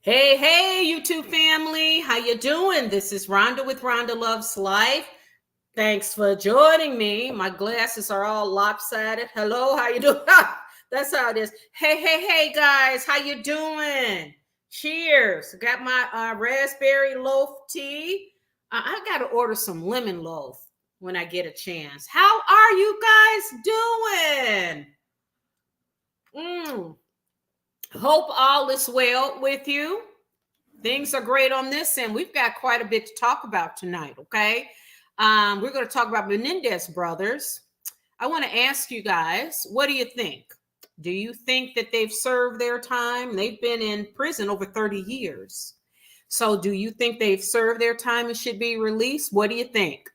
Hey, hey, YouTube family. How you doing? This is Rhonda with Rhonda Loves Life. Thanks for joining me. My glasses are all lopsided. Hello, how you doing? That's how it is. Hey, hey, hey, guys. How you doing? Cheers. Got my raspberry loaf tea. I got to order some lemon loaf when I get a chance. How are you guys doing? Hope all is well with you. Things are great on this end. We've got quite a bit to talk about tonight, okay? We're going to talk about Menendez brothers. I want to ask you guys, what do you think? Do you think that they've served their time? They've been in prison over 30 years. So do you think they've served their time and should be released? What do you think?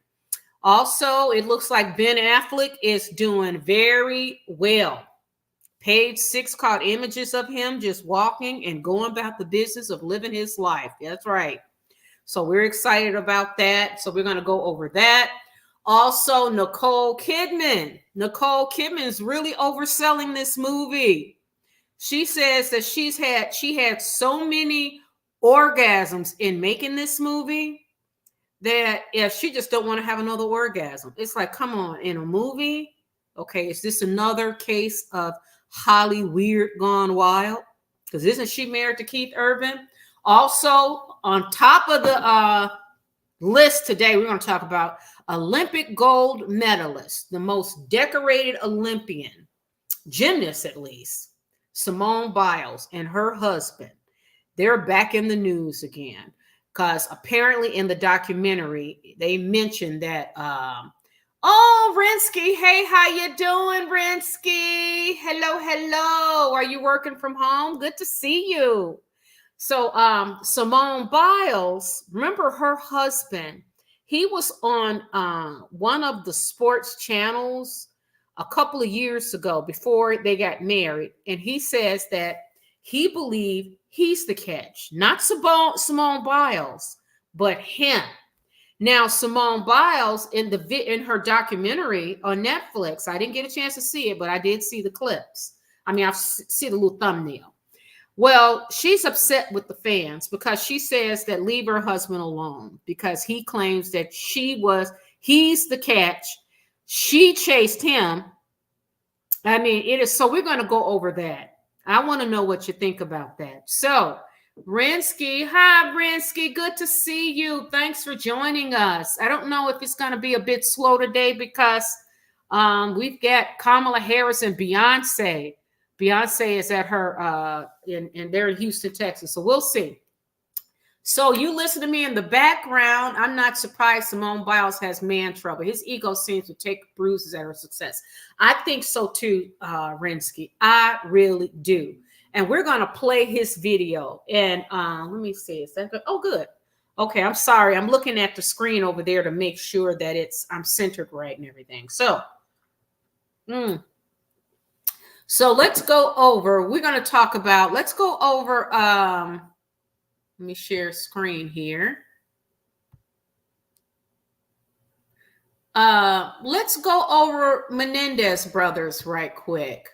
Also, it looks like Ben Affleck is doing very well. Page 6 caught images of him just walking and going about the business of living his life. That's right. So we're excited about that. So we're going to go over that. Also, Nicole Kidman. Nicole Kidman's really overselling this movie. She says that she had so many orgasms in making this movie that if she just don't want to have another orgasm. It's like, come on, in a movie, okay, is this another case of Hollyweird gone wild? Because isn't she married to Keith Urban? Also, on top of the list today, we're going to talk about Olympic gold medalist, the most decorated Olympian, gymnast at least, Simone Biles and her husband. They're back in the news again because apparently in the documentary, they mentioned that oh, Rinsky. Hey, how you doing, Rinsky? Hello, hello. Are you working from home? Good to see you. So, Simone Biles, remember her husband? He was on one of the sports channels a couple of years ago before they got married, and he says that he believed he's the catch, not Simone Biles, but him. Now, Simone Biles in her documentary on Netflix, I didn't get a chance to see it, but I did see the clips. I mean, I see the little thumbnail. Well, she's upset with the fans because she says that leave her husband alone because he claims that he's the catch. She chased him. I mean, it is. So we're going to go over that. I want to know what you think about that. So, Rinsky, hi, Rinsky. Good to see you. Thanks for joining us. I don't know if it's going to be a bit slow today because we've got Kamala Harris and Beyonce. Beyonce is at her, and they're in Houston, Texas. So we'll see. So you listen to me in the background. I'm not surprised Simone Biles has man trouble. His ego seems to take bruises at her success. I think so too, Rinsky. I really do. And we're going to play his video. And let me see. Is that good? Oh, good. Okay, I'm sorry. I'm looking at the screen over there to make sure that I'm centered right and everything. So, so let's go over. We're going to talk about. Let's go over. Let me share screen here. Let's go over Menendez brothers right quick.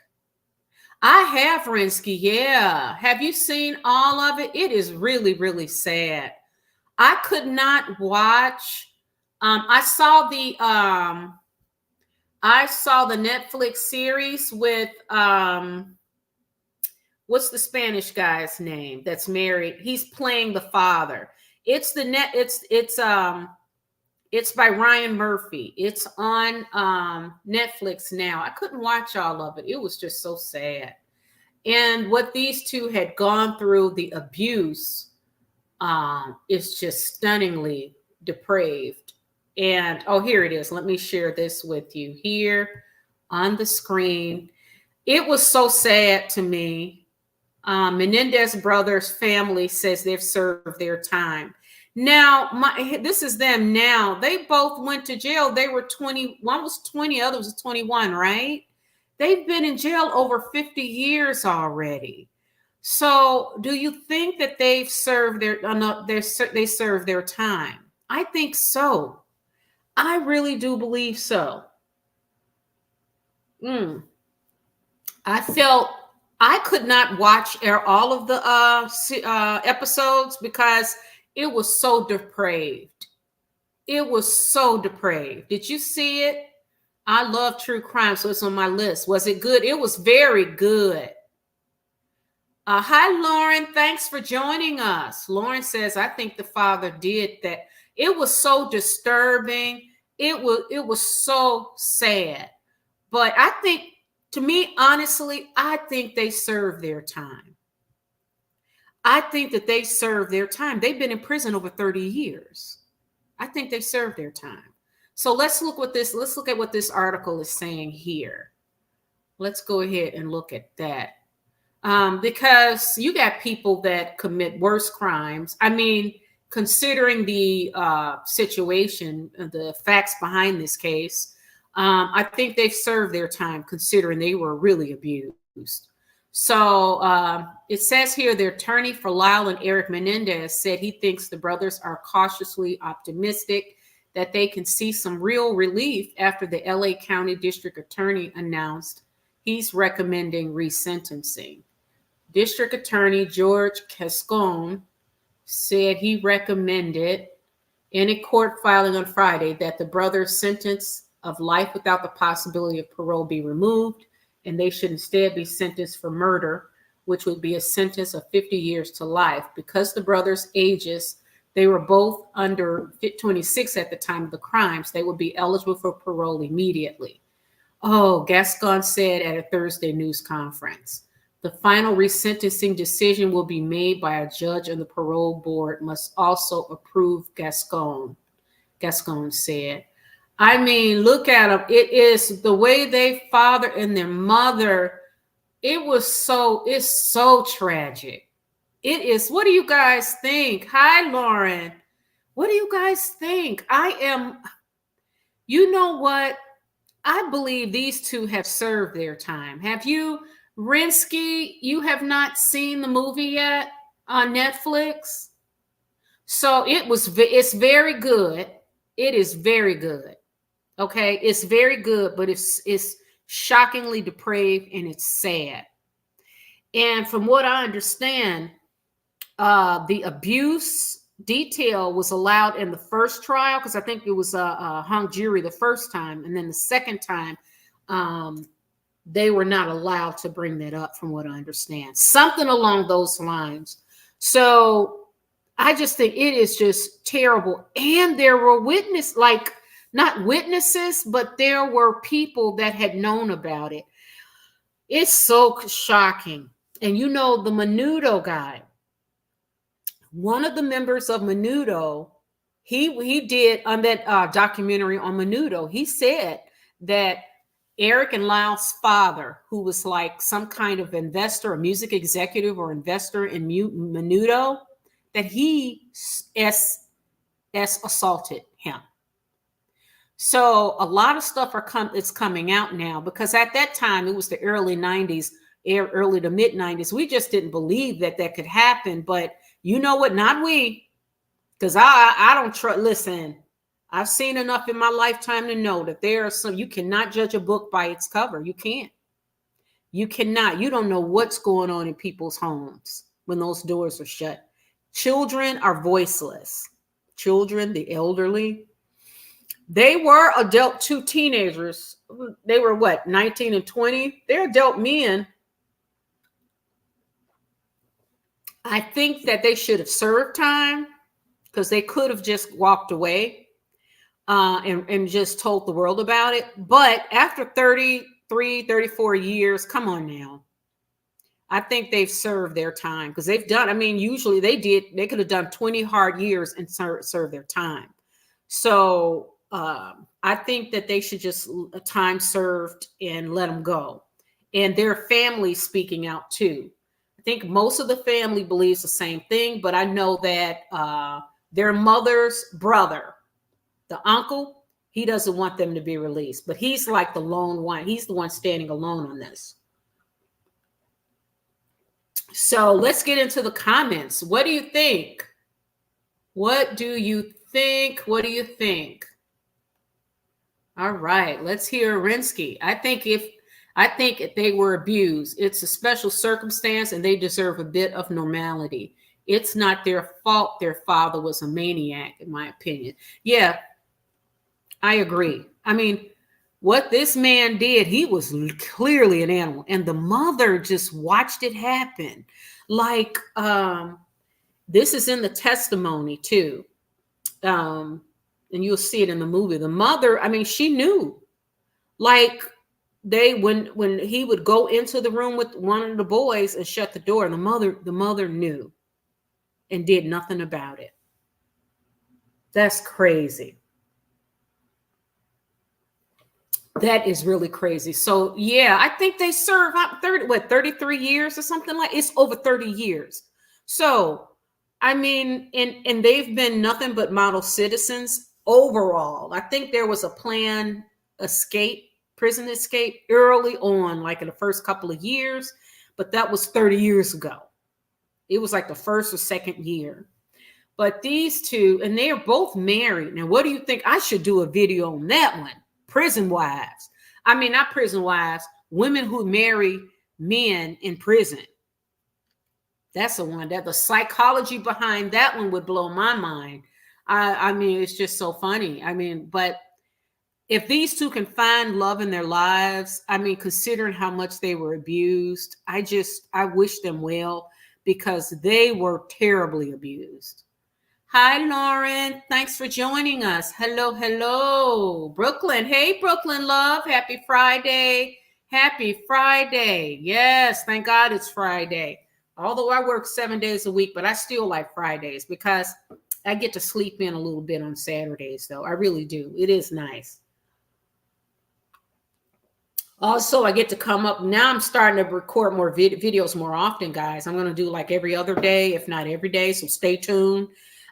I have, Rinsky. Yeah. Have you seen all of it? It is really, really sad. I could not watch. I saw the Netflix series with what's the Spanish guy's name that's married? He's playing the father. It's by Ryan Murphy. It's on Netflix now. I couldn't watch all of it. It was just so sad. And what these two had gone through, the abuse, is just stunningly depraved. And oh, here it is. Let me share this with you here on the screen. It was so sad to me. Menendez brothers' family says they've served their time. Now, this is them now. They both went to jail. They were 20. One was 20, other was 21, right? They've been in jail over 50 years already. So, do you think that they've served they served their time? I think so. I really do believe so. I I could not watch all of the episodes because it was so depraved. It was so depraved. Did you see it? I love true crime, so it's on my list. Was it good? It was very good. Hi, Lauren. Thanks for joining us. Lauren says, I think the father did that. It was so disturbing. It was so sad. But I think, to me, honestly, I think they served their time. I think that they served their time. They've been in prison over 30 years. I think they served their time. So let's look at what this article is saying here. Let's go ahead and look at that. Because you got people that commit worse crimes. I mean, considering the situation, the facts behind this case, I think they've served their time considering they were really abused. So it says here the attorney for Lyle and Eric Menendez said he thinks the brothers are cautiously optimistic that they can see some real relief after the LA County District Attorney announced he's recommending resentencing. District Attorney George Cascone said he recommended in a court filing on Friday that the brothers' sentence of life without the possibility of parole be removed, and they should instead be sentenced for murder, which would be a sentence of 50 years to life. Because the brothers' ages, they were both under 26 at the time of the crimes, they would be eligible for parole immediately. Oh, Gascon said at a Thursday news conference. The final resentencing decision will be made by a judge, and the parole board must also approve, Gascon said. I mean, look at them. It is the way they father and their mother. It's so tragic. It is. What do you guys think? Hi, Lauren. What do you guys think? You know what? I believe these two have served their time. Have you? Rinsky, you have not seen the movie yet on Netflix? So it's very good. It is very good. Okay, it's very good, but it's shockingly depraved and it's sad. And from what I understand, the abuse detail was allowed in the first trial because I think it was a hung jury the first time, and then the second time, they were not allowed to bring that up, from what I understand. Something along those lines. So I just think it is just terrible. And there were not witnesses, but there were people that had known about it. It's so shocking. And you know, the Menudo guy, one of the members of Menudo, he did on that documentary on Menudo, he said that Eric and Lyle's father, who was like some kind of investor, a music executive or investor in Menudo, that he assaulted him. So a lot of stuff is coming out now, because at that time, it was the early 90s, early to mid 90s. We just didn't believe that could happen. But you know what? Not we, because I don't trust. Listen, I've seen enough in my lifetime to know that there are some, you cannot judge a book by its cover. You can't. You cannot. You don't know what's going on in people's homes when those doors are shut. Children are voiceless. Children, the elderly. They were adult, two teenagers. They were what, 19 and 20? They're adult men. I think that they should have served time, because they could have just walked away. And just told the world about it. But after 33, 34 years, come on now. I think they've served their time, because they've done, I mean, usually they could have done 20 hard years and served their time. So I think that they should just time served and let them go. And their family speaking out too. I think most of the family believes the same thing, but I know that their mother's brother, the uncle, he doesn't want them to be released, but he's like the lone one. He's the one standing alone on this. So let's get into the comments. What do you think? What do you think? What do you think? All right, let's hear Rinsky. I think I think they were abused. It's a special circumstance and they deserve a bit of normality. It's not their fault their father was a maniac, in my opinion. Yeah, I agree. I mean, what this man did, he was clearly an animal. And the mother just watched it happen. Like, this is in the testimony too. And you'll see it in the movie. The mother, I mean, she knew. Like, when he would go into the room with one of the boys and shut the door, and the mother knew and did nothing about it. That's crazy. That is really crazy. So yeah, I think they serve 33 years or something like it's over 30 years. So I mean, and they've been nothing but model citizens overall. I think there was a planned prison escape early on, like in the first couple of years, but that was 30 years ago. It was like the first or second year. But these two, and they are both married. Now, what do you think? I should do a video on that one. Prison wives. I mean, not prison wives, women who marry men in prison. That's the one that the psychology behind that one would blow my mind. I mean, it's just so funny. I mean, but if these two can find love in their lives, I mean, considering how much they were abused, I wish them well because they were terribly abused. Hi, Lauren. Thanks for joining us. Hello, hello. Brooklyn. Hey, Brooklyn love. Happy Friday. Happy Friday. Yes, thank God it's Friday. Although I work 7 days a week, but I still like Fridays because I get to sleep in a little bit on Saturdays, though. I really do. It is nice. Also, I get to come up. Now I'm starting to record more videos more often, guys. I'm going to do like every other day, if not every day. So stay tuned.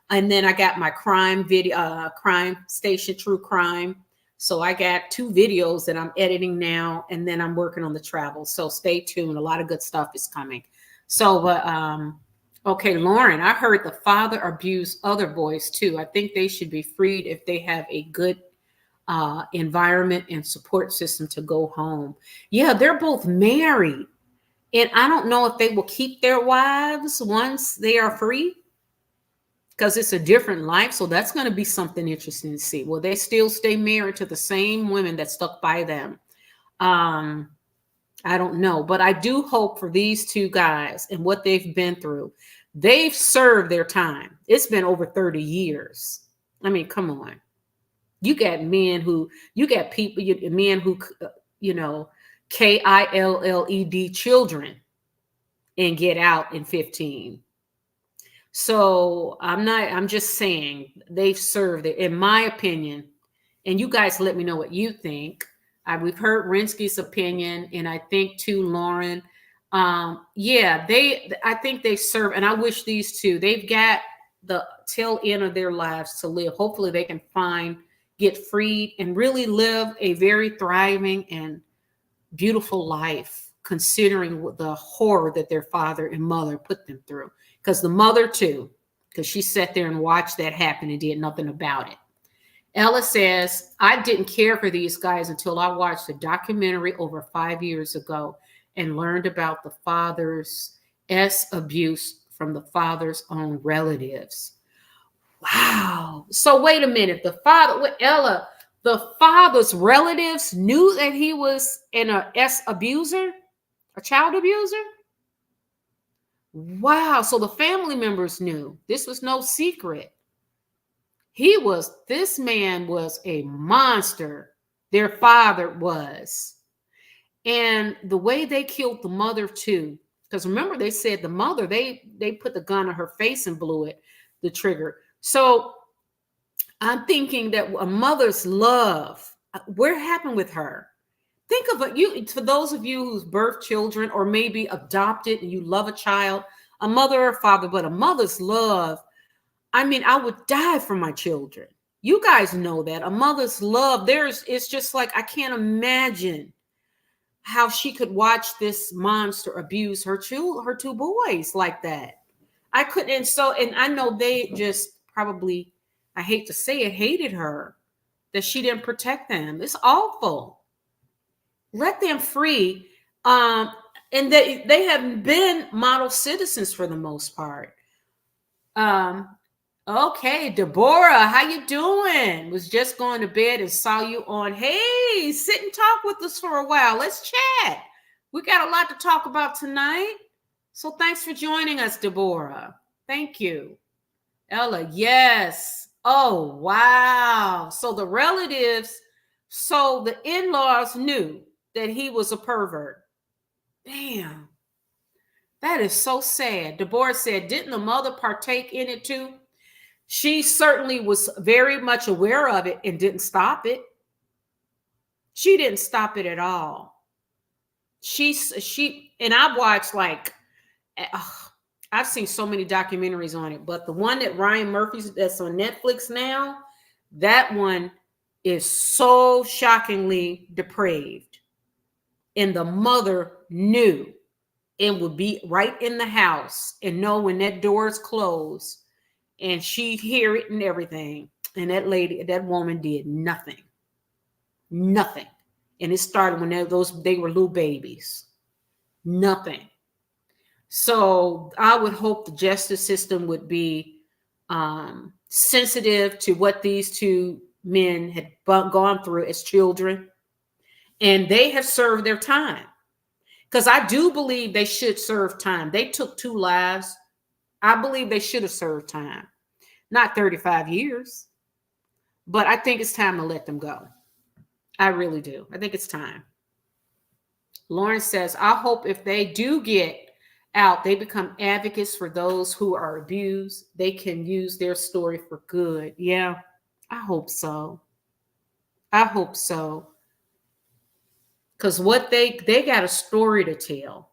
And then I got my crime station, true crime. So I got 2 videos that I'm editing now, and then I'm working on the travel. So stay tuned. A lot of good stuff is coming. So, okay, Lauren, I heard the father abused other boys too. I think they should be freed if they have a good environment and support system to go home. Yeah, they're both married. And I don't know if they will keep their wives once they are free, because it's a different life. So that's going to be something interesting to see. Will they still stay married to the same women that stuck by them? I don't know, but I do hope for these 2 guys and what they've been through. They've served their time. It's been over 30 years. I mean, come on. You got men who, KILLED children and get out in 15. So I'm just saying they've served it, in my opinion. And you guys let me know what you think. We've heard Rinsky's opinion, and I think too, Lauren. Yeah, I think they serve, and I wish these 2, they've got the tail end of their lives to live. Hopefully they can get freed and really live a very thriving and beautiful life, considering the horror that their father and mother put them through. Because the mother too, because she sat there and watched that happen and did nothing about it. Ella says, I didn't care for these guys until I watched a documentary over 5 years ago and learned about the father's abuse from the father's own relatives. Wow. So wait a minute. The father's relatives knew that he was a child abuser? Wow. So the family members knew. This was no secret. This man was a monster. Their father was. And the way they killed the mother too, because remember they said the mother, they put the gun on her face and blew the trigger. So I'm thinking that a mother's love, what happened with her? Think of it, for those of you who's birthed children or maybe adopted and you love a child, a mother or father, but a mother's love. I mean, I would die for my children. You guys know that. A mother's love, it's just like, I can't imagine how she could watch this monster abuse her 2 boys like that. I couldn't. And I know they just probably, I hate to say it, hated her, that she didn't protect them. It's awful. Let them free. And they have been model citizens for the most part. Okay, Deborah, how you doing? Was just going to bed and saw you on. Hey, sit and talk with us for a while. Let's chat. We got a lot to talk about tonight. So thanks for joining us, Deborah. Thank you. Ella, yes. Oh, wow. So the relatives, so the in-laws knew that he was a pervert. Damn. That is so sad. Deborah said, didn't the mother partake in it too? She certainly was very much aware of it and didn't stop it. She didn't stop it at all. And I've watched I've seen so many documentaries on it, but the one that Ryan Murphy's that's on Netflix now, that one is so shockingly depraved. And the mother knew and would be right in the house and know when that door is closed, and she'd hear it and everything. And that woman did nothing. Nothing. And it started when they were little babies. Nothing. So I would hope the justice system would be sensitive to what these two men had gone through as children. And they have served their time. Because I do believe they should serve time. They took 2 lives. I believe they should have served time. Not 35 years. But I think it's time to let them go. I really do. I think it's time. Lauren says, I hope if they do get out, they become advocates for those who are abused. They can use their story for good. Yeah, I hope so. I hope so. Because what they got a story to tell.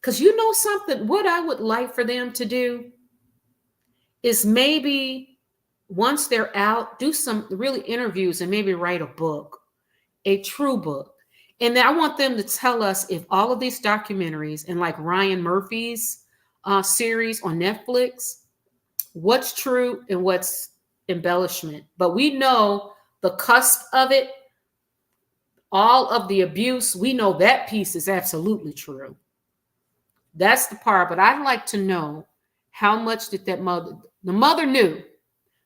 Because you know something, what I would like for them to do is maybe once they're out, do some really interviews and maybe write a book, a true book. And then I want them to tell us if all of these documentaries and like Ryan Murphy's series on Netflix, what's true and what's embellishment. But we know the cusp of it, all of the abuse, we know that piece is absolutely true. That's the part. But I'd like to know how much did the mother knew,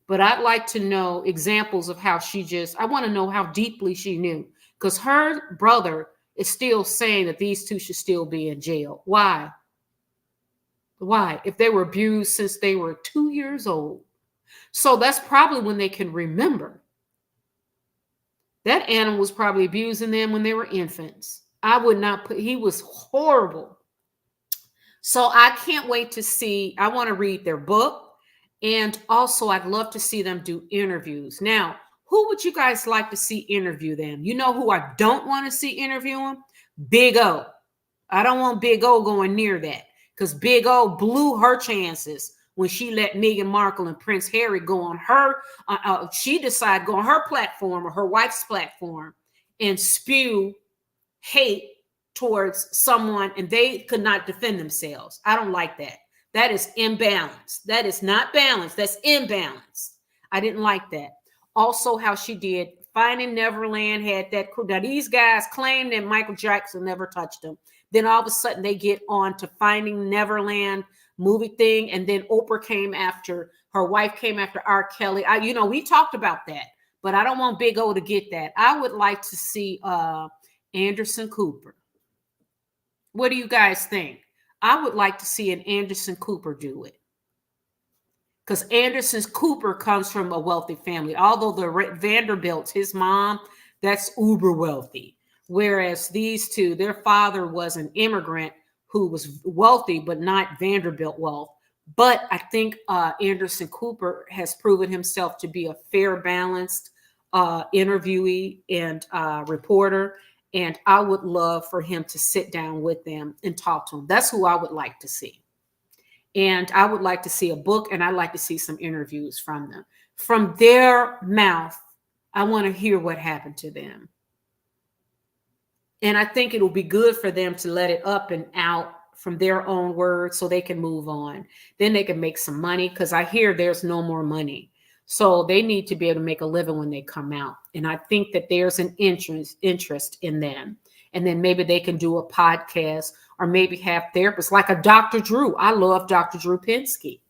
but I'd like to know examples of how I want to know how deeply she knew. Because her brother is still saying that these two should still be in jail. Why? Why? If they were abused since they were 2 years old. So that's probably when they can remember. That animal was probably abusing them when they were infants. He was horrible. So I can't wait to see. I want to read their book. And also I'd love to see them do interviews. Now, who would you guys like to see interview them? You know who I don't want to see interview them? Big O. I don't want Big O going near that because Big O blew her chances when she let Meghan Markle and Prince Harry go on her. She decided to go on her platform or her wife's platform and spew hate towards someone, and they could not defend themselves. I don't like that. That is imbalanced. That is not balanced. That's imbalanced. I didn't like that. Also, how she did Finding Neverland had that crew. Now, these guys claim that Michael Jackson never touched them. Then all of a sudden they get on to Finding Neverland movie thing. And then Oprah came after, her wife came after R. Kelly. We talked about that, but I don't want Big O to get that. I would like to see Anderson Cooper. What do you guys think? I would like to see an Anderson Cooper do it. Because Anderson Cooper comes from a wealthy family. Although the Vanderbilts, his mom, that's uber wealthy. Whereas these two, their father was an immigrant who was wealthy, but not Vanderbilt wealth. But I think Anderson Cooper has proven himself to be a fair, balanced interviewee and reporter. And I would love for him to sit down with them and talk to them. That's who I would like to see. And I would like to see a book, and I'd like to see some interviews from them. From their mouth, I want to hear what happened to them. And I think it will be good for them to let it up and out from their own words so they can move on. Then they can make some money, because I hear there's no more money. So they need to be able to make a living when they come out. And I think that there's an interest in them. And then maybe they can do a podcast or maybe have therapists like a Dr. Drew. I love Dr. Drew Pinsky.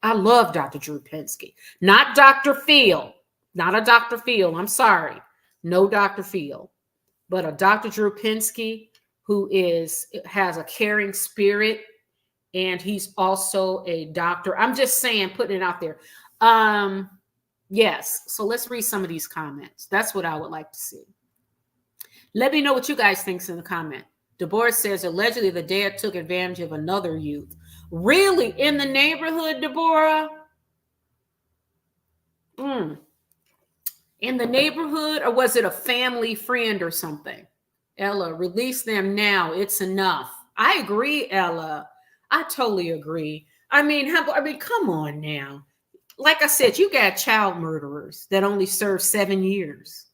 I love Dr. Drew Pinsky. Not Dr. Phil. Not a Dr. Phil. I'm sorry. No Dr. Phil. But a Dr. Drew Pinsky who has a caring spirit, and he's also a doctor. I'm just saying, putting it out there. Yes. So let's read some of these comments. That's what I would like to see. Let me know what you guys think in the comment. Deborah says, allegedly the dad took advantage of another youth. Really? In the neighborhood, Deborah? In the neighborhood? Or was it a family friend or something? Ella, release them now. It's enough. I agree, Ella. I totally agree. I mean, come on now. Like I said, you got child murderers that only serve 7 years.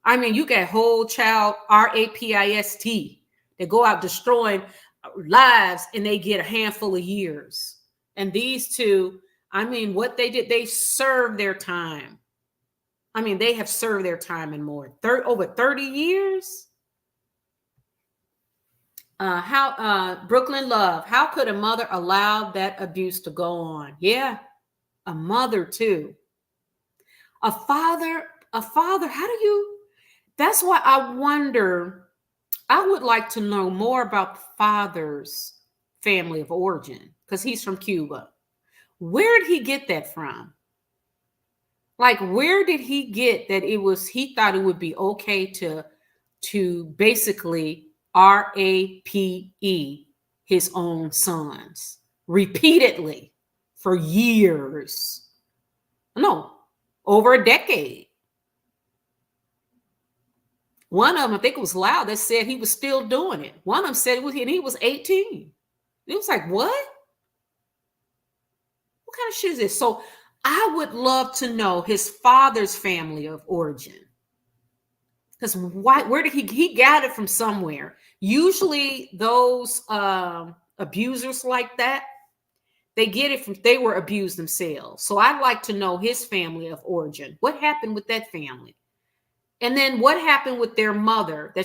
I mean, you got whole child rapist. They go out destroying lives and they get a handful of years. And these two, I mean, what they did, they served their time. I mean, they have served their time and more. Over 30 years. Brooklyn Love, how could a mother allow that abuse to go on? Yeah, a mother too. A father, how do you? That's why I wonder, I would like to know more about the father's family of origin, because he's from Cuba. Where did he get that from? Like, where did he get that he thought it would be okay to basically rape his own sons repeatedly for years? No, over a decade. One of them, I think it was Loud, that said he was still doing it. One of them said he was 18. It was like, what? What kind of shit is this? So I would love to know his father's family of origin. Because where did he got it from somewhere? Usually those abusers like that, they get it from, they were abused themselves. So I'd like to know his family of origin. What happened with that family? And then what happened with their mother, the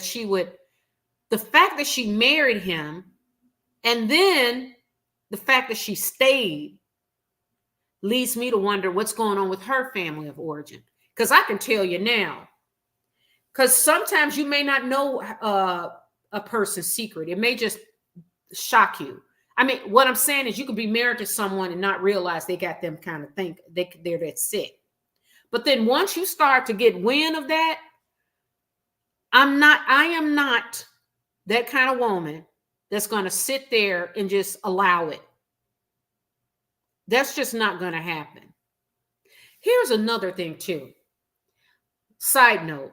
fact that she married him, and then the fact that she stayed leads me to wonder what's going on with her family of origin. Because I can tell you now, because sometimes you may not know a person's secret. It may just shock you. I mean, what I'm saying is you could be married to someone and not realize they got them kind of think they're that sick. But then once you start to get wind of that, I am not that kind of woman that's going to sit there and just allow it. That's just not going to happen. Here's another thing too. Side note,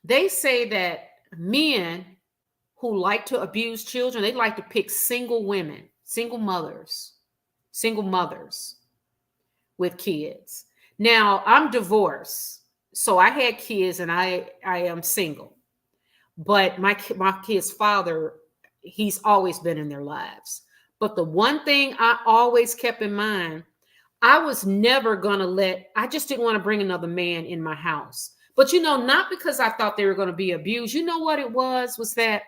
they say that men who like to abuse children, they like to pick single women, single mothers with kids. Now, I'm divorced, so I had kids and I am single. But my kid's father, he's always been in their lives. But the one thing I always kept in mind, I was never going to I just didn't want to bring another man in my house. But, not because I thought they were going to be abused. You know what it was that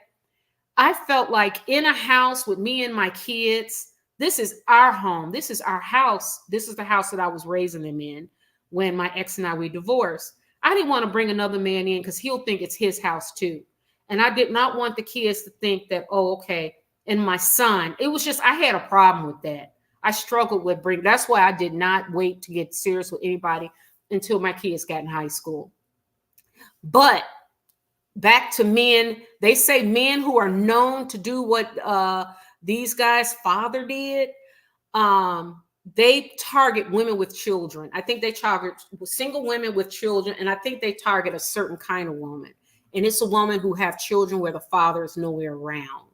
I felt like in a house with me and my kids, this is our home. This is our house. This is the house that I was raising them in when my ex and I, we divorced. I didn't want to bring another man in because he'll think it's his house too. And I did not want the kids to think that, oh, okay. And my son, it was just, I had a problem with that. I struggled with that's why I did not wait to get serious with anybody until my kids got in high school. But back to men, they say men who are known to do what these guys' father did, they target women with children. I think they target single women with children, and I think they target a certain kind of woman. And it's a woman who have children where the father is nowhere around.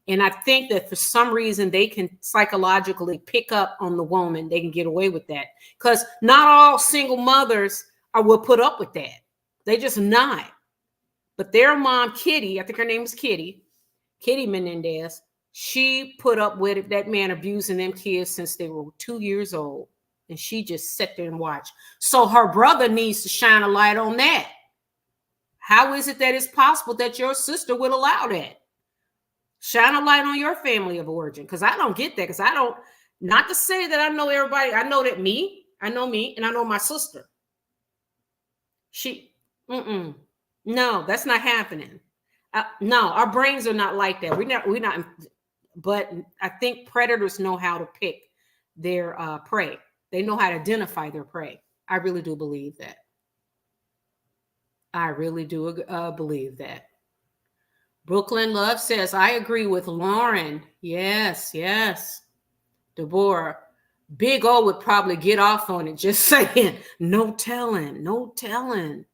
And I think that for some reason they can psychologically pick up on the woman. They can get away with that because not all single mothers will put up with that. They just not. But their mom, Kitty, I think her name is Kitty Menendez, she put up with that man abusing them kids since they were 2 years old. And she just sat there and watched. So her brother needs to shine a light on that. How is it that it's possible that your sister would allow that? Shine a light on your family of origin, because I don't get that. Because I don't, not to say that I know everybody. I know me, and I know my sister. No, that's not happening. No, our brains are not like that. We're not. But I think predators know how to pick their prey. They know how to identify their prey. I really do believe that. I really do believe that. Brooklyn Love says, I agree with Lauren. Yes. Deborah, Big O would probably get off on it, just saying, no telling.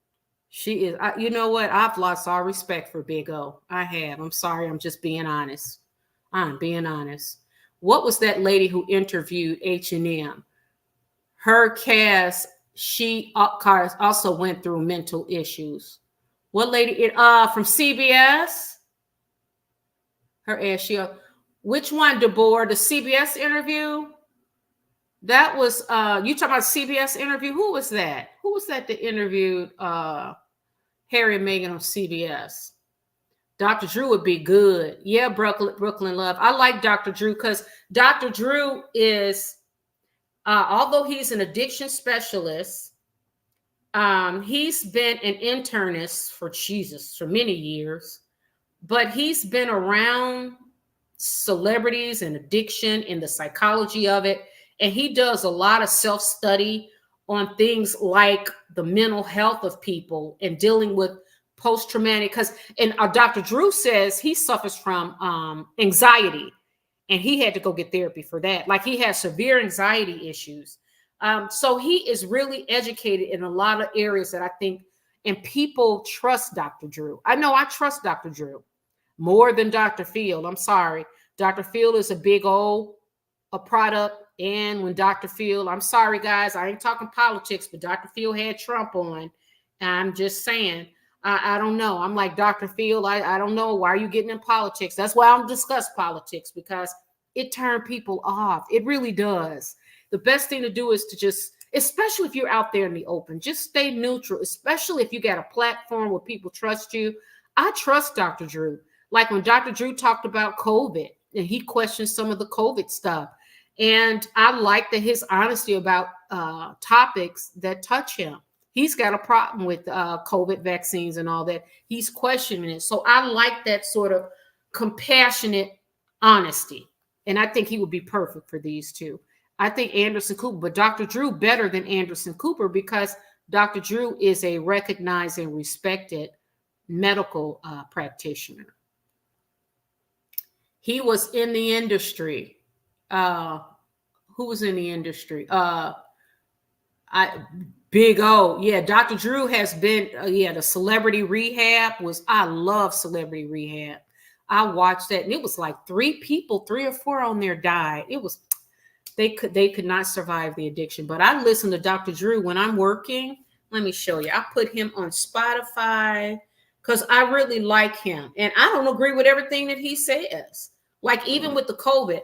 She is, you know what? I've lost all respect for Big O. I have. I'm sorry. I'm just being honest. I'm being honest. What was that lady who interviewed H&M? Her cast, she also went through mental issues. What lady? From CBS? Her ass. Which one, Deborah? The CBS interview? That was you talking about CBS interview? Who was that? Who was that that interviewed Harry and Meghan on CBS? Dr. Drew would be good. Yeah, Brooklyn Love. I like Dr. Drew because Dr. Drew is, although he's an addiction specialist, he's been an internist for many years, but he's been around celebrities and addiction and the psychology of it. And he does a lot of self-study on things like the mental health of people and dealing with post-traumatic, and Dr. Drew says he suffers from anxiety, and he had to go get therapy for that. Like, he has severe anxiety issues. So he is really educated in a lot of areas that I think, and people trust Dr. Drew. I know I trust Dr. Drew more than Dr. Field. I'm sorry. Dr. Field is a big old product. And when Dr. Field, I'm sorry, guys, I ain't talking politics, but Dr. Field had Trump on. I'm just saying, I don't know. I'm like, Dr. Field, I don't know. Why are you getting in politics? That's why I don't discuss politics, because it turned people off. It really does. The best thing to do is to just, especially if you're out there in the open, just stay neutral, especially if you got a platform where people trust you. I trust Dr. Drew. Like when Dr. Drew talked about COVID and he questioned some of the COVID stuff. And I like that his honesty about topics that touch him. He's got a problem with COVID vaccines and all that. He's questioning it. So I like that sort of compassionate honesty. And I think he would be perfect for these two. I think Anderson Cooper, but Dr. Drew better than Anderson Cooper, because Dr. Drew is a recognized and respected medical practitioner. He was in the industry. Who was in the industry? Big O. Yeah, Dr. Drew has been, the Celebrity Rehab I love Celebrity Rehab. I watched that, and it was like 3 or 4 on there died. It was, they could not survive the addiction. But I listen to Dr. Drew when I'm working. Let me show you. I put him on Spotify because I really like him. And I don't agree with everything that he says. Like, even with the COVID,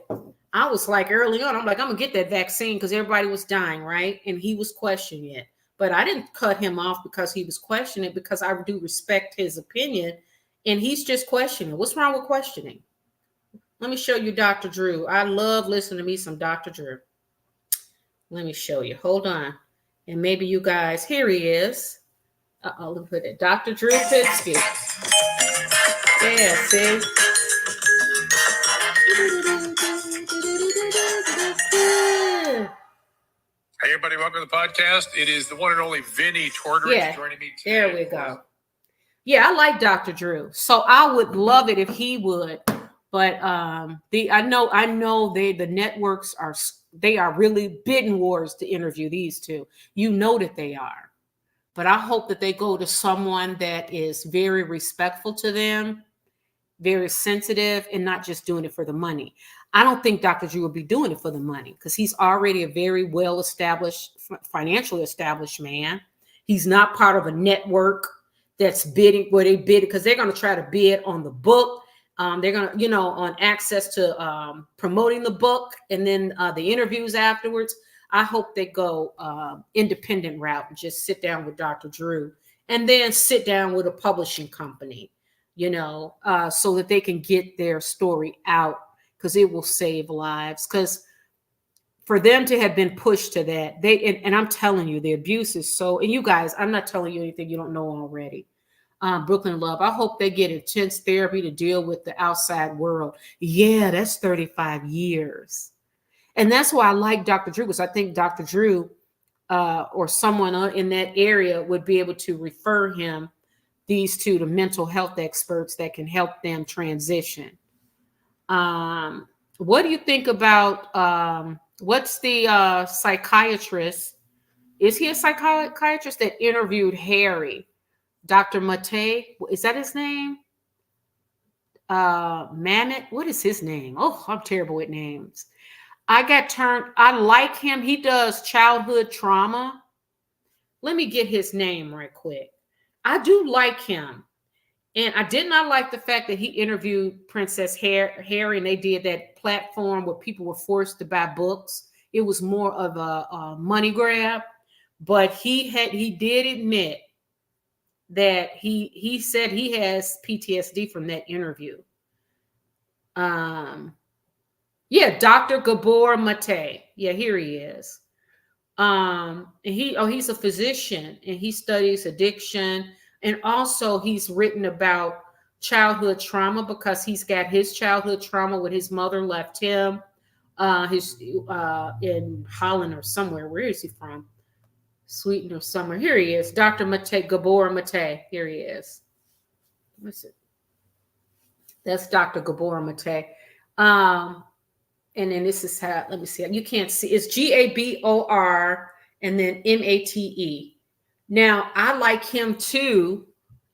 I was like, early on, I'm like, I'm going to get that vaccine because everybody was dying, right? And he was questioning it. But I didn't cut him off because he was questioning it, because I do respect his opinion. And he's just questioning. What's wrong with questioning? Let me show you Dr. Drew. I love listening to me some Dr. Drew. Let me show you. Hold on. And maybe you guys, here he is. Let me put it. Dr. Drew Pitsky. Yeah, see? Hey, everybody. Welcome to the podcast. It is the one and only Vinny Tortorich joining me today. There we go. Yeah, I like Dr. Drew. So I would love it if he would. But I know the networks are really bidding wars to interview these two. You know that they are. But I hope that they go to someone that is very respectful to them, very sensitive, and not just doing it for the money. I don't think Dr. Drew will be doing it for the money, because he's already a very well-established, financially established man. He's not part of a network that's bidding where they bid, because they're going to try to bid on the book. They're going to, on access to promoting the book, and then the interviews afterwards. I hope they go independent route and just sit down with Dr. Drew and then sit down with a publishing company, so that they can get their story out, because it will save lives. Because for them to have been pushed to that, and I'm telling you, the abuse is so. And you guys, I'm not telling you anything you don't know already. Brooklyn Love, I hope they get intense therapy to deal with the outside world. Yeah, that's 35 years. And that's why I like Dr. Drew, because I think Dr. Drew or someone in that area would be able to refer these two to mental health experts that can help them transition. What do you think about what's the psychiatrist? Is he a psychiatrist that interviewed Harry? Dr. Mate, is that his name? Mamet, what is his name? Oh, I'm terrible with names. I like him. He does childhood trauma. Let me get his name right quick. I do like him. And I did not like the fact that he interviewed Princess Harry, and they did that platform where people were forced to buy books. It was more of a money grab. But he did admit that he said he has PTSD from that interview. Yeah, Dr. Gabor Mate. Yeah, here he is. And he's a physician, and he studies addiction, and also he's written about childhood trauma, because he's got his childhood trauma when his mother left him in Holland or somewhere. Where is he from? Sweden or somewhere. Here he is, Dr. Mate, Gabor Mate. Here he is. What's it? That's Dr. Gabor Mate. And then this is how, let me see. You can't see. It's Gabor and then Mate. Now, I like him too.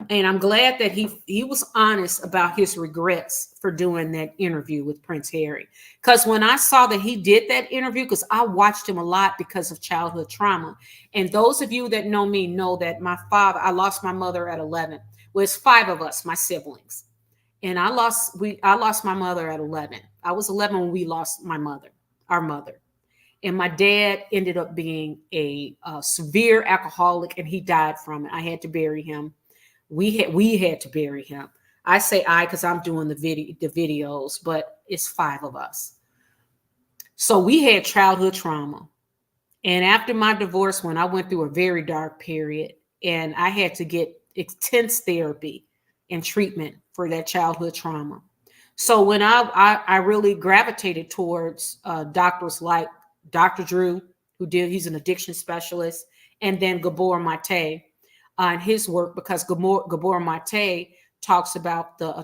And I'm glad that he was honest about his regrets for doing that interview with Prince Harry. Because when I saw that he did that interview, because I watched him a lot because of childhood trauma. And those of you that know me know that I lost my mother at 11. Well, it's 5 of us, my siblings. And I lost my mother at 11. I was 11 when we lost our mother. And my dad ended up being a severe alcoholic, and he died from it. I had to bury him. We had to bury him. I say because I'm doing the videos, but it's 5 of us. So we had childhood trauma. And after my divorce, when I went through a very dark period, and I had to get intense therapy and treatment for that childhood trauma. So when I really gravitated towards doctors like Dr. Drew, he's an addiction specialist, and then Gabor Mate and his work, because Gabor Mate talks about the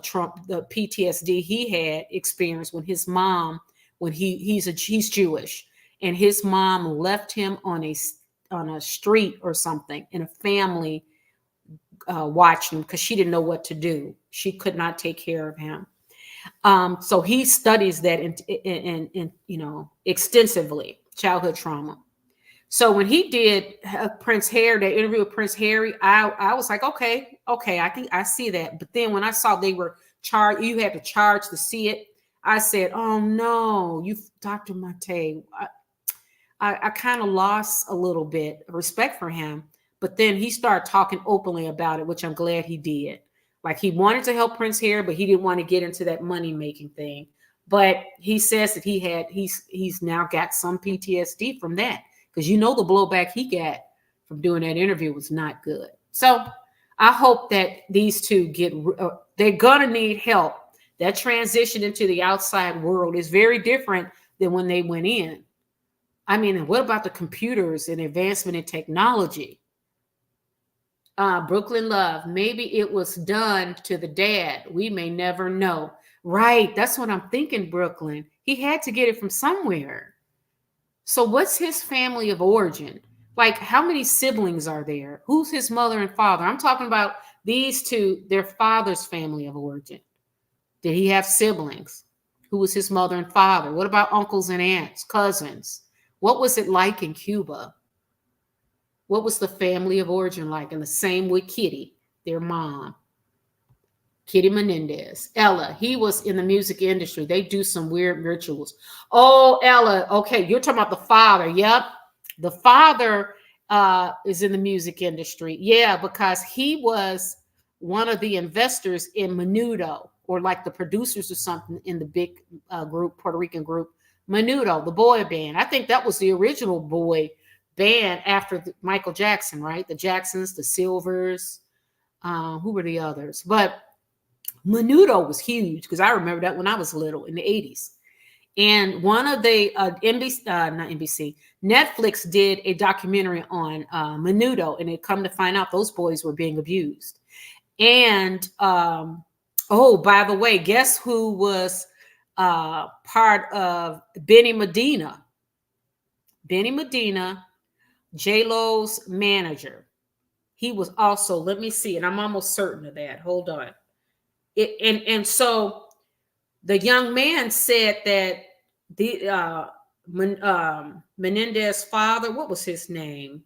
PTSD he had experienced when his mom, he's Jewish, and his mom left him on a street or something, and a family watched him because she didn't know what to do. She could not take care of him. So he studies that in extensively, childhood trauma. So when he did Prince Harry, the interview with Prince Harry, I was like, okay, I see that. But then when I saw they were charged, you had to charge to see it, I said, oh no, Dr. Mate, I kind of lost a little bit of respect for him. But then he started talking openly about it, which I'm glad he did. Like, he wanted to help Prince Harry, but he didn't want to get into that money-making thing. But he says that he's now got some PTSD from that, because the blowback he got from doing that interview was not good. So I hope that these two they're going to need help. That transition into the outside world is very different than when they went in. I mean, what about the computers and advancement in technology? Brooklyn Love, maybe it was done to the dad. We may never know. Right. That's what I'm thinking, Brooklyn. He had to get it from somewhere. So what's his family of origin? Like, how many siblings are there? Who's his mother and father? I'm talking about these two, their father's family of origin. Did he have siblings? Who was his mother and father? What about uncles and aunts, cousins? What was it like in Cuba? What was the family of origin like? And the same with Kitty, their mom. Kitty Menendez. Ella, he was in the music industry. They do some weird rituals. Oh, Ella. Okay, you're talking about the father. Yep. The father is in the music industry. Yeah, because he was one of the investors in Menudo, or like the producers or something in the big group, Puerto Rican group, Menudo, the boy band. I think that was the original boy band after Michael Jackson, right? The Jacksons, the Silvers, who were the others? But Menudo was huge because I remember that when I was little in the 80s. And one of the NBC, not NBC, Netflix did a documentary on Menudo, and it come to find out those boys were being abused. And oh, by the way, guess who was part of Benny Medina? Benny Medina, J-Lo's manager. He was also, let me see, and I'm almost certain of that. Hold on. And so the young man said that the Menendez father, what was his name?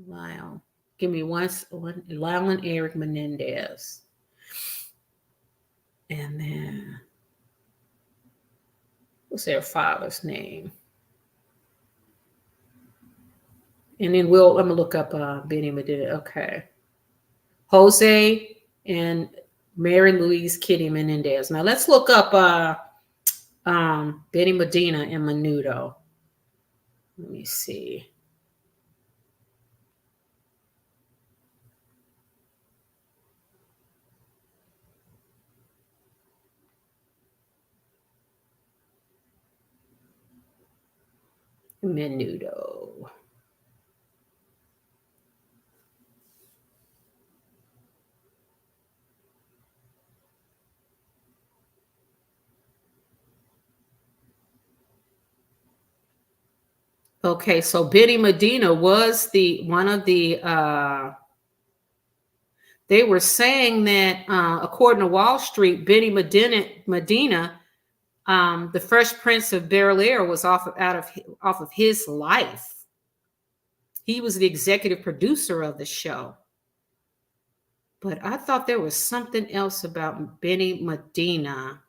Lyle. Give me one. Lyle and Eric Menendez. And then what's their father's name? And then I'm gonna look up Benny Medina. Okay. Jose and Mary Louise Kitty Menendez. Now let's look up Benny Medina and Menudo. Let me see. Menudo. Okay, so Benny Medina was one of the they were saying that according to Wall Street, Benny Medina, the Fresh Prince of Bel-Air was off of his life. He was the executive producer of the show. But I thought there was something else about Benny Medina.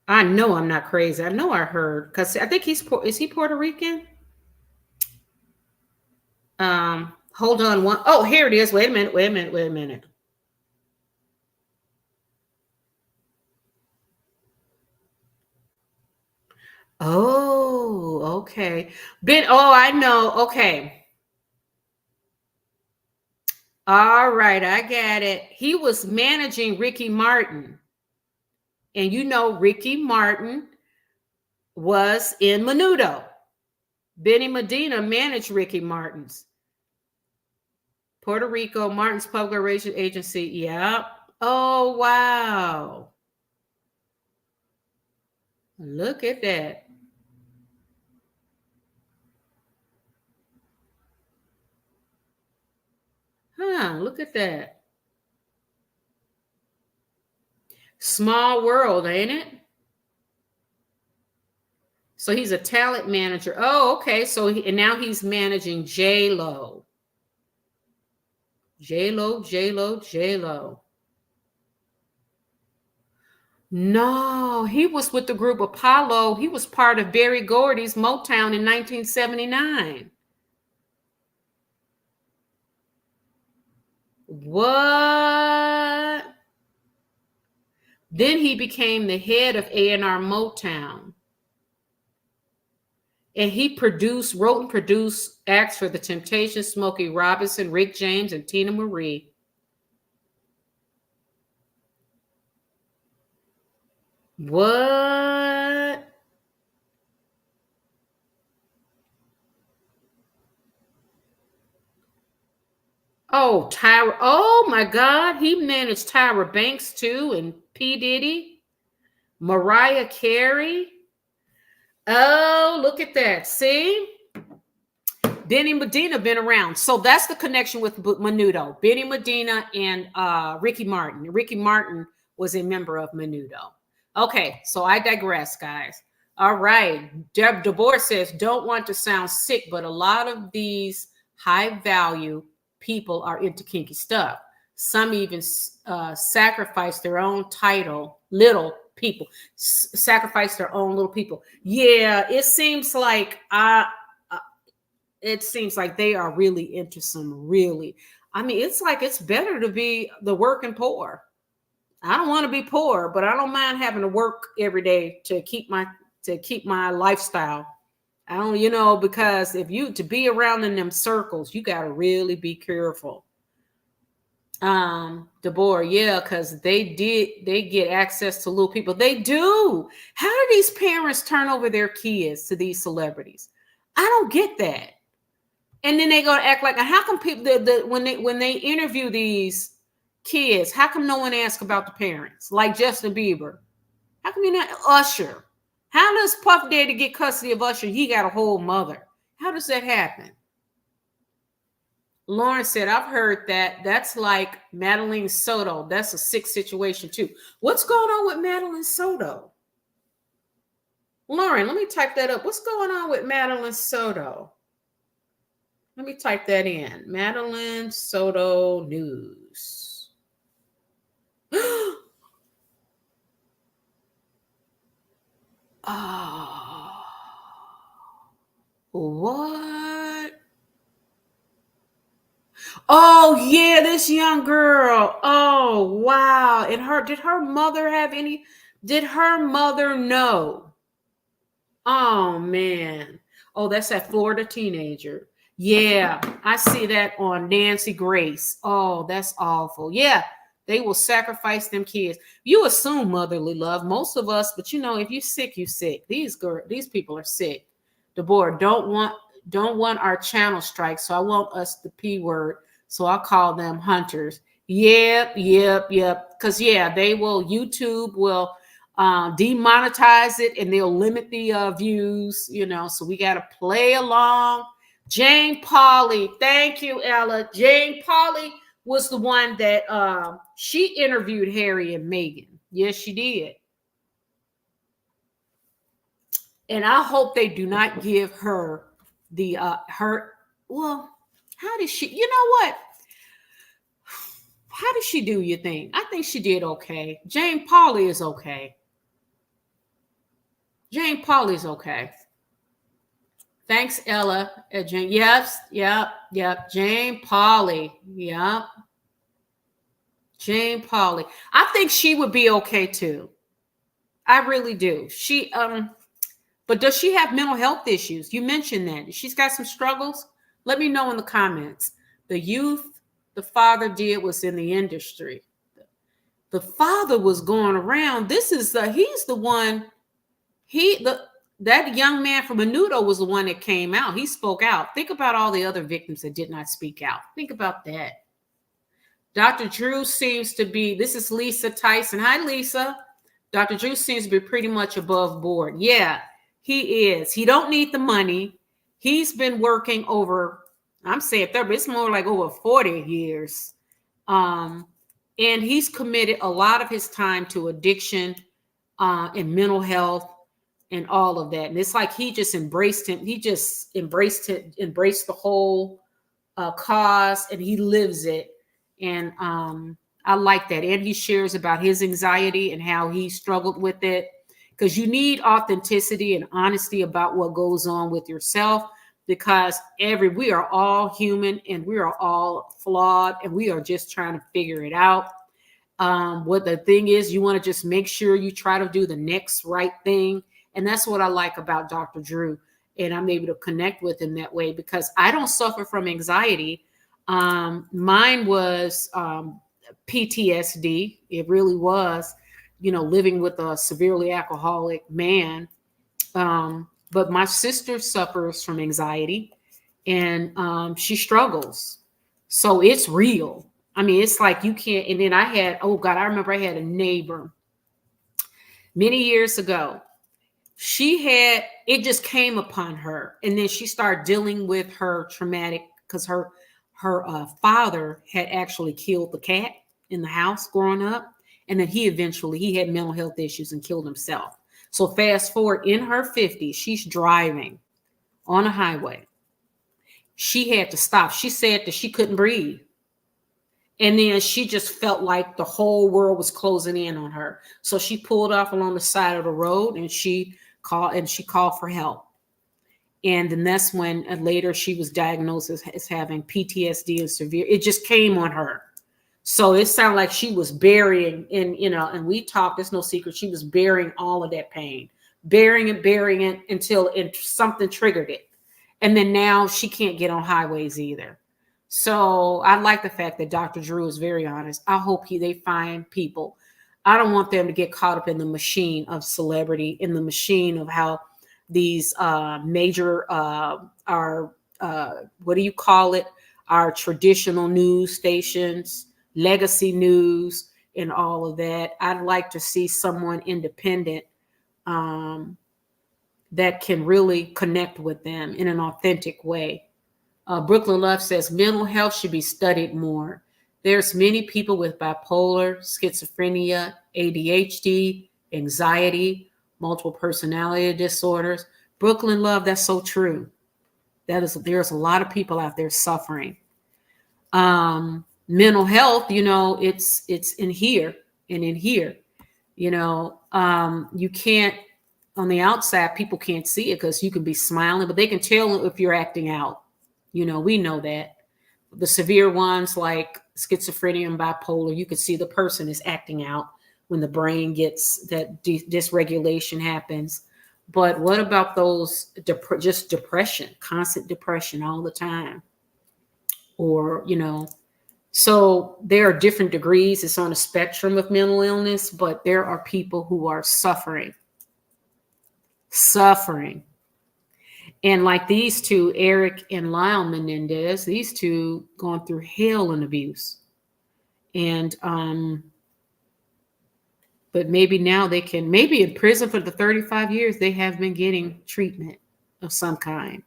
I know I'm not crazy. I know I heard, because I think is he Puerto Rican? Hold on one. Oh, here it is. Wait a minute. Oh, okay. I know. Okay. All right, I got it. He was managing Ricky Martin. And you know, Ricky Martin was in Menudo. Benny Medina managed Ricky Martin's. Puerto Rico, Martin's Public Relations Agency. Yeah. Oh, wow. Look at that. Huh, look at that. Small world, ain't it? So he's a talent manager. Oh, okay. So and now he's managing J-Lo. J-Lo. No, he was with the group Apollo. He was part of Berry Gordy's Motown in 1979. What? Then he became the head of A&R Motown. And he wrote and produced acts for The Temptations, Smokey Robinson, Rick James, and Tina Marie. What? Oh, Tyra. Oh, my God. He managed Tyra Banks, too, and P. Diddy, Mariah Carey. Oh, look at that. See? Benny Medina been around. So that's the connection with Menudo. Benny Medina and Ricky Martin. Ricky Martin was a member of Menudo. Okay, so I digress, guys. All right. DeBoer says, don't want to sound sick, but a lot of these high-value people are into kinky stuff. Some even sacrifice their own little people, sacrifice their own little people. Yeah, it seems like they are really into some really. I mean, it's like it's better to be the working poor. I don't want to be poor, but I don't mind having to work every day to keep my lifestyle. I don't, because if you to be around in them circles, you got to really be careful. Deborah, yeah, because they get access to little people. They do. How do these parents turn over their kids to these celebrities? I don't get that. And then they go to act like, how come people when they interview these kids, how come no one asks about the parents? Like Justin Bieber. How come you not Usher? How does Puff Daddy get custody of Usher? He got a whole mother. How does that happen? Lauren said, I've heard that. That's like Madeline Soto. That's a sick situation too. What's going on with Madeline Soto? Lauren, let me type that up. What's going on with Madeline Soto? Let me type that in. Madeline Soto news. Oh, what? Oh yeah, this young girl. Oh wow. And did her mother have any? Did her mother know? Oh man. Oh, that's that Florida teenager. Yeah, I see that on Nancy Grace. Oh, that's awful. Yeah, they will sacrifice them kids. You assume motherly love, most of us, but if you're sick, you're sick. These people are sick. The board don't want our channel strike, so I want us the P word. So I call them hunters. Yep. Because they will. YouTube will demonetize it, and they'll limit the views. So we got to play along. Jane Pauley, thank you, Ella. Jane Pauley was the one that she interviewed Harry and Meghan. Yes, she did. And I hope they do not give her the well, how did she, what? How did she do, you think? I think she did okay. Jane Pauley is okay. Jane Pauley's okay. Thanks, Ella. Jane, yes, yep. Jane Pauley, yep. Jane Pauley. I think she would be okay too. I really do. But does she have mental health issues? You mentioned that. She's got some struggles. Let me know in the comments. The youth the father did was in the industry. The father was going around. He's the one. That young man from Menudo was the one that came out. He spoke out. Think about all the other victims that did not speak out. Think about that. Dr. Drew seems to be, this is Lisa Tyson. Hi, Lisa. Dr. Drew seems to be pretty much above board. Yeah, he is. He don't need the money. He's been working over, I'm saying 30, but it's more like over 40 years. And he's committed a lot of his time to addiction and mental health and all of that. And it's like he just embraced him. He just embraced the whole cause, and he lives it. And I like that. And he shares about his anxiety and how he struggled with it, because you need authenticity and honesty about what goes on with yourself, because we are all human and we are all flawed, and we are just trying to figure it out. What the thing is, you want to just make sure you try to do the next right thing. And that's what I like about Dr. Drew. And I'm able to connect with him that way, because I don't suffer from anxiety. Mine was PTSD. It really was, living with a severely alcoholic man. But my sister suffers from anxiety, and she struggles. So it's real. I mean, it's like you can't. And then I remember I had a neighbor many years ago. It just came upon her. And then she started dealing with her traumatic, because her father had actually killed the cat in the house growing up. And then he had mental health issues and killed himself. So fast forward, in her 50s, she's driving on a highway. She had to stop. She said that she couldn't breathe. And then she just felt like the whole world was closing in on her. So she pulled off along the side of the road and she called for help. And then that's when later she was diagnosed as having PTSD and severe. It just came on her. So it sounded like she was burying and we talked, it's no secret, she was burying all of that pain, burying it until something triggered it. And then now she can't get on highways either. So I like the fact that Dr. Drew is very honest. I hope they find people. I don't want them to get caught up in the machine of celebrity, in the machine of how these major our what do you call it? Our traditional news stations, legacy news, and all of that. I'd like to see someone independent that can really connect with them in an authentic way. Brooklyn Love says mental health should be studied more. There's many people with bipolar, schizophrenia, ADHD, anxiety, multiple personality disorders. Brooklyn Love, that's so true. There's a lot of people out there suffering. Mental health, it's in here and in here. You can't, on the outside, people can't see it because you can be smiling, but they can tell if you're acting out. We know that. The severe ones like schizophrenia and bipolar, you can see the person is acting out when the brain gets that dysregulation happens. But what about those just depression, constant depression all the time? Or, so there are different degrees. It's on a spectrum of mental illness, but there are people who are suffering. And like these two, Eric and Lyle Menendez, these two going through hell and abuse. And, but maybe now maybe in prison for the 35 years, they have been getting treatment of some kind.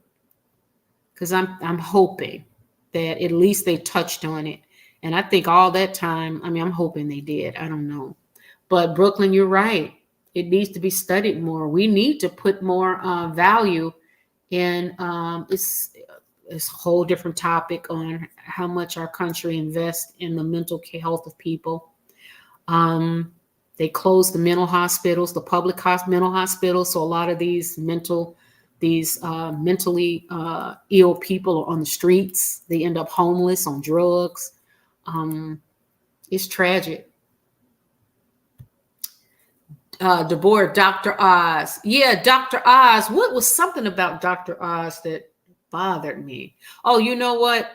Because I'm hoping that at least they touched on it. And I think all that time, I'm hoping they did. I don't know. But Brooklyn, you're right. It needs to be studied more. We need to put more value in it's a whole different topic on how much our country invests in the mental health of people. They closed the mental hospitals, the public mental hospitals. So a lot of these mentally ill people are on the streets. They end up homeless, on drugs. It's tragic. Deborah, Dr. Oz. Yeah, Dr. Oz. What was something about Dr. Oz that bothered me? Oh, you know what?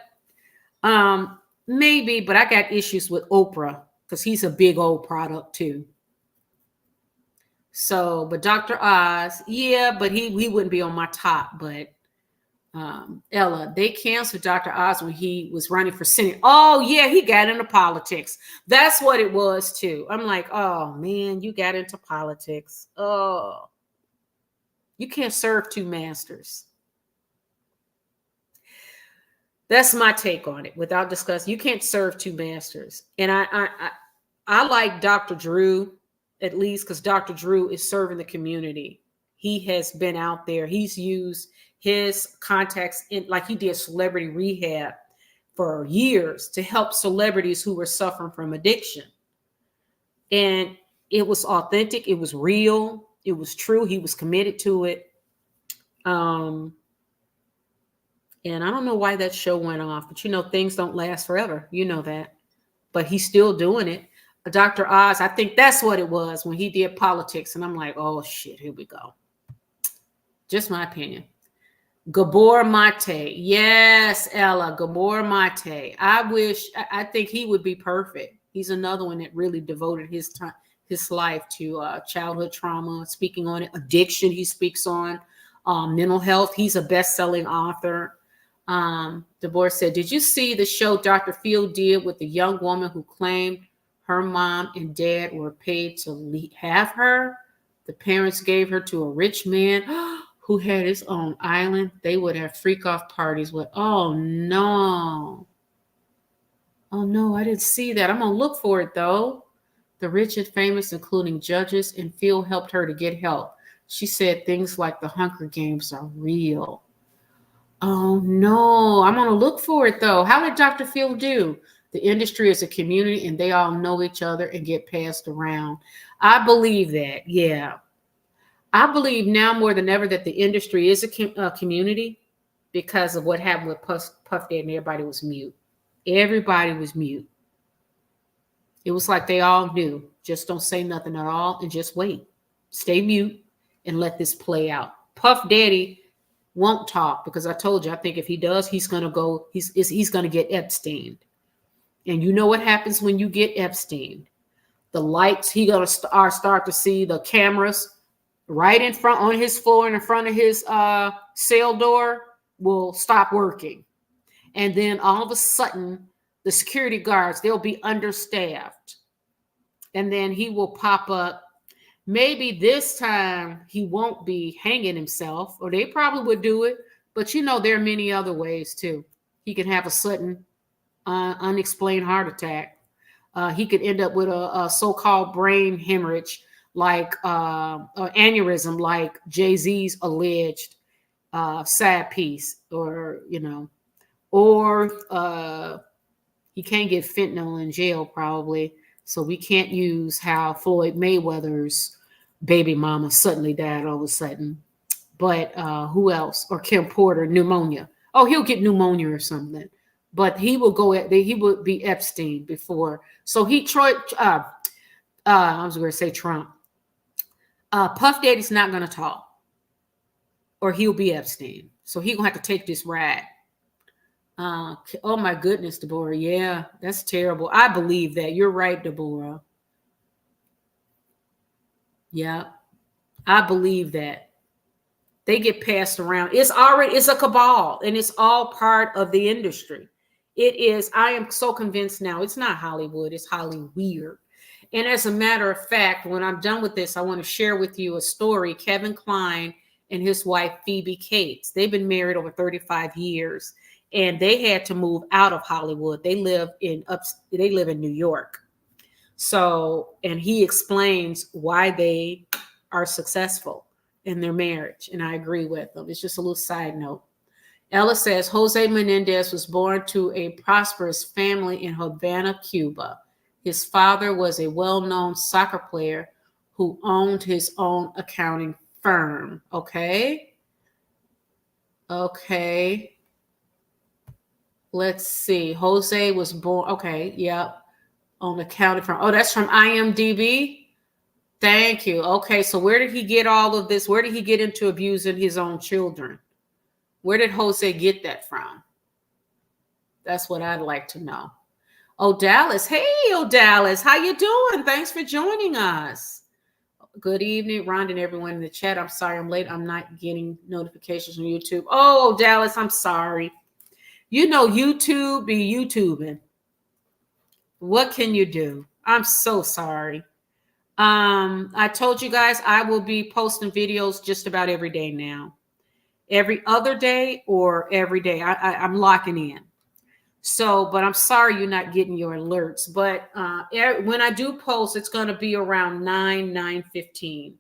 Maybe, but I got issues with Oprah because he's a big old product too. So, but Dr. Oz, yeah, but he wouldn't be on my top. But Ella, they canceled Dr. Oz when he was running for Senate. Oh, yeah, he got into politics. That's what it was, too. I'm like, oh, man, you got into politics. Oh, you can't serve two masters. That's my take on it without discussing. You can't serve two masters. And I like Dr. Drew, at least, because Dr. Drew is serving the community. He has been out there. He's used his contacts like he did celebrity rehab for years to help celebrities who were suffering from addiction. And it was authentic. It was real. It was true. He was committed to it. And I don't know why that show went off, but things don't last forever. You know that. But he's still doing it. Dr. Oz, I think that's what it was when he did politics. And I'm like, oh, shit, here we go. Just my opinion. Gabor Mate. Yes, Ella, Gabor Mate. I think he would be perfect. He's another one that really devoted his life to childhood trauma, speaking on it, addiction he speaks on, mental health. He's a best-selling author. Deborah said, did you see the show Dr. Phil did with the young woman who claimed her mom and dad were paid to have her? The parents gave her to a rich man who had his own island. They would have freak-off parties with, oh, no. Oh, no, I didn't see that. I'm going to look for it, though. The rich and famous, including judges, and Phil helped her to get help. She said things like the Hunger Games are real. Oh, no. I'm going to look for it, though. How did Dr. Phil do? The industry is a community and they all know each other and get passed around. I believe that. Yeah. I believe now more than ever that the industry is a community because of what happened with Puff Daddy and everybody was mute. Everybody was mute. It was like they all knew. Just don't say nothing at all and just wait. Stay mute and let this play out. Puff Daddy won't talk because I told you, I think if he does, he's going to go, he's going to get Epstein. And you know what happens when you get Epstein? The lights, he going to start to see the cameras right in front on his floor and in front of his cell door will stop working. And then all of a sudden, the security guards, they'll be understaffed. And then he will pop up. Maybe this time he won't be hanging himself, or they probably would do it. But you know, there are many other ways too. He can have a sudden unexplained heart attack. He could end up with a so-called brain hemorrhage, like aneurysm, like Jay-Z's alleged sad piece, or he can't get fentanyl in jail probably, so we can't use how Floyd Mayweather's baby mama suddenly died all of a sudden. But who else? Or Kim Porter, pneumonia. Oh, he'll get pneumonia or something. But he will he would be Epstein before. So I was going to say Trump. Puff Daddy's not going to talk, or he'll be Epstein. So he's going to have to take this ride. Oh my goodness, Deborah. Yeah, that's terrible. I believe that. You're right, Deborah. Yeah, I believe that. They get passed around. It's a cabal, and it's all part of the industry. It is. I am so convinced now. It's not Hollywood. It's Hollyweird. And as a matter of fact, when I'm done with this, I want to share with you a story. Kevin Kline and his wife, Phoebe Cates, they've been married over 35 years, and they had to move out of Hollywood. They live in New York. So, and he explains why they are successful in their marriage. And I agree with them. It's just a little side note. Ella says, Jose Menendez was born to a prosperous family in Havana, Cuba. His father was a well-known soccer player who owned his own accounting firm. Okay. Let's see. Jose was born. Okay. Yep. On accounting firm. Oh, that's from IMDb. Thank you. Okay. So where did he get all of this? Where did he get into abusing his own children? Where did Jose get that from? That's what I'd like to know. Oh, Dallas. Hey, Dallas. How you doing? Thanks for joining us. Good evening, Rhonda and everyone in the chat. I'm sorry I'm late. I'm not getting notifications on YouTube. Oh, Dallas, I'm sorry. You know YouTube be YouTubing. What can you do? I'm so sorry. I told you guys I will be posting videos just about every day now. Every other day or every day. I'm locking in. So, but I'm sorry you're not getting your alerts. But when I do post, it's going to be around 9:15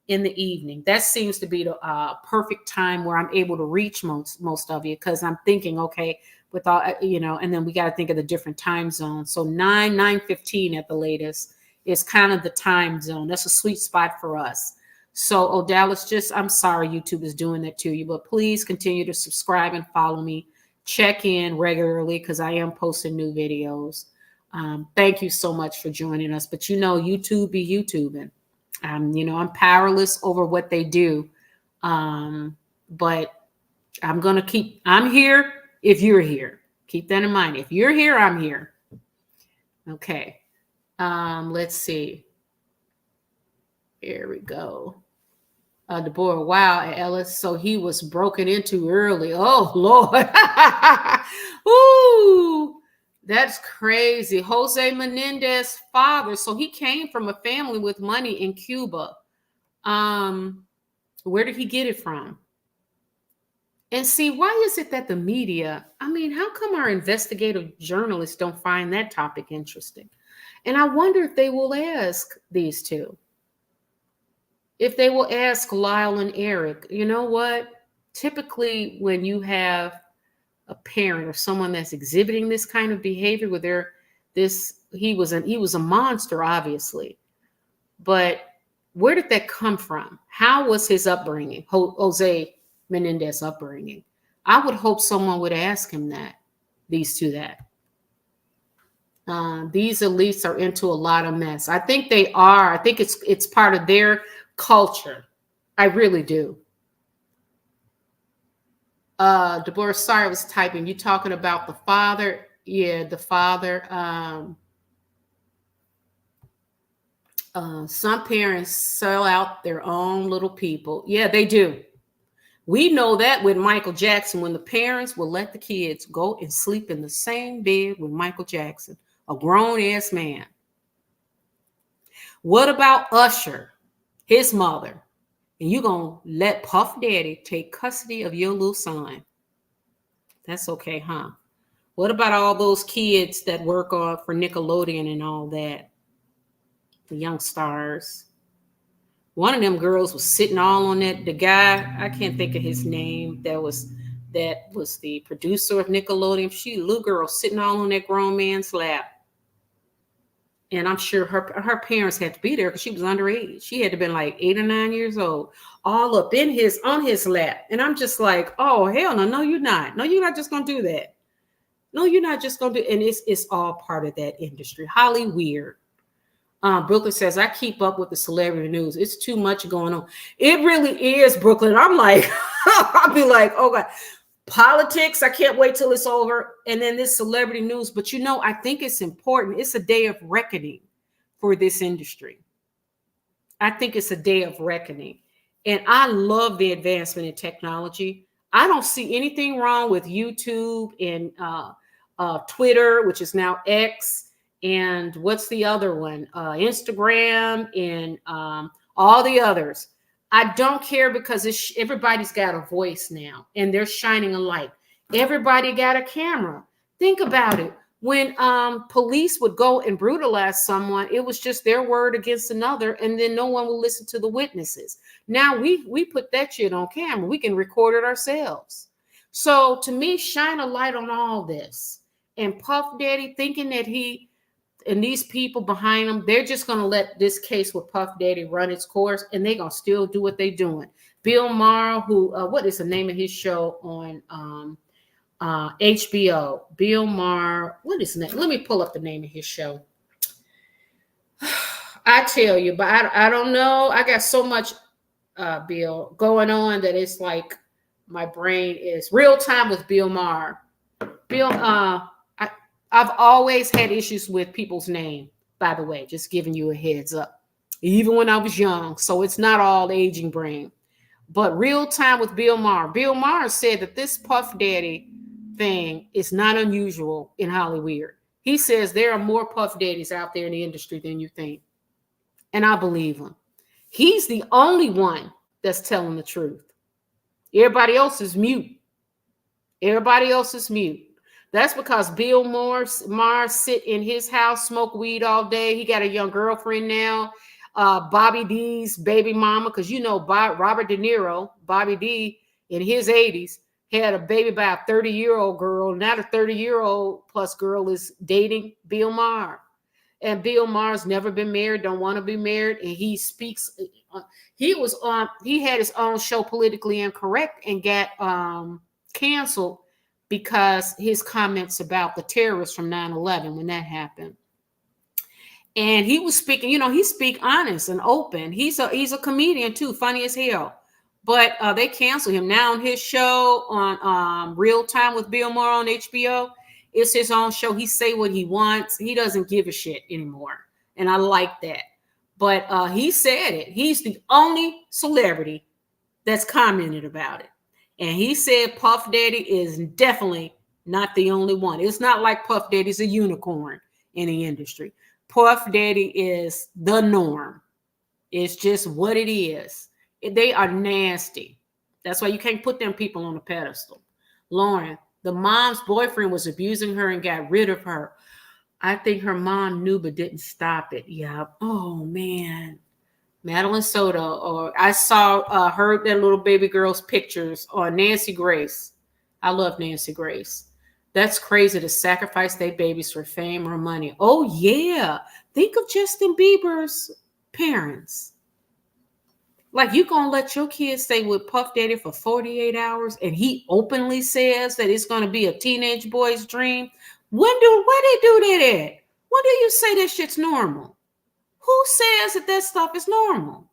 in the evening. That seems to be the perfect time where I'm able to reach most of you, because I'm thinking, okay, with all, and then we got to think of the different time zones. So 9:15 at the latest is kind of the time zone. That's a sweet spot for us. So, Dallas, I'm sorry YouTube is doing that to you, but please continue to subscribe and follow me. Check in regularly because I am posting new videos. Thank you so much for joining us. But YouTube be YouTubing. I'm powerless over what they do. But I'm here if you're here. Keep that in mind. If you're here, I'm here. Okay. Let's see. Here we go. Deborah, wow, Ellis. So he was broken into early. Oh, Lord. Ooh, that's crazy. Jose Menendez's father. So he came from a family with money in Cuba. Where did he get it from? And see, why is it that the media, how come our investigative journalists don't find that topic interesting? And I wonder if they will ask these two. If they will ask Lyle and Eric, you know what? Typically, when you have a parent or someone that's exhibiting this kind of behavior where he was a monster, obviously. But where did that come from? How was his upbringing, Jose Menendez upbringing? I would hope someone would ask him that. These elites are into a lot of mess. I think they are. I think it's part of their culture. I really do. Deborah, sorry, I was typing. You talking about the father? Yeah, the father. Some parents sell out their own little people. Yeah, they do. We know that with Michael Jackson, when the parents will let the kids go and sleep in the same bed with Michael Jackson, a grown-ass man. What about Usher, his mother? And you're going to let Puff Daddy take custody of your little son. That's okay, huh? What about all those kids that work for Nickelodeon and all that? The young stars. One of them girls was sitting all on that. The guy, I can't think of his name. That was the producer of Nickelodeon. She, little girl, sitting all on that grown man's lap. And I'm sure her parents had to be there because she was underage. She had to have been like 8 or 9 years old, all up on his lap. And I'm just like, oh hell no, no, you're not. No, you're not just gonna do that. No, you're not just gonna do. And it's all part of that industry. Hollyweird. Brooklyn says, I keep up with the celebrity news. It's too much going on. It really is, Brooklyn. I'm like, I'll be like, oh God. Politics, I can't wait till it's over. And then this celebrity news. But I think it's important. It's a day of reckoning for this industry. I think it's a day of reckoning. And I love the advancement in technology. I don't see anything wrong with YouTube and Twitter, which is now X. And what's the other one? Instagram and all the others. I don't care because everybody's got a voice now and they're shining a light. Everybody got a camera. Think about it. When police would go and brutalize someone, it was just their word against another, and then no one will listen to the witnesses. Now we put that shit on camera. We can record it ourselves. So to me, shine a light on all this. And Puff Daddy thinking that and these people behind them, they're just going to let this case with Puff Daddy run its course, and they're going to still do what they're doing. Bill Maher, what is the name of his show on HBO? Bill Maher, what is the name? Let me pull up the name of his show. I tell you, but I don't know. I got so much, Bill, going on that it's like my brain is real time with Bill Maher. I've always had issues with people's name, by the way, just giving you a heads up, even when I was young. So it's not all aging brain, but real time with Bill Maher. Bill Maher said that this Puff Daddy thing is not unusual in Hollyweird. He says there are more Puff Daddies out there in the industry than you think. And I believe him. He's the only one that's telling the truth. Everybody else is mute. Everybody else is mute. That's because Bill Maher sit in his house, smoke weed all day. He got a young girlfriend now, Bobby D's baby mama, because Robert De Niro, Bobby D, in his 80s, had a baby by a 30-year-old girl. Now the 30-year-old plus girl is dating Bill Maher. And Bill Maher's never been married, don't want to be married. And he speaks, he had his own show, Politically Incorrect, and got canceled because his comments about the terrorists from 9/11 when that happened. And he was speaking, he speak honest and open. He's a comedian too, funny as hell. But they canceled him. Now on his show on Real Time with Bill Maher on HBO, it's his own show. He say what he wants. He doesn't give a shit anymore. And I like that. But he said it. He's the only celebrity that's commented about it. And he said Puff Daddy is definitely not the only one. It's not like Puff Daddy's a unicorn in the industry. Puff Daddy is the norm. It's just what it is. They are nasty. That's why you can't put them people on a pedestal. Lauren, the mom's boyfriend was abusing her and got rid of her. I think her mom knew but didn't stop it. Yeah. Oh, man. Madeline Soto, or I saw that little baby girl's pictures on Nancy Grace. I love Nancy Grace. That's crazy to sacrifice their babies for fame or money. Oh, yeah. Think of Justin Bieber's parents. Like, you gonna let your kids stay with Puff Daddy for 48 hours and he openly says that it's gonna be a teenage boy's dream? Where they do that at? When do you say that shit's normal? Who says that that stuff is normal?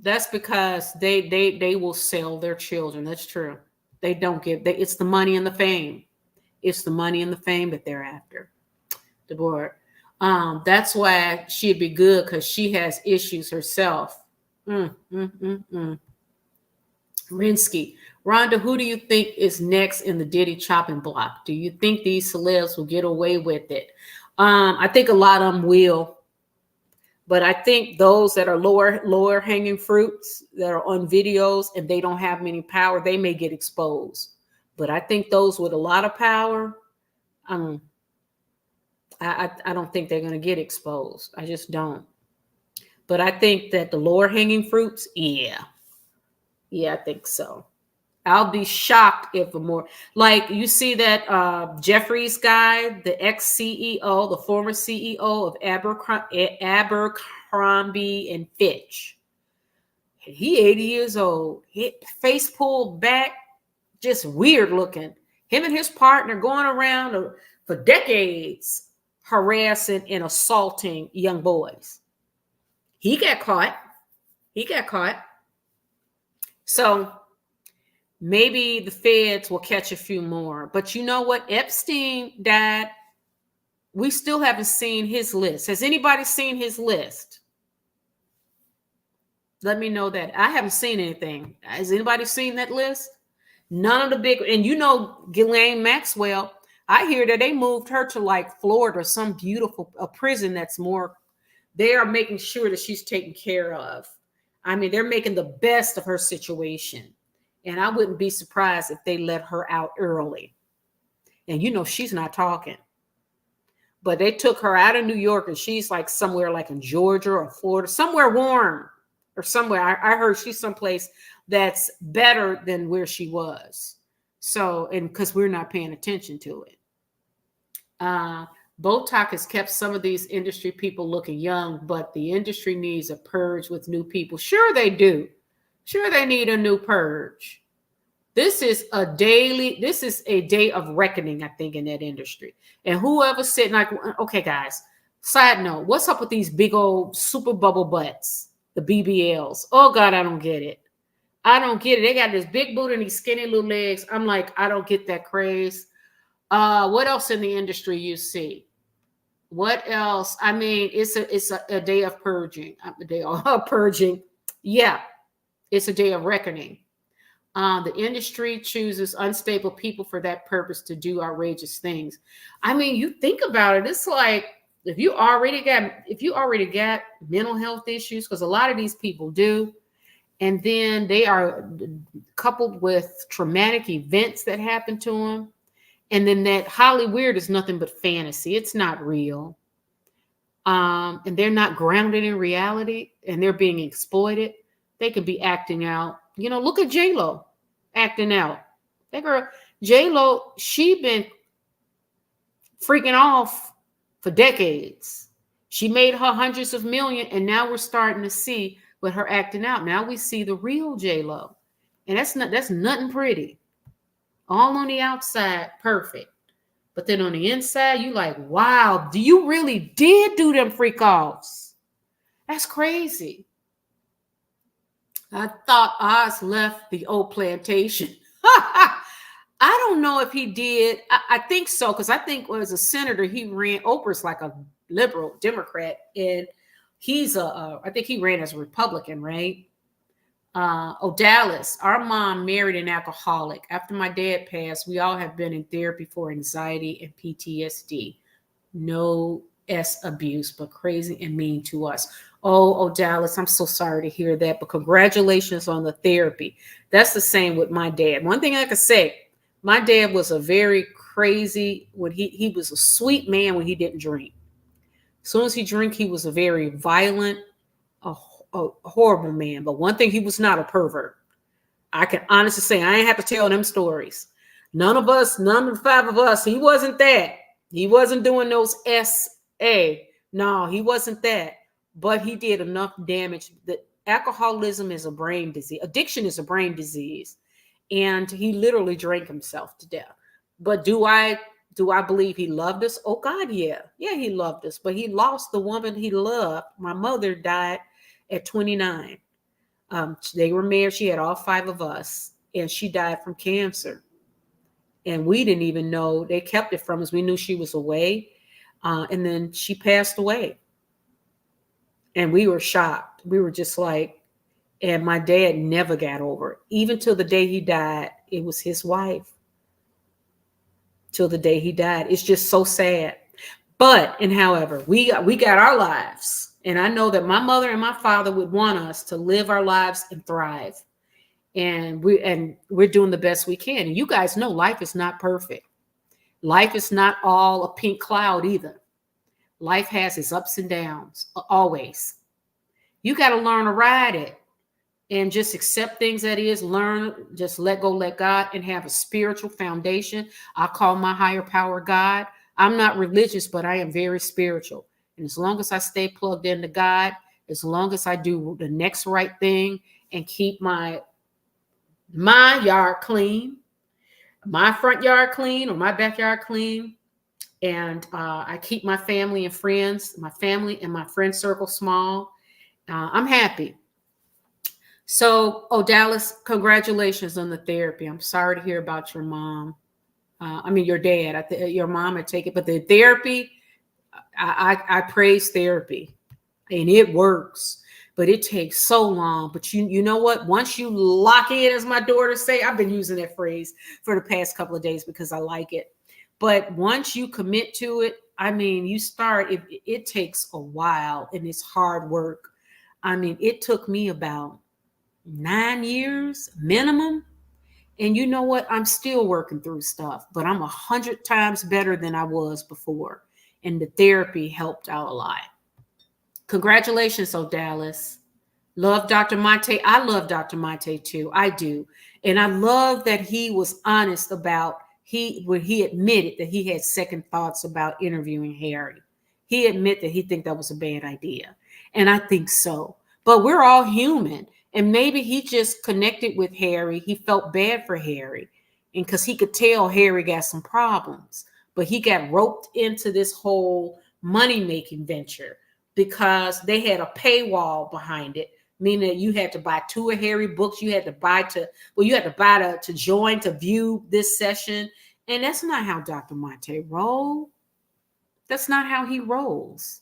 That's because they will sell their children. That's true. They don't give. It's the money and the fame. It's the money and the fame that they're after. Deborah. That's why she'd be good, because she has issues herself. Rinsky. Rhonda, who do you think is next in the Diddy chopping block? Do you think these celebs will get away with it? I think a lot of them will. But I think those that are lower hanging fruits that are on videos and they don't have any power, they may get exposed. But I think those with a lot of power, I don't think they're going to get exposed. I just don't. But I think that the lower hanging fruits, yeah, I think so. I'll be shocked if a more, like, you see that Jeffries guy, the ex-CEO, the former CEO of Abercrombie and Fitch. He 80 years old, face pulled back, just weird looking. Him and his partner going around for decades harassing and assaulting young boys. He got caught. So maybe the feds will catch a few more. But you know what? Epstein died. We still haven't seen his list. Has anybody seen his list? Let me know that. I haven't seen anything. Has anybody seen that list? None of the big, and you know, Ghislaine Maxwell, I hear that they moved her to like Florida, some beautiful prison that's more, they are making sure that she's taken care of. I mean, they're making the best of her situation. And I wouldn't be surprised if they let her out early. And you know, she's not talking. But they took her out of New York and she's like somewhere like in Georgia or Florida, somewhere warm or somewhere. I heard she's someplace that's better than where she was. So, and because we're not paying attention to it. Botox has kept some of these industry people looking young, but the industry needs a purge with new people. Sure they do. Sure they need a new purge. This is a day of reckoning, I think, in that industry. And whoever's sitting like, okay, guys, side note, what's up with these big old super bubble butts, the BBLs? Oh, God, I don't get it. They got this big booty and these skinny little legs. I'm like, I don't get that craze. What else in the industry you see? What else? I mean, it's a day of purging. A day of purging. Yeah, it's a day of reckoning. The industry chooses unstable people for that purpose to do outrageous things. I mean, you think about it. It's like if you already got mental health issues, because a lot of these people do, and then they are coupled with traumatic events that happen to them. And then that Hollyweird is nothing but fantasy. It's not real. And they're not grounded in reality and they're being exploited. They could be acting out. You know, look at J-Lo acting out. That girl, J-Lo, she been freaking off for decades. She made her hundreds of millions, and now we're starting to see with her acting out. Now we see the real J-Lo. And that's nothing pretty. All on the outside, perfect. But then on the inside, you like, wow, you really did do them freak offs. That's crazy. I thought Oz left the old plantation. I don't know if he did. I think so, because I think as a senator, he ran. Oprah's like a liberal Democrat, and he's I think he ran as a Republican, right? Dallas, our mom married an alcoholic. After my dad passed, we all have been in therapy for anxiety and PTSD. No abuse, but crazy and mean to us. Oh, Dallas, I'm so sorry to hear that, but congratulations on the therapy. That's the same with my dad. One thing I could say, my dad was a very crazy, when he was a sweet man when he didn't drink. As soon as he drank, he was a very violent, a horrible man. But one thing, he was not a pervert. I can honestly say I ain't have to tell them stories. None of the five of us, he wasn't that. He wasn't doing those SA. No, he wasn't that. But he did enough damage. That alcoholism is a brain disease. Addiction is a brain disease. And he literally drank himself to death. But do I believe he loved us? Oh God, yeah. Yeah, he loved us. But he lost the woman he loved. My mother died at 29. They were married. She had all five of us, and she died from cancer. And we didn't even know. They kept it from us. We knew she was away. And then she passed away. And we were shocked. We were just like, and my dad never got over it. Even till the day he died, it was his wife. Till the day he died. It's just so sad. But, and however, we got our lives. And I know that my mother and my father would want us to live our lives and thrive. And we're doing the best we can. And you guys know life is not perfect. Life is not all a pink cloud either. Life has its ups and downs, always. You got to learn to ride it and just accept things that is, learn, just let go, let God, and have a spiritual foundation. I call my higher power God. I'm not religious, but I am very spiritual. And as long as I stay plugged into God, as long as I do the next right thing and keep my yard clean, my front yard clean or my backyard clean, and I keep my family and friends, my family and my friend circle small, I'm happy. So, Dallas, congratulations on the therapy. I'm sorry to hear about your mom. Your dad. Your mom would take it, but the therapy, I praise therapy, and it works. But it takes so long. But you know what? Once you lock in, as my daughter say, I've been using that phrase for the past couple of days because I like it. But once you commit to it, you start. It takes a while, and it's hard work. It took me about 9 years minimum. And you know what? I'm still working through stuff, but I'm 100 times better than I was before. And the therapy helped out a lot. Congratulations, Dallas. Love Dr. Mate. I love Dr. Mate too. I do. And I love that he was honest about when he admitted that he had second thoughts about interviewing Harry. He admitted that he think that was a bad idea. And I think so. But we're all human. And maybe he just connected with Harry. He felt bad for Harry. And because he could tell Harry got some problems. But he got roped into this whole money-making venture because they had a paywall behind it, meaning that you had to buy 2 of Harry books. You had to buy to join, to view this session. And that's not how Dr. Mate rolled. That's not how he rolls.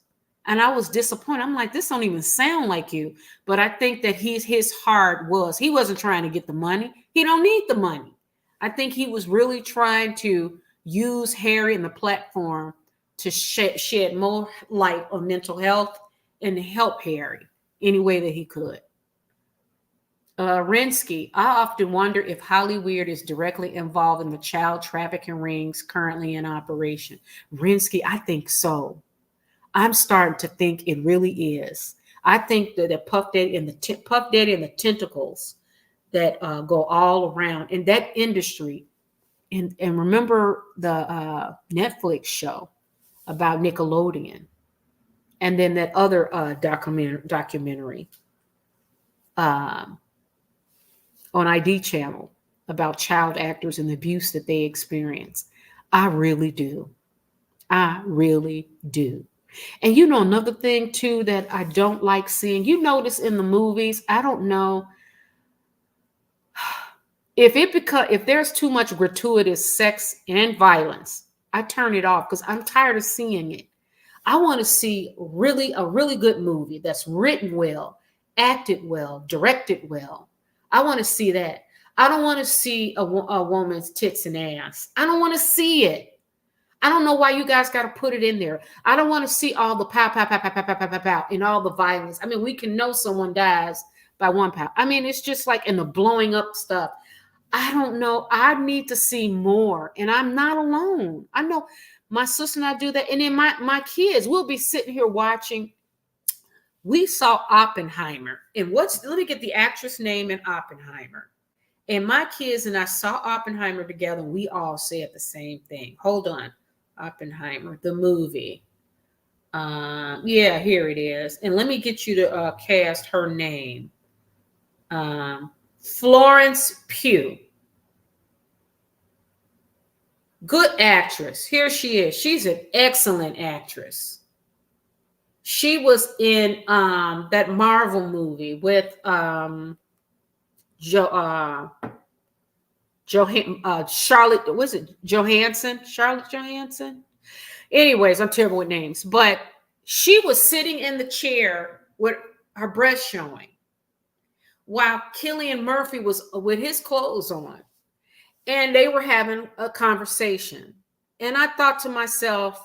And I was disappointed. I'm like, this don't even sound like you. But I think that his heart was, he wasn't trying to get the money. He don't need the money. I think he was really trying to use Harry and the platform to shed more light on mental health and to help Harry any way that he could. Rinsky, I often wonder if Hollyweird is directly involved in the child trafficking rings currently in operation. Rinsky, I think so. I'm starting to think it really is. I think that the Puff Daddy and the tentacles that go all around in that industry. And remember the Netflix show about Nickelodeon, and then that other documentary on ID channel about child actors and the abuse that they experience. I really do. I really do. And you know, another thing too that I don't like seeing, you notice in the movies, I don't know if there's too much gratuitous sex and violence, I turn it off because I'm tired of seeing it. I want to see a really good movie that's written well, acted well, directed well. I want to see that. I don't want to see a woman's tits and ass. I don't want to see it. I don't know why you guys got to put it in there. I don't want to see all the pow, pow, pow, pow, pow, pow, pow, pow, pow, and all the violence. We can know someone dies by one pow. It's just like in the blowing up stuff. I don't know. I need to see more. And I'm not alone. I know my sister and I do that. And then my kids, we'll be sitting here watching. We saw Oppenheimer. And let me get the actress name in Oppenheimer. And my kids and I saw Oppenheimer together, and we all said the same thing. Hold on. Oppenheimer, the movie. Yeah, here it is. And let me get you to cast her name. Florence Pugh. Good actress. Here she is. She's an excellent actress. She was in that Marvel movie with Charlotte, was it Johansson? Charlotte Johansson? Anyways, I'm terrible with names, but she was sitting in the chair with her breast showing while Cillian Murphy was with his clothes on, and they were having a conversation. And I thought to myself,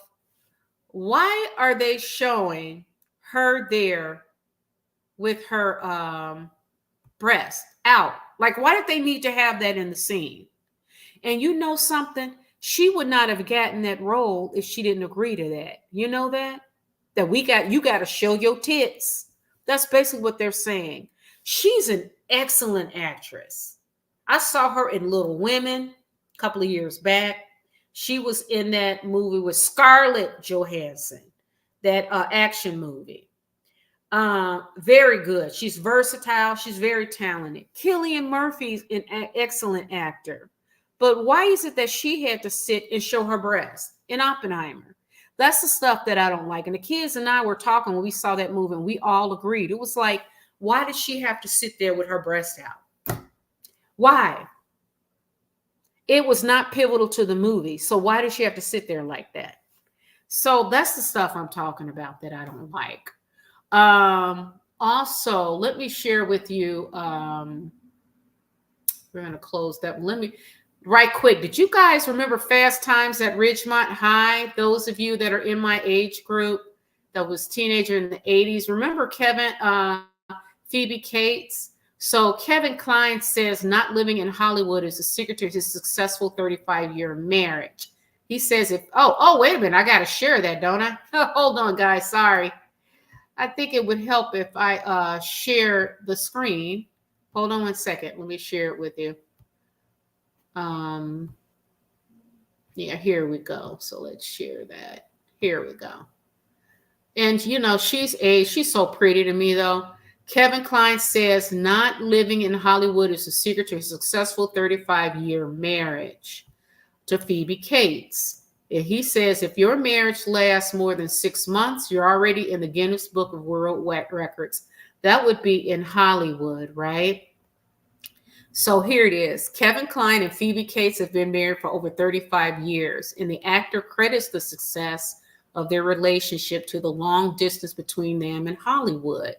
why are they showing her there with her breast out? Like, why did they need to have that in the scene? And you know something? She would not have gotten that role if she didn't agree to that. You know that? That you got to show your tits. That's basically what they're saying. She's an excellent actress. I saw her in Little Women a couple of years back. She was in that movie with Scarlett Johansson, that action movie. Very good. She's versatile. She's very talented. Cillian Murphy's an excellent actor. But why is it that she had to sit and show her breast in Oppenheimer? That's the stuff that I don't like. And the kids and I were talking when we saw that movie, and we all agreed. It was like, why did she have to sit there with her breast out? Why? It was not pivotal to the movie. So why did she have to sit there like that? So that's the stuff I'm talking about that I don't like. Also, let me share with you. We're going to close that one. Let me right quick. Did you guys remember Fast Times at Ridgemont High? Those of you that are in my age group that was teenager in the 80s. Remember Kevin, Phoebe Cates? So Kevin Kline says not living in Hollywood is the secret to his successful 35-year marriage. He says wait a minute. I got to share that, don't I? Hold on, guys. Sorry. I think it would help if I share the screen. Hold on one second. Let me share it with you. Yeah, here we go. So let's share that. Here we go. And you know, she's so pretty to me though. Kevin Kline says not living in Hollywood is the secret to a successful 35-year marriage to Phoebe Cates. And he says if your marriage lasts more than 6 months, you're already in the Guinness Book of World Records. That would be in Hollywood, right? So here it is. Kevin Kline and Phoebe Cates have been married for over 35 years, and the actor credits the success of their relationship to the long distance between them and Hollywood.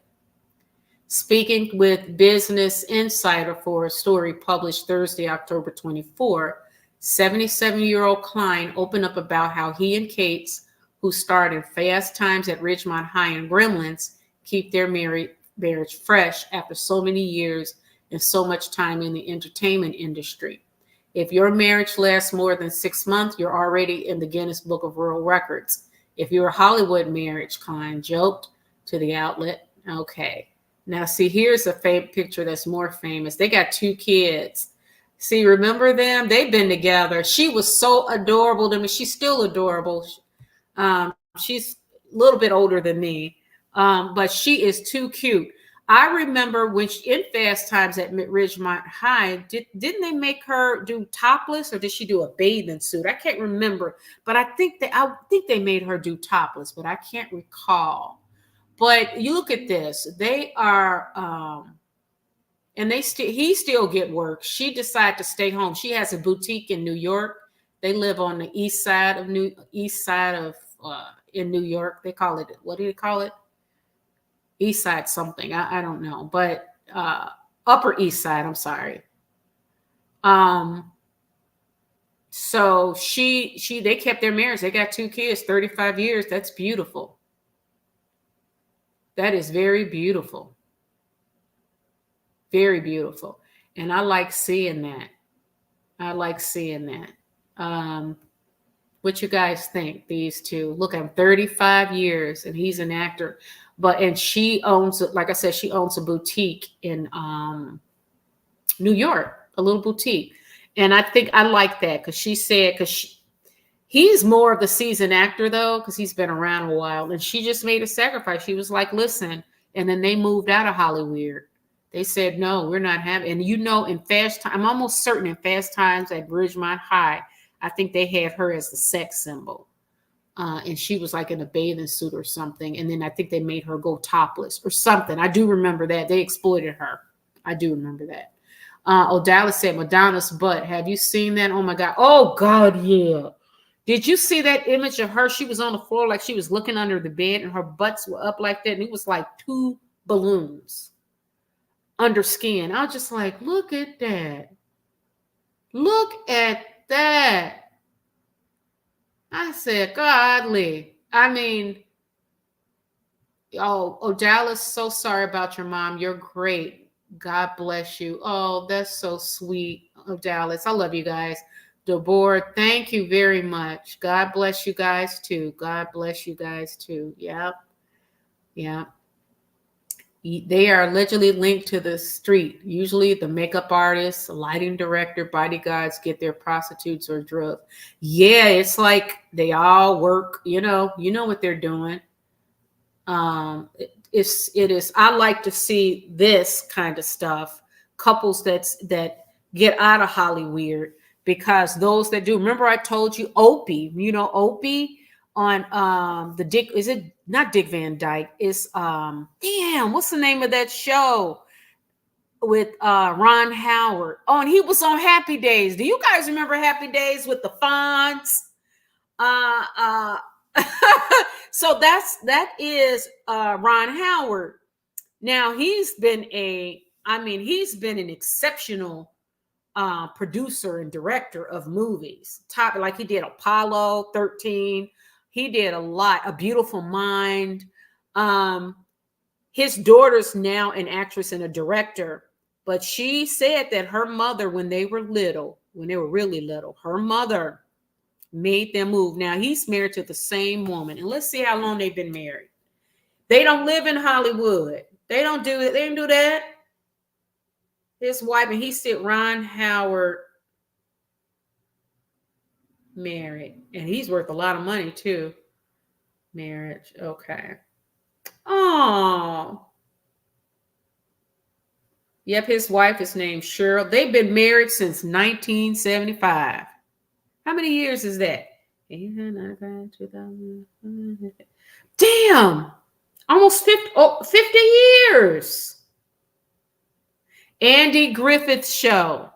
Speaking with Business Insider for a story published Thursday, October 24, 77-year-old Kline opened up about how he and Cates, who starred in Fast Times at Ridgemont High and Gremlins, keep their marriage fresh after so many years and so much time in the entertainment industry. If your marriage lasts more than 6 months, you're already in the Guinness Book of World Records. If you're a Hollywood marriage, Kline joked to the outlet. Okay. Now, see, here's a picture that's more famous. They got 2 kids. See, remember them? They've been together. She was so adorable to me. She's still adorable. She's a little bit older than me, but she is too cute. I remember when in Fast Times at Ridgemont High, didn't they make her do topless, or did she do a bathing suit? I can't remember, but I think they made her do topless, but I can't recall. But you look at this; they are, and he still get work. She decided to stay home. She has a boutique in New York. They live on the east side of in New York. They call it, what do you call it? East side something. I don't know, but Upper East Side. I'm sorry. So they kept their marriage. They got 2 kids, 35 years. That's beautiful. That is very beautiful. Very beautiful. And I like seeing that. What you guys think? These 2. Look, I'm 35 years and he's an actor. And she owns, like I said, she owns a boutique in New York. a little boutique. And I think I like that because she said, he's more of the seasoned actor though, because he's been around a while. And she just made a sacrifice. She was like, listen, and then they moved out of Hollyweird. They said, no, we're not having, and in Fast Time, I'm almost certain in Fast Times at Ridgemont High, I think they had her as the sex symbol. And she was like in a bathing suit or something. And then I think they made her go topless or something. I do remember that. They exploited her. I do remember that. Dallas said, Madonna's butt. Have you seen that? Oh my God. Oh God, yeah. Did you see that image of her? She was on the floor like she was looking under the bed and her butts were up like that. And it was like 2 balloons under skin. I was just like, look at that. Look at that. I said, godly. I mean, Dallas, so sorry about your mom. You're great. God bless you. Oh, that's so sweet. Dallas, I love you guys. Deborah, thank you very much. God bless you guys too. God bless you guys too. Yep. Yeah. They are allegedly linked to the street. Usually the makeup artists, lighting director, bodyguards get their prostitutes or drugs. Yeah, it's like they all work, you know what they're doing. It is. I like to see this kind of stuff, couples that get out of Hollyweird, because those that do, remember I told you Opie, Opie on the Dick, is it not Dick Van Dyke? It's what's the name of that show with Ron Howard? Oh, and he was on Happy Days. Do you guys remember Happy Days with the Fonz? So that is Ron Howard. Now he's been an exceptional producer and director of movies. Like he did Apollo 13. He did a lot. A Beautiful Mind. His daughter's now an actress and a director, but she said that her mother, when they were really little, her mother made them move. Now he's married to the same woman, and let's see how long they've been married. They don't live in Hollywood. They don't do it. They didn't do that. His wife, and he said Ron Howard married, and he's worth a lot of money too. Marriage, okay. Oh, yep. His wife is named Cheryl. They've been married since 1975. How many years is that? Damn, almost 50 years. Andy Griffith Show.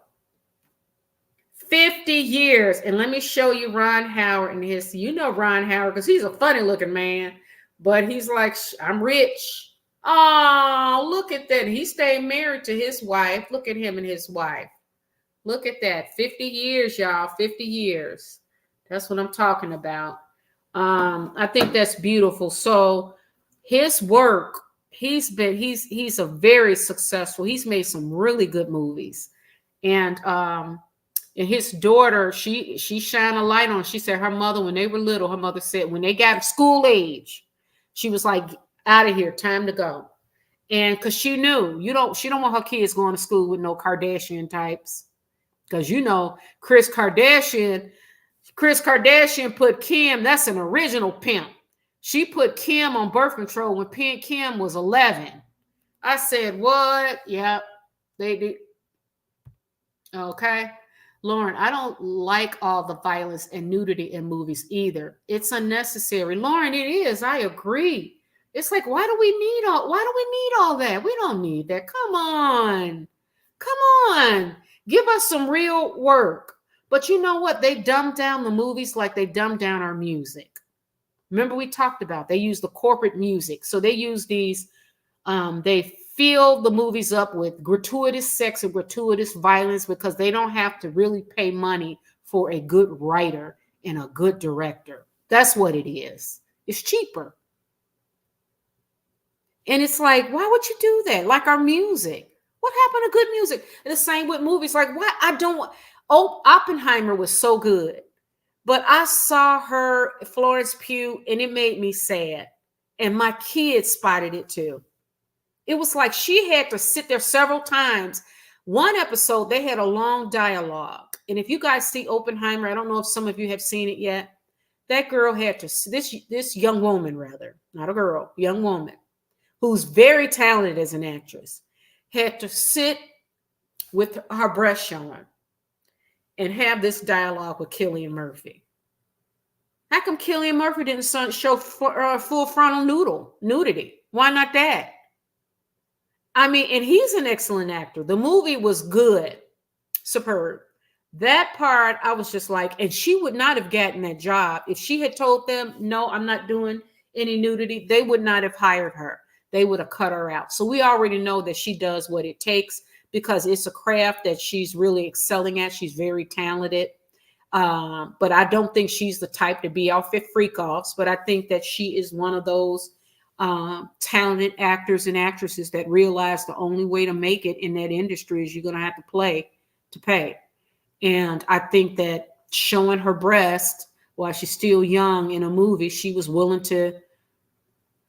50 years. And let me show you Ron Howard and his, Ron Howard, because he's a funny looking man, but he's like, I'm rich. Oh, look at that. He stayed married to his wife. Look at him and his wife. Look at that. 50 years, y'all. 50 years. That's what I'm talking about. I think that's beautiful. So his work, he's a very successful. He's made some really good movies. And his daughter, she shined a light on. She said her mother, when they were little, her mother said when they got school age, she was like, out of here, time to go. And because she knew, she don't want her kids going to school with no Kardashian types. Because Kris Kardashian put Kim, that's an original pimp. She put Kim on birth control when Kim was 11. I said, what? Yep, they did. Okay. Lauren, I don't like all the violence and nudity in movies either. It's unnecessary. Lauren, it is. I agree. It's like, why do we need all that? We don't need that. Come on. Give us some real work. But you know what? They dumbed down the movies like they dumbed down our music. Remember we talked about, they use the corporate music. So they use these, they fill the movies up with gratuitous sex and gratuitous violence because they don't have to really pay money for a good writer and a good director. That's what it is. It's cheaper. And it's like, why would you do that? Like our music. What happened to good music? And the same with movies. Like, why? Oppenheimer was so good. But I saw her, Florence Pugh, and it made me sad. And my kids spotted it too. It was like she had to sit there several times One episode, they had a long dialogue. And if you guys see Oppenheimer, I don't know if some of you have seen it yet. That girl had to, this young woman, rather, not a girl, young woman, who's very talented as an actress, had to sit with her breast showing and have this dialogue with Cillian Murphy. How come Cillian Murphy didn't show full frontal nudity? Why not that? I mean, and he's an excellent actor. The movie was good, superb. That part, I was just like, and she would not have gotten that job. If she had told them, no, I'm not doing any nudity, they would not have hired her. They would have cut her out. So we already know that she does what it takes because it's a craft that she's really excelling at. She's very talented. But I don't think she's the type to be off at freak-offs. But I think that she is one of those talented actors and actresses that realize the only way to make it in that industry is you're going to have to play to pay. And I think that showing her breast while she's still young in a movie, she was willing to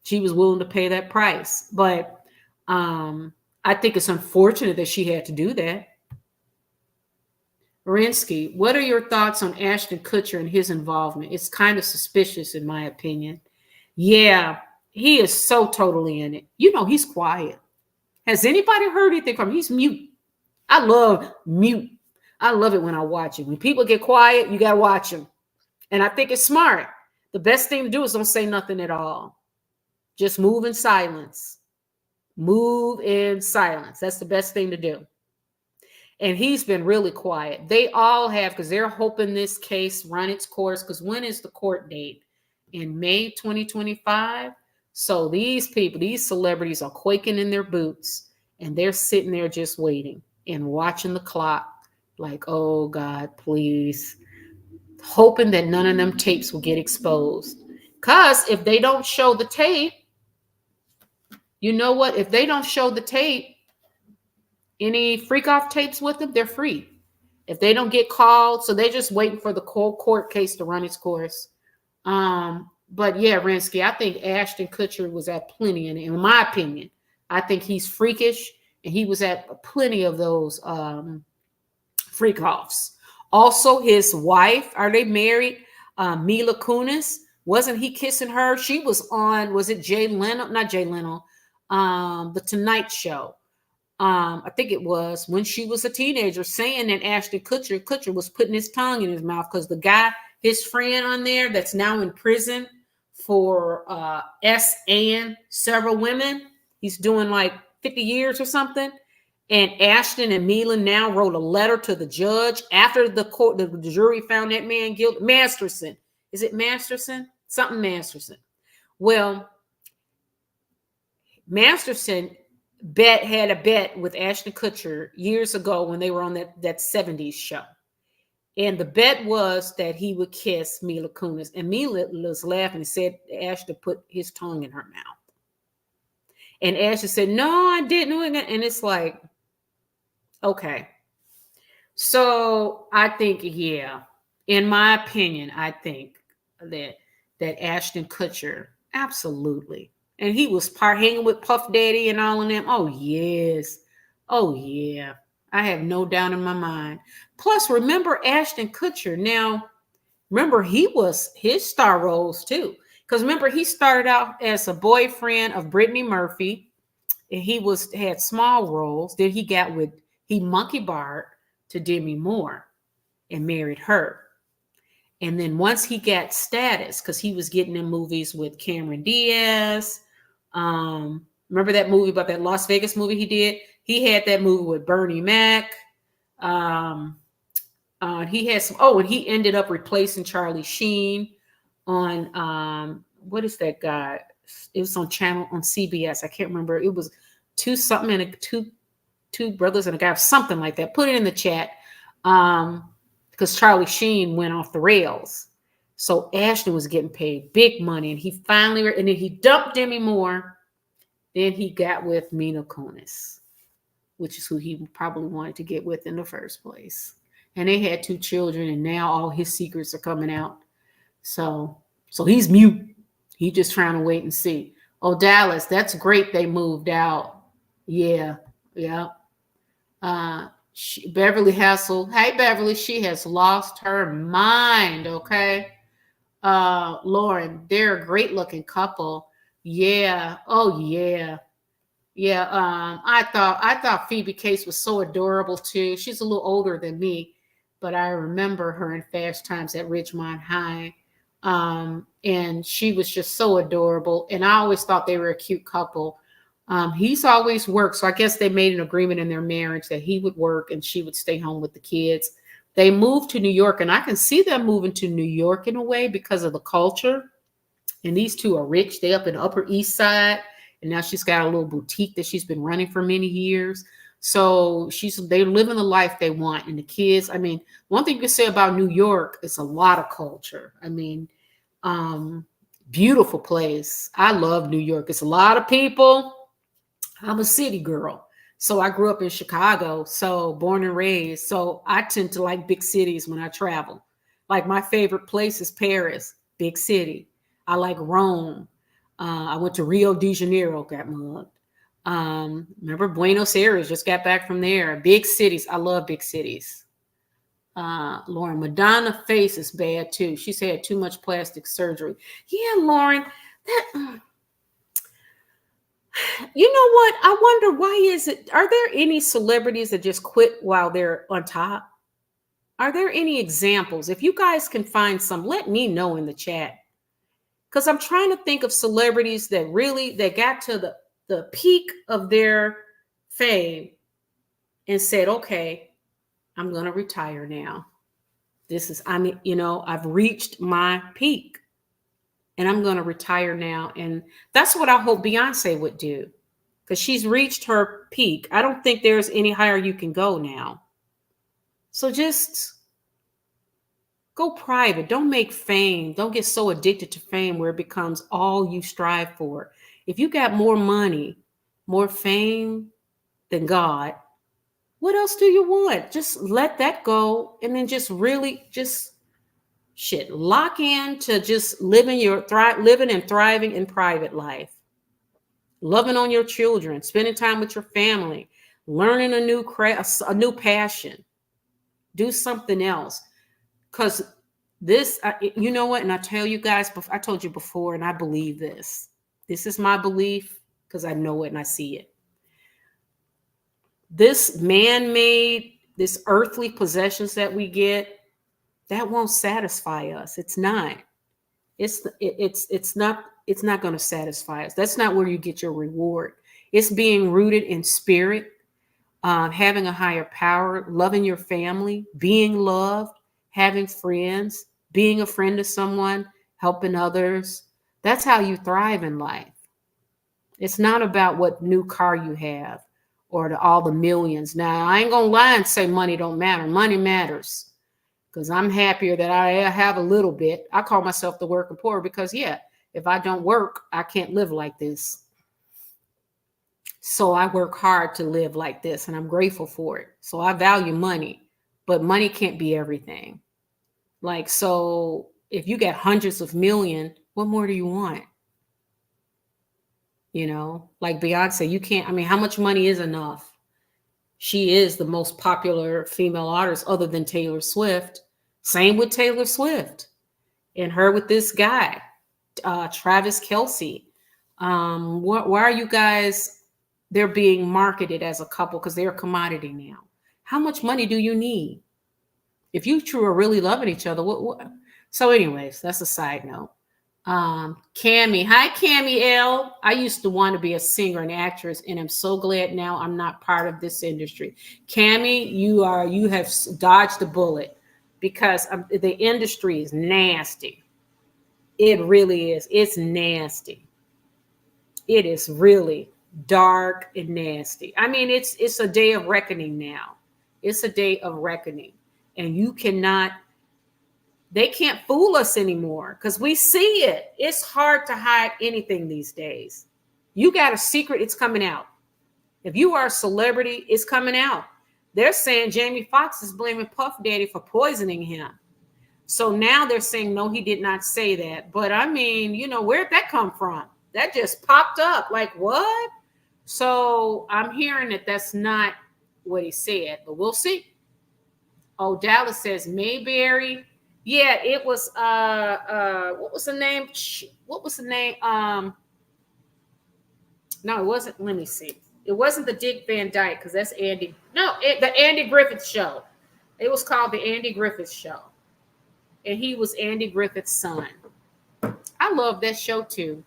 pay that price. But I think it's unfortunate that she had to do that. Rinsky, what are your thoughts on Ashton Kutcher and his involvement? It's kind of suspicious in my opinion. Yeah, he is so totally in it. You know, he's quiet. Has anybody heard anything from him? He's mute. I love mute. I love it when I watch it. When people get quiet, you got to watch them. And I think it's smart. The best thing to do is don't say nothing at all. Just move in silence. Move in silence. That's the best thing to do. And he's been really quiet. They all have, because they're hoping this case run its course. Because when is the court date? In May 2025. So these people, these celebrities are quaking in their boots. And they're sitting there just waiting and watching the clock. Like, oh God, please. Hoping that none of them tapes will get exposed. Because if they don't show the tape, you know what? If they don't show the tape, any freak off tapes with them, they're free. If they don't get called, so they're just waiting for the court case to run its course. But yeah, Rinsky, I think Ashton Kutcher was at plenty, in my opinion. I think he's freakish, and he was at plenty of those freak offs. Also, his wife, are they married? Mila Kunis, wasn't he kissing her? She was on, was it Jay Leno? Not Jay Leno, The Tonight Show. I think it was when she was a teenager, saying that Ashton Kutcher was putting his tongue in his mouth because the guy, his friend on there that's now in prison for and several women, he's doing like 50 years or something. And Ashton and Mila now wrote a letter to the judge after the court, the jury found that man guilty. Masterson. Is it Masterson? Something Masterson. Well, Masterson had a bet with Ashton Kutcher years ago when they were on that 70s show. And the bet was that he would kiss Mila Kunis. And Mila was laughing and said Ashton put his tongue in her mouth. And Ashton said, no, I didn't. And it's like, okay. So I think, yeah, in my opinion, I think that Ashton Kutcher, absolutely. And he was hanging with Puff Daddy and all of them. Oh, yes. Oh, yeah. I have no doubt in my mind. Plus, remember Ashton Kutcher. Now, remember, his star roles too. Because remember, he started out as a boyfriend of Brittany Murphy. And he had small roles. Then he monkey barred to Demi Moore and married her. And then once he got status, because he was getting in movies with Cameron Diaz. Remember that movie about that Las Vegas movie he did? He had that movie with Bernie Mac. He had some, and he ended up replacing Charlie Sheen on what is that guy? It was on CBS. I can't remember. It was two brothers and a guy, something like that. Put it in the chat. Because Charlie Sheen went off the rails. So Ashton was getting paid big money, and and then he dumped Demi Moore. Then he got with Mila Kunis, which is who he probably wanted to get with in the first place. And they had 2 children, and now all his secrets are coming out. So he's mute. He's just trying to wait and see. Oh, Dallas, that's great. They moved out. Yeah. Beverly Hassel. Hey, Beverly, she has lost her mind. Okay. Lauren, they're a great looking couple. Yeah. Oh, yeah. Yeah. I thought Phoebe Case was so adorable too. She's a little older than me, but I remember her in Fast Times at Ridgemont High. And she was just so adorable. And I always thought they were a cute couple. He's always worked. So I guess they made an agreement in their marriage that he would work and she would stay home with the kids. They moved to New York, and I can see them moving to New York in a way because of the culture. And these two are rich. They up in the Upper East Side, and now she's got a little boutique that she's been running for many years. So they're living the life they want. And the kids, I mean, one thing you can say about New York is a lot of culture. I mean, beautiful place. I love New York. It's a lot of people. I'm a city girl. So I grew up in Chicago, so born and raised. So I tend to like big cities when I travel. Like my favorite place is Paris, big city. I like Rome. I went to Rio de Janeiro, got mugged. Remember Buenos Aires, just got back from there. Big cities. I love big cities. Lauren, Madonna face is bad too. She's had too much plastic surgery. Yeah, Lauren, that you know what? I wonder why is it? Are there any celebrities that just quit while they're on top? Are there any examples? If you guys can find some, let me know in the chat. Because I'm trying to think of celebrities that got to the peak of their fame and said, okay, I'm going to retire now. I've reached my peak and I'm going to retire now. And that's what I hope Beyonce would do, because she's reached her peak. I don't think there's any higher you can go now. So just go private. Don't make fame. Don't get so addicted to fame where it becomes all you strive for. If you got more money, more fame than God, what else do you want? Just let that go, and then just really lock in to just living and thriving in private life, loving on your children, spending time with your family, learning a new craft, a new passion. Do something else, because you know what? And I tell you guys, I told you before, and I believe this. This is my belief because I know it and I see it. This man-made, this earthly possessions that we get, that won't satisfy us. It's not. It's not going to satisfy us. That's not where you get your reward. It's being rooted in spirit, having a higher power, loving your family, being loved, having friends, being a friend to someone, helping others. That's how you thrive in life. It's not about what new car you have or all the millions. Now, I ain't going to lie and say money don't matter. Money matters, because I'm happier that I have a little bit. I call myself the working poor because, if I don't work, I can't live like this. So I work hard to live like this, and I'm grateful for it. So I value money, but money can't be everything. Like, so if you get hundreds of million, what more do you want? Like Beyonce, you can't, how much money is enough? She is the most popular female artist other than Taylor Swift. Same with Taylor Swift and her with this guy, Travis Kelce. Why are you guys, they're being marketed as a couple because they're a commodity now. How much money do you need? If you two are really loving each other, what? So anyways, that's a side note. Cammie. Hi, Cammie L. I used to want to be a singer and actress, and I'm so glad now I'm not part of this industry. Cammie, you have dodged the bullet, because the industry is nasty. It really is. It's nasty. It is really dark and nasty. It's a day of reckoning now. It's a day of reckoning, and they can't fool us anymore because we see it. It's hard to hide anything these days. You got a secret, it's coming out. If you are a celebrity, it's coming out. They're saying Jamie Foxx is blaming Puff Daddy for poisoning him. So now they're saying, no, he did not say that. But where'd that come from? That just popped up. Like, what? So I'm hearing that that's not what he said, but we'll see. Oh, Dallas says Mayberry. Yeah, it was what was the name? What was the name? No, it wasn't. Let me see. It wasn't the Dick Van Dyke because that's Andy. No, the Andy Griffith Show. It was called the Andy Griffith Show, and he was Andy Griffith's son. I love that show too,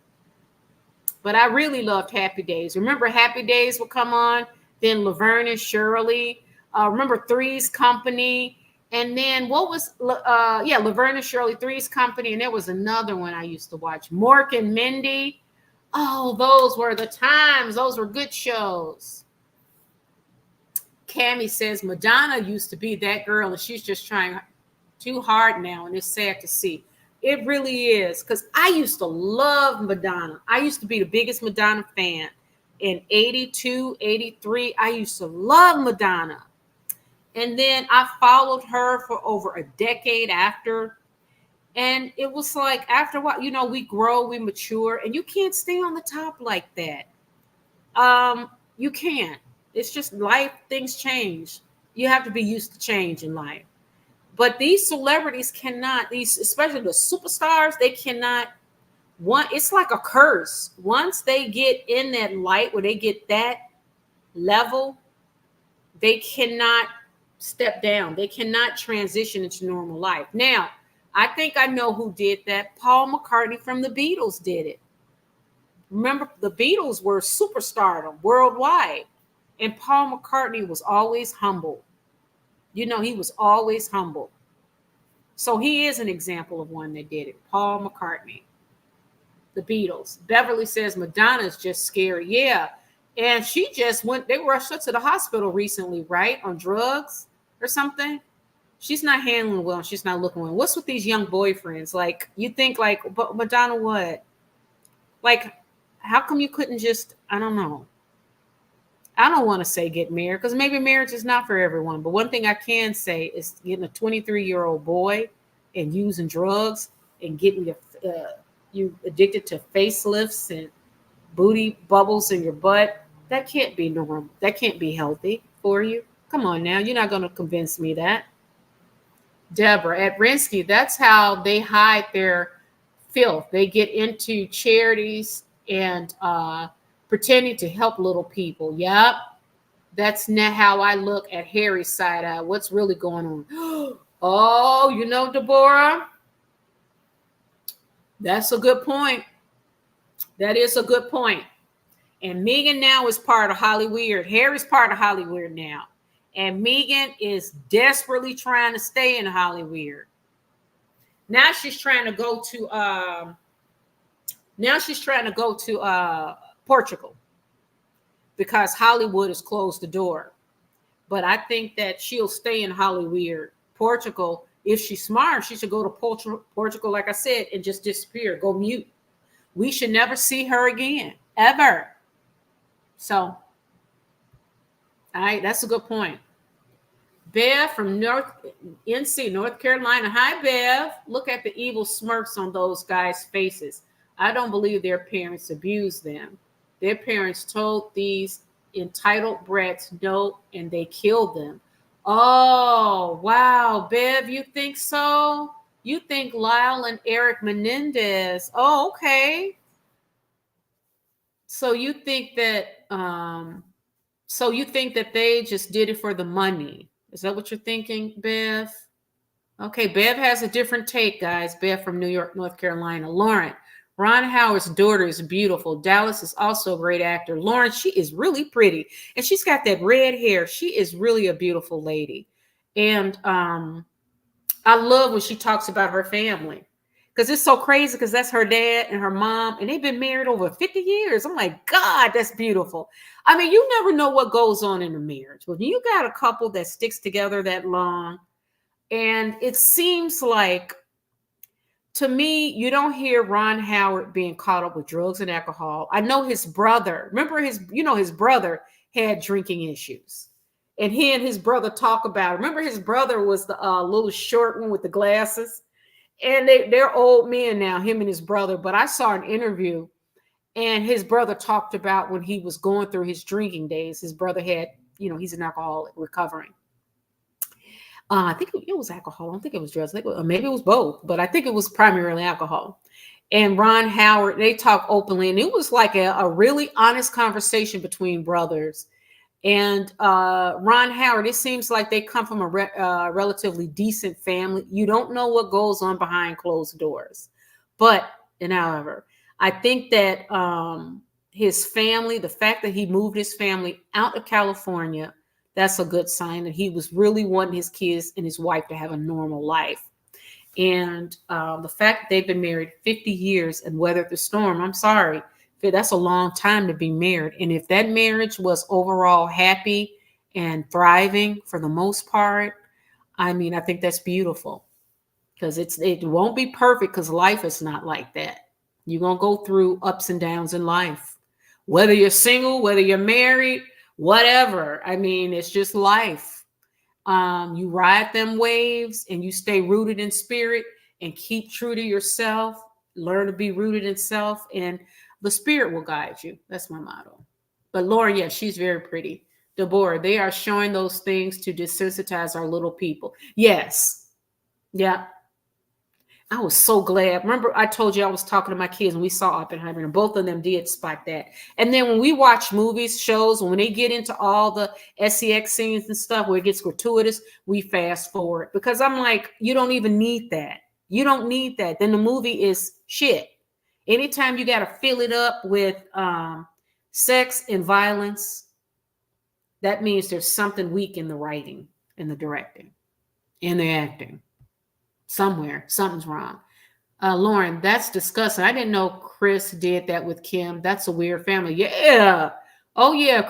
but I really loved Happy Days. Remember, Happy Days would come on. Then Laverne and Shirley. Remember Three's Company, and then what was Laverne and Shirley, Three's Company, and there was another one I used to watch, Mork and Mindy. Oh, those were the times. Those were good shows. Cammie says Madonna used to be that girl, and she's just trying too hard now, and it's sad to see. It really is, because I used to love Madonna. I used to be the biggest Madonna fan. In 82, 83, I used to love Madonna. And then I followed her for over a decade after. And it was like, after a while, you know, we grow, we mature, and you can't stay on the top like that. You can't. It's just life, things change. You have to be used to change in life. But these celebrities cannot, especially the superstars, they cannot, it's like a curse. Once they get in that light, where they get that level, they cannot step down. They cannot transition into normal life. Now, I think I know who did that. Paul McCartney from the Beatles did it. Remember, the Beatles were superstardom worldwide. And Paul McCartney was always humble. You know, he was always humble. So he is an example of one that did it. Paul McCartney. The Beatles. Beverly says Madonna is just scary. Yeah. And she just they rushed her to the hospital recently, right? On drugs or something. She's not handling well. She's not looking well. What's with these young boyfriends? Like, you think like, but Madonna, what? Like, how come you couldn't just, I don't know. I don't want to say get married, because maybe marriage is not for everyone. But one thing I can say is getting a 23-year-old boy and using drugs and getting you addicted to facelifts and booty bubbles in your butt. That can't be normal. That can't be healthy for you. Come on now. You're not going to convince me that. Deborah at Rinsky, that's how they hide their filth. They get into charities and pretending to help little people. Yep. That's not how I look at Harry's side eye. What's really going on? Oh, you know, Deborah, that's a good point. That is a good point. And Megan now is part of Hollyweird. Harry's part of Hollyweird now. And Megan is desperately trying to stay in Hollyweird. Now she's trying to go to Portugal, because Hollywood has closed the door. But I think that she'll stay in Hollyweird. Portugal, if she's smart, she should go to Portugal, like I said, and just disappear, go mute. We should never see her again, ever. So, all right, that's a good point. Bev from North Carolina. Hi, Bev. Look at the evil smirks on those guys' faces. I don't believe their parents abused them. Their parents told these entitled brats no, and they killed them. Oh, wow. Bev, you think so? You think Lyle and Eric Menendez. Oh, okay. So you think that they just did it for the money. Is that what you're thinking, Bev? Okay, Bev has a different take, guys. Bev from North Carolina. Lauren, Ron Howard's daughter is beautiful. Dallas is also a great actor. Lauren, she is really pretty. And she's got that red hair. She is really a beautiful lady. And I love when she talks about her family. Because it's so crazy, because that's her dad and her mom, and they've been married over 50 years. I'm like, God, that's beautiful. I mean, you never know what goes on in a marriage. When you got a couple that sticks together that long, and it seems like, to me, you don't hear Ron Howard being caught up with drugs and alcohol. I know his brother, his brother had drinking issues. And he and his brother talk about it. Remember, his brother was the little short one with the glasses. And they're old men now, him and his brother. But I saw an interview, and his brother talked about when he was going through his drinking days. His brother had, he's an alcoholic recovering. I think it was alcohol. I don't think it was drugs. Maybe it was both, but I think it was primarily alcohol. And Ron Howard, they talk openly, and it was like a really honest conversation between brothers. And Ron Howard, it seems like they come from a relatively decent family. You don't know what goes on behind closed doors. But, and however, I think that his family, the fact that he moved his family out of California, that's a good sign that he was really wanting his kids and his wife to have a normal life. And the fact that they've been married 50 years and weathered the storm, I'm sorry, that's a long time to be married. And if that marriage was overall happy and thriving for the most part, I mean, I think that's beautiful, because it won't be perfect, because life is not like that. You're going to go through ups and downs in life, whether you're single, whether you're married, whatever. I mean, it's just life. You ride them waves and you stay rooted in spirit and keep true to yourself. Learn to be rooted in self, and the spirit will guide you. That's my motto. But Lauren, yes, she's very pretty. Deborah, they are showing those things to desensitize our little people. Yes. Yeah. I was so glad. Remember, I told you I was talking to my kids and we saw Oppenheimer, and both of them did spot that. And then when we watch movies, shows, when they get into all the sex scenes and stuff where it gets gratuitous, we fast forward, because I'm like, you don't even need that. You don't need that. Then the movie is shit. Anytime you got to fill it up with sex and violence, that means there's something weak in the writing, in the directing, in the acting. Somewhere, something's wrong. Lauren, that's disgusting. I didn't know Chris did that with Kim. That's a weird family. Yeah. Oh, yeah.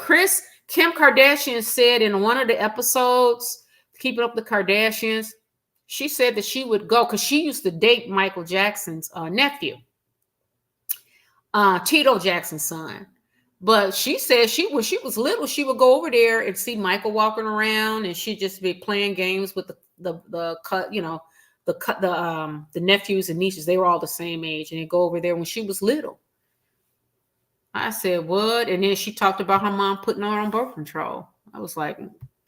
Kim Kardashian said in one of the episodes, Keeping Up with the Kardashians, she said that she would go, because she used to date Michael Jackson's nephew, Tito Jackson's son. But she said when she was little, she would go over there and see Michael walking around, and she'd just be playing games with the nephews and nieces. They were all the same age, and they'd go over there when she was little. I said, what? And then she talked about her mom putting her on birth control. I was like,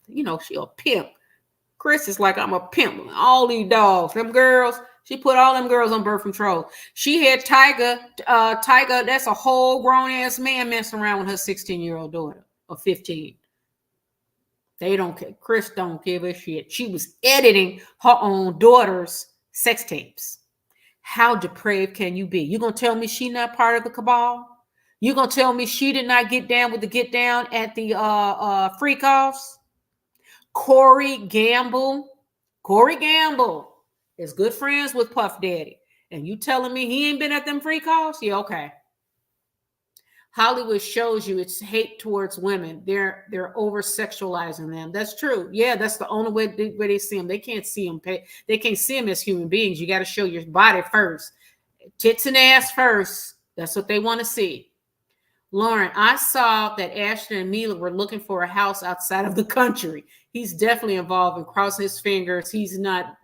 she a pimp. Chris is like, I'm a pimp. All these dogs, them girls, she put all them girls on birth control. She had Tiger, that's a whole grown ass man messing around with her 16-year-old daughter, or 15. They don't care. Chris don't give a shit. She was editing her own daughter's sex tapes. How depraved can you be? You gonna tell me she not part of the cabal? You gonna tell me she did not get down with the get down at the freak offs? Corey Gamble is good friends with Puff Daddy, and you telling me he ain't been at them freak offs? Yeah, okay. Hollywood shows you it's hate towards women. They're over sexualizing them. That's true. Yeah, that's the only way they see them. They can't see them. They can't see them as human beings. You got to show your body first, tits and ass first. That's what they want to see. Lauren, I saw that Ashton and Mila were looking for a house outside of the country. He's definitely involved in crossing his fingers. He's not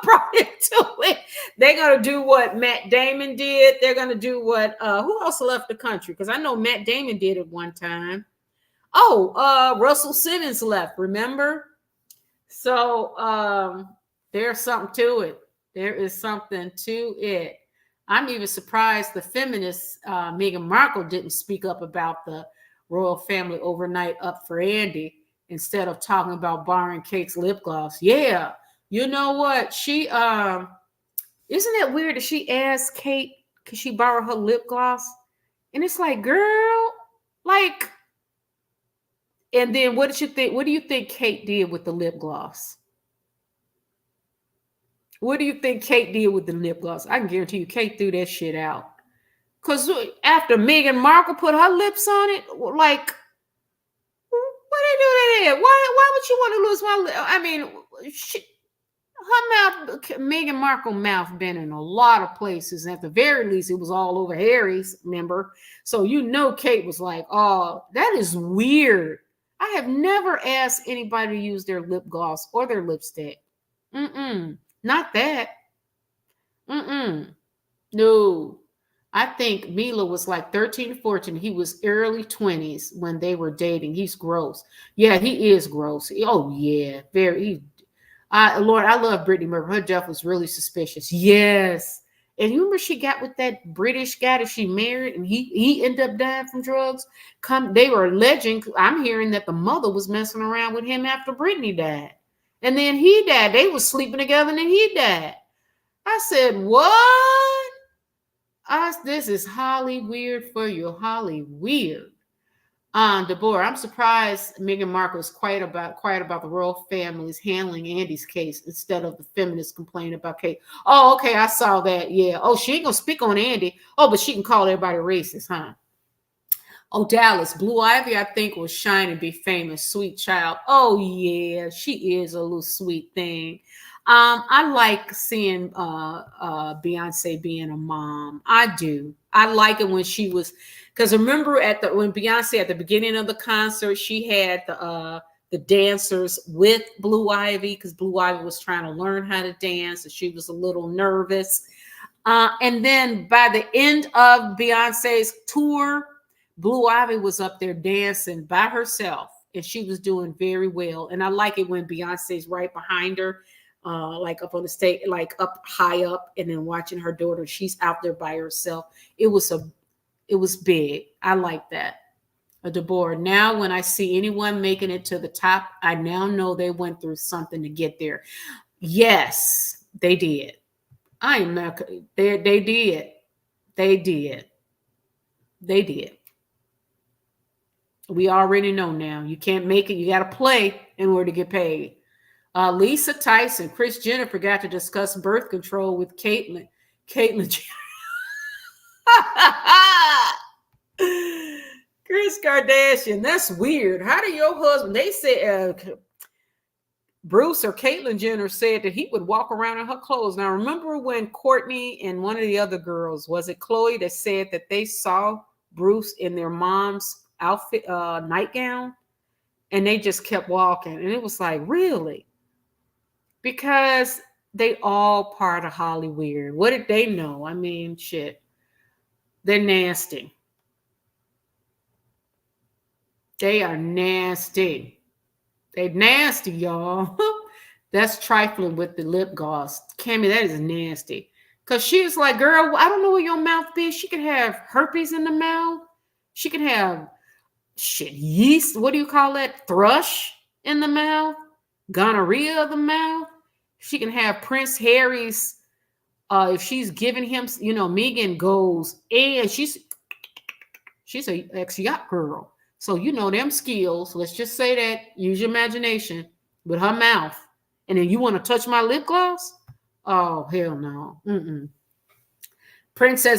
brought into it. They're going to do what Matt Damon did. They're going to do what, who else left the country? Because I know Matt Damon did it one time. Oh, Russell Simmons left, remember? So there's something to it. There is something to it. I'm even surprised the feminist Meghan Markle didn't speak up about the royal family overnight up for Andy instead of talking about borrowing Kate's lip gloss. Yeah, you know what? She isn't it weird that she asked Kate, could she borrow her lip gloss? And it's like, girl, like, and then what did you think? What do you think Kate did with the lip gloss? What do you think Kate did with the lip gloss? I can guarantee you Kate threw that shit out. Because after Meghan Markle put her lips on it, like, what they do that? Why would you want to lose my lip? I mean, her mouth, Meghan Markle's mouth been in a lot of places. At the very least, it was all over Harry's, remember? So Kate was like, oh, that is weird. I have never asked anybody to use their lip gloss or their lipstick. Not that. No. I think Mila was like 13, 14. He was early 20s when they were dating. He's gross. Yeah, he is gross. Oh, yeah. Very. Lord, I love Brittany Murphy. Her death was really suspicious. Yes. And you remember she got with that British guy that she married and he ended up dying from drugs? They were alleging, I'm hearing that the mother was messing around with him after Brittany died. And then he died. They were sleeping together and then he died. I said, what? This is Hollyweird for you, Hollyweird. Deborah, I'm surprised Meghan Markle is quiet about the royal family's handling Andy's case instead of the feminist complaint about Kate. Oh, okay, I saw that. Yeah. Oh, she ain't gonna speak on Andy. Oh, but she can call everybody racist, huh? Oh, Dallas, Blue Ivy, I think, will shine and be famous. Sweet child. Oh, yeah, she is a little sweet thing. I like seeing Beyonce being a mom. I do. I like it when she was, because remember when Beyonce at the beginning of the concert, she had the dancers with Blue Ivy because Blue Ivy was trying to learn how to dance and she was a little nervous. And then by the end of Beyonce's tour, Blue Ivy was up there dancing by herself and she was doing very well. And I like it when Beyonce's right behind her, like up on the stage, like up high up, and then watching her daughter. She's out there by herself. It was big. I like that. Deborah, now when I see anyone making it to the top, I now know they went through something to get there. Yes, they did. I am not. They did. They did. They did. We already know now. You can't make it. You got to play in order to get paid. Lisa Tyson, Kris Jenner forgot to discuss birth control with Caitlyn. Kris Kardashian. That's weird. How do your husband? They said Bruce or Caitlyn Jenner said that he would walk around in her clothes. Now, remember when Courtney and one of the other girls, was it Chloe, that said that they saw Bruce in their mom's outfit, nightgown, and they just kept walking. And it was like, really? Because they all part of Hollyweird. What did they know? I mean, shit. They're nasty. They are nasty. They nasty, y'all. That's trifling with the lip gloss. Cammy, that is nasty. Because she was like, girl, I don't know where your mouth is. She could have herpes in the mouth. She could have yeast. What do you call that? Thrush in the mouth. Gonorrhea of the mouth. She can have Prince Harry's, if she's giving him, Meghan goes, and she's a ex-yacht girl. So them skills. Let's just say that. Use your imagination with her mouth. And then you want to touch my lip gloss? Oh, hell no.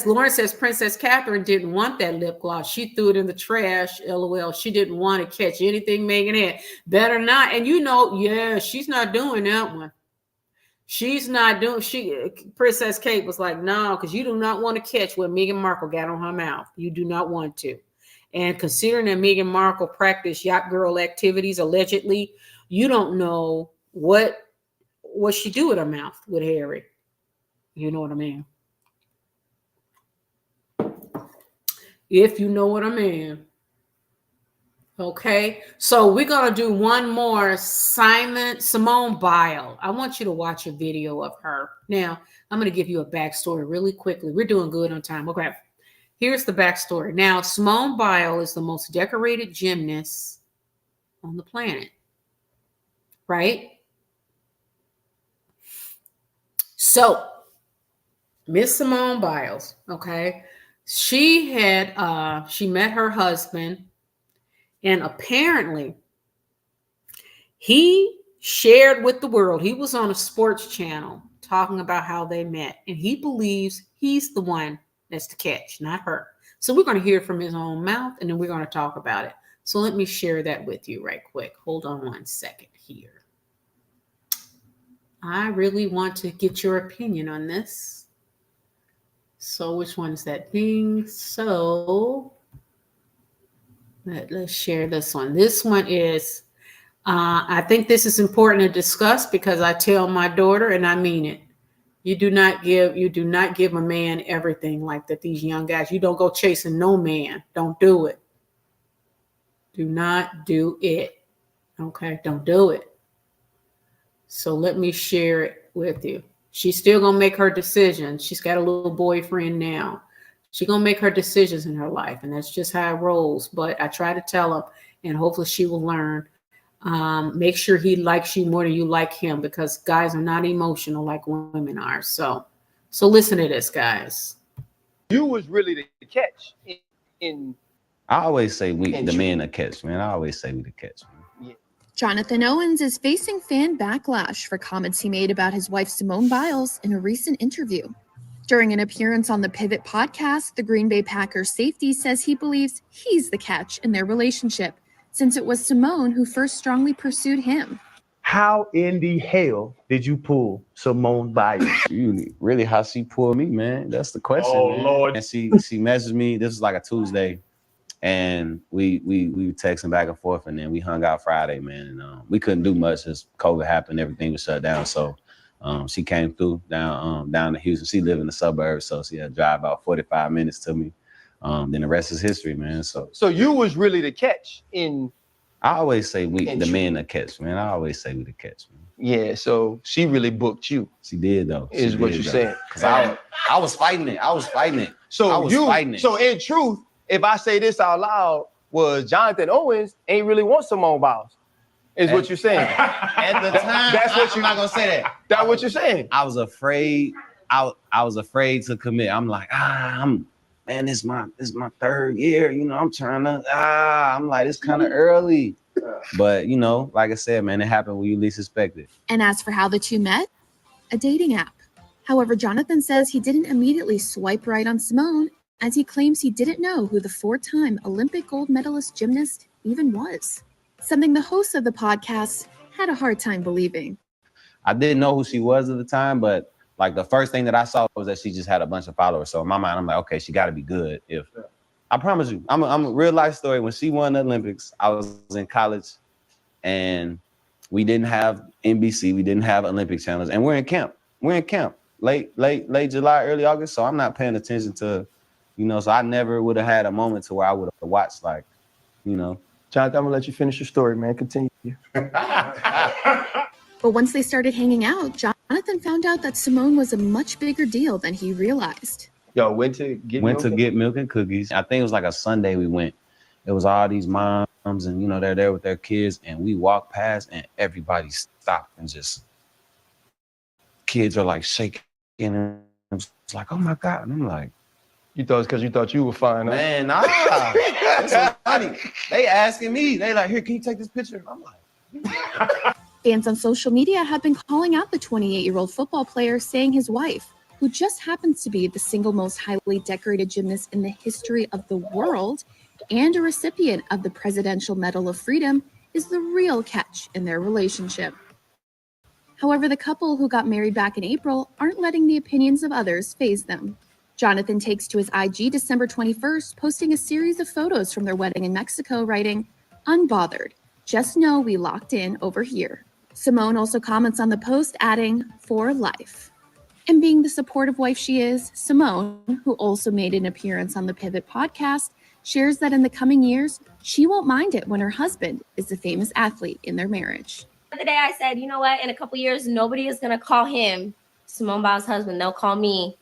Lauren says Princess Catherine didn't want that lip gloss. She threw it in the trash. LOL. She didn't want to catch anything Meghan had. Better not. And she's not doing that one. She's not doing. Princess Kate was like, no, because you do not want to catch what Meghan Markle got on her mouth. You do not want to. And considering that Meghan Markle practiced yacht girl activities allegedly, you don't know what she do with her mouth with Harry. You know what I mean? If you know what I mean. Okay, so we're going to do one more. Simone Biles. I want you to watch a video of her. Now, I'm going to give you a backstory really quickly. We're doing good on time. Okay, here's the backstory. Now, Simone Biles is the most decorated gymnast on the planet, right? So, Miss Simone Biles, okay, she met her husband. And apparently, he shared with the world. He was on a sports channel talking about how they met. And he believes he's the one that's the catch, not her. So we're going to hear from his own mouth, and then we're going to talk about it. So let me share that with you right quick. Hold on one second here. I really want to get your opinion on this. So which one is that thing? So... Let's share this one. This one is, I think this is important to discuss because I tell my daughter, and I mean it, You do not give a man everything like that. These young guys, you don't go chasing no man. Don't do it. Do not do it. Okay, don't do it. So let me share it with you. She's still gonna make her decisions. She's got a little boyfriend now. She's gonna make her decisions in her life, and that's just how it rolls. But I try to tell her, and hopefully she will learn. Make sure he likes you more than you like him, because guys are not emotional like women are. So listen to this, guys. You was really the catch in I always say the men the catch, man. I always say we the catch, man. Yeah. Jonathan Owens is facing fan backlash for comments he made about his wife Simone Biles in a recent interview. During an appearance on the Pivot podcast, the Green Bay Packers safety says he believes he's the catch in their relationship, since it was Simone who first strongly pursued him. How in the hell did you pull Simone Biles? Really, how she pulled me, man? That's the question. Oh, man. Lord. And she messaged me. This was like a Tuesday, and we were texting back and forth, and then we hung out Friday, man. And we couldn't do much as COVID happened. Everything was shut down. So she came through down to Houston. She lived in the suburbs, so she had to drive about 45 minutes to me. Then the rest is history, man. So you was really the catch in. I always say the men the catch, man. I always say we the catch, man. Yeah, so she really booked you. She did, though. Is what you're saying. Because I was fighting it. So in truth, if I say this out loud, was Jonathan Owens ain't really want Simone Biles. Is what you're saying. At the time, I'm not gonna say that. That's what you're saying. I was afraid. I was afraid to commit. I'm like, man, this is my third year. You know, I'm trying to, I'm like, it's kind of early. But, you know, like I said, man, it happened when you least expect it. And as for how the two met, a dating app. However, Jonathan says he didn't immediately swipe right on Simone, as he claims he didn't know who the 4-time Olympic gold medalist gymnast even was. Something the hosts of the podcast had a hard time believing. I didn't know who she was at the time, but like the first thing that I saw was that she just had a bunch of followers. So in my mind, I'm like, okay, she got to be good. I promise you, I'm a real life story. When she won the Olympics, I was in college, and we didn't have NBC, we didn't have Olympic channels, and we're in camp. Late July, early August. So I'm not paying attention to, you know. So I never would have had a moment to where I would have watched, like, you know. Jonathan, I'm gonna let you finish your story, man. Continue. But once they started hanging out, Jonathan found out that Simone was a much bigger deal than he realized. Yo, went to get milk and cookies. I think it was like a Sunday we went. It was all these moms, and, you know, they're there with their kids, and we walked past, and everybody stopped and just, kids are like shaking, and it's like, oh my God. And I'm like, you thought it's because you thought you were fine, huh? Man, nah. That's so funny. They asking me, they like, here, can you take this picture? I'm like, Fans on social media have been calling out the 28-year-old football player, saying his wife, who just happens to be the single most highly decorated gymnast in the history of the world and a recipient of the Presidential Medal of Freedom, is the real catch in their relationship. However, the couple, who got married back in April, aren't letting the opinions of others faze them. Jonathan takes to his IG December 21st, posting a series of photos from their wedding in Mexico, writing, "Unbothered. Just know we locked in over here." Simone also comments on the post, adding, "For life." And being the supportive wife she is, Simone, who also made an appearance on the Pivot podcast, shares that in the coming years, she won't mind it when her husband is the famous athlete in their marriage. The other day I said, you know what, in a couple years, nobody is going to call him Simone Biles' husband. They'll call me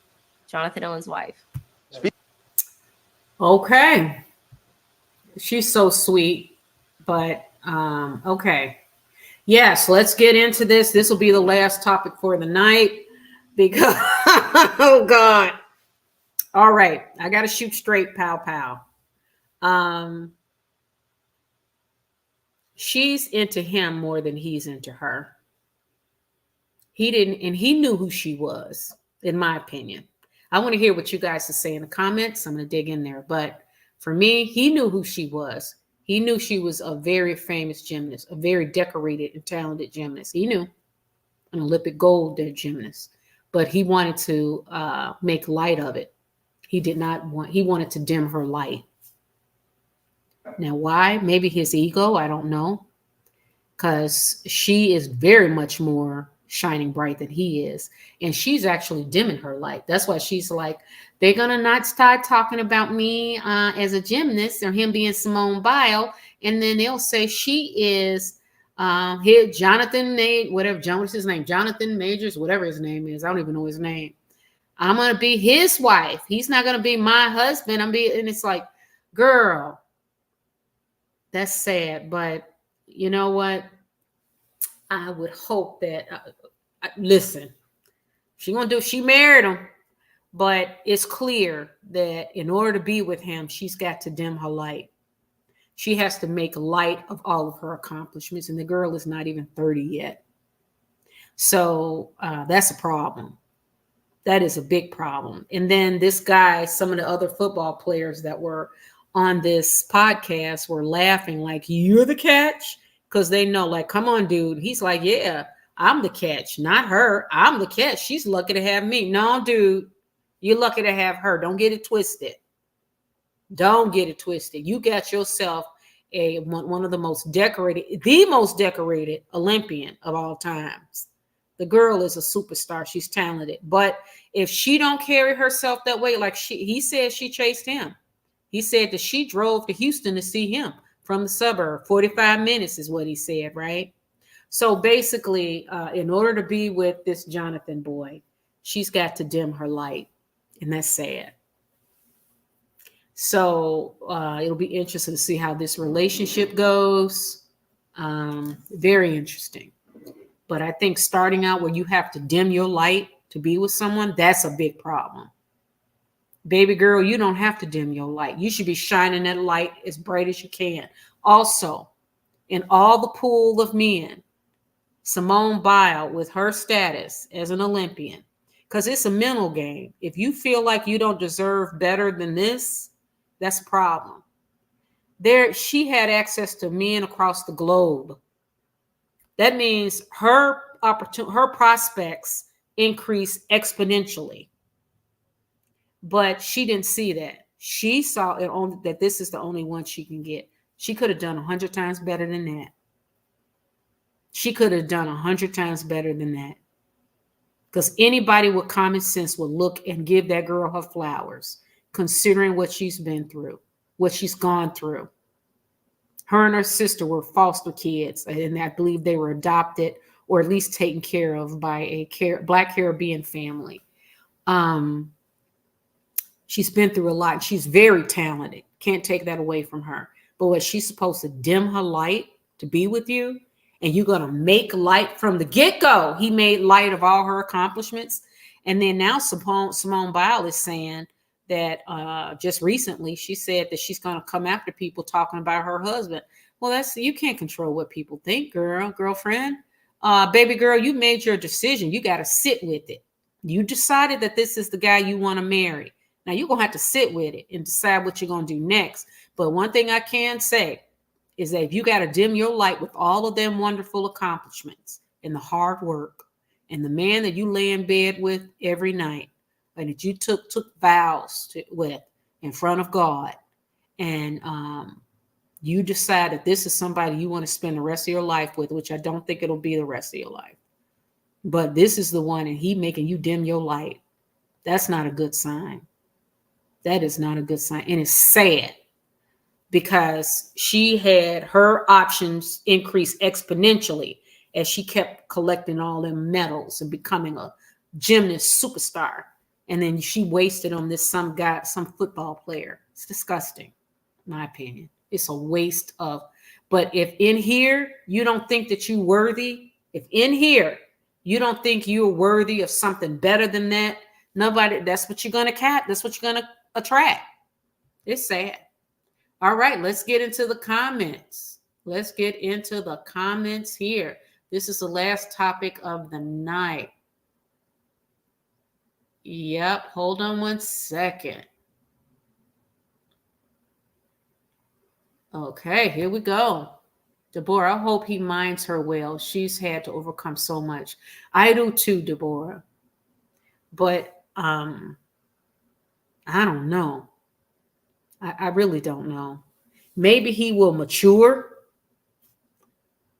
Jonathan Owens' wife. Okay. She's so sweet, but okay. Yes, let's get into this. This will be the last topic for the night because, oh God. All right. I got to shoot straight, pow. She's into him more than he's into her. He didn't, and he knew who she was, in my opinion. I want to hear what you guys say in the comments. I'm going to dig in there. But for me, he knew who she was. He knew she was a very famous gymnast, a very decorated and talented gymnast. He knew an Olympic gold gymnast, but he wanted to make light of it. He wanted to dim her light. Now, why? Maybe his ego. I don't know. Because she is very much more, shining bright than he is. And she's actually dimming her light. That's why she's like, they're going to not start talking about me as a gymnast or him being Simone Biles. And then they'll say she is here, Jonathan, what's his name? Jonathan Majors, whatever his name is. I don't even know his name. I'm going to be his wife. He's not going to be my husband. And it's like, girl, that's sad. But you know what? I would hope that, listen, she married him, but it's clear that in order to be with him, she's got to dim her light. She has to make light of all of her accomplishments. And the girl is not even 30 yet. So that's a problem. That is a big problem. And then this guy, some of the other football players that were on this podcast were laughing like, you're the catch? Because they know, like, come on, dude. He's like, yeah, I'm the catch, not her. I'm the catch. She's lucky to have me. No, dude, you're lucky to have her. Don't get it twisted. Don't get it twisted. You got yourself one of the most decorated Olympian of all times. The girl is a superstar. She's talented. But if she don't carry herself that way, like he said she chased him. He said that she drove to Houston to see him from the suburb. 45 minutes is what he said, right? So basically, in order to be with this Jonathan boy, she's got to dim her light. And that's sad. So it'll be interesting to see how this relationship goes. Very interesting. But I think starting out where you have to dim your light to be with someone, that's a big problem. Baby girl, you don't have to dim your light. You should be shining that light as bright as you can. Also, in all the pool of men, Simone Biles, with her status as an Olympian, because it's a mental game. If you feel like you don't deserve better than this, that's a problem. She had access to men across the globe. That means her prospects increase exponentially. But she didn't see that. She saw that this is the only one she can get. She could have done 100 times better than that. She could have done 100 times better than that. Because anybody with common sense would look and give that girl her flowers, considering what she's been through, what she's gone through. Her and her sister were foster kids, and I believe they were adopted or at least taken care of by a Black Caribbean family. She's been through a lot. She's very talented. Can't take that away from her. But what she's supposed to dim her light to be with you, and you're going to make light from the get-go. He made light of all her accomplishments. And then now Simone Biles is saying that just recently she said that she's going to come after people talking about her husband. Well, you can't control what people think, girlfriend. Baby girl, you made your decision. You got to sit with it. You decided that this is the guy you want to marry. Now you're going to have to sit with it and decide what you're going to do next. But one thing I can say is that if you got to dim your light with all of them wonderful accomplishments and the hard work and the man that you lay in bed with every night and that you took vows with in front of God, and you decide that this is somebody you want to spend the rest of your life with, which I don't think it'll be the rest of your life, but this is the one and he making you dim your light. That's not a good sign. That is not a good sign. And it's sad because she had her options increase exponentially as she kept collecting all them medals and becoming a gymnast superstar. And then she wasted on this some football player. It's disgusting, in my opinion. It's a waste of, but if in here you don't think that you're worthy, if in here you don't think you're worthy of something better than that, that's what you're going to that's what you're going to attract. It's sad. All right, let's get into the comments. Let's get into the comments here. This is the last topic of the night. Yep, hold on one second. Okay, here we go. Deborah, I hope he minds her well. She's had to overcome so much. I do too, Deborah. But I don't know. I really don't know. Maybe he will mature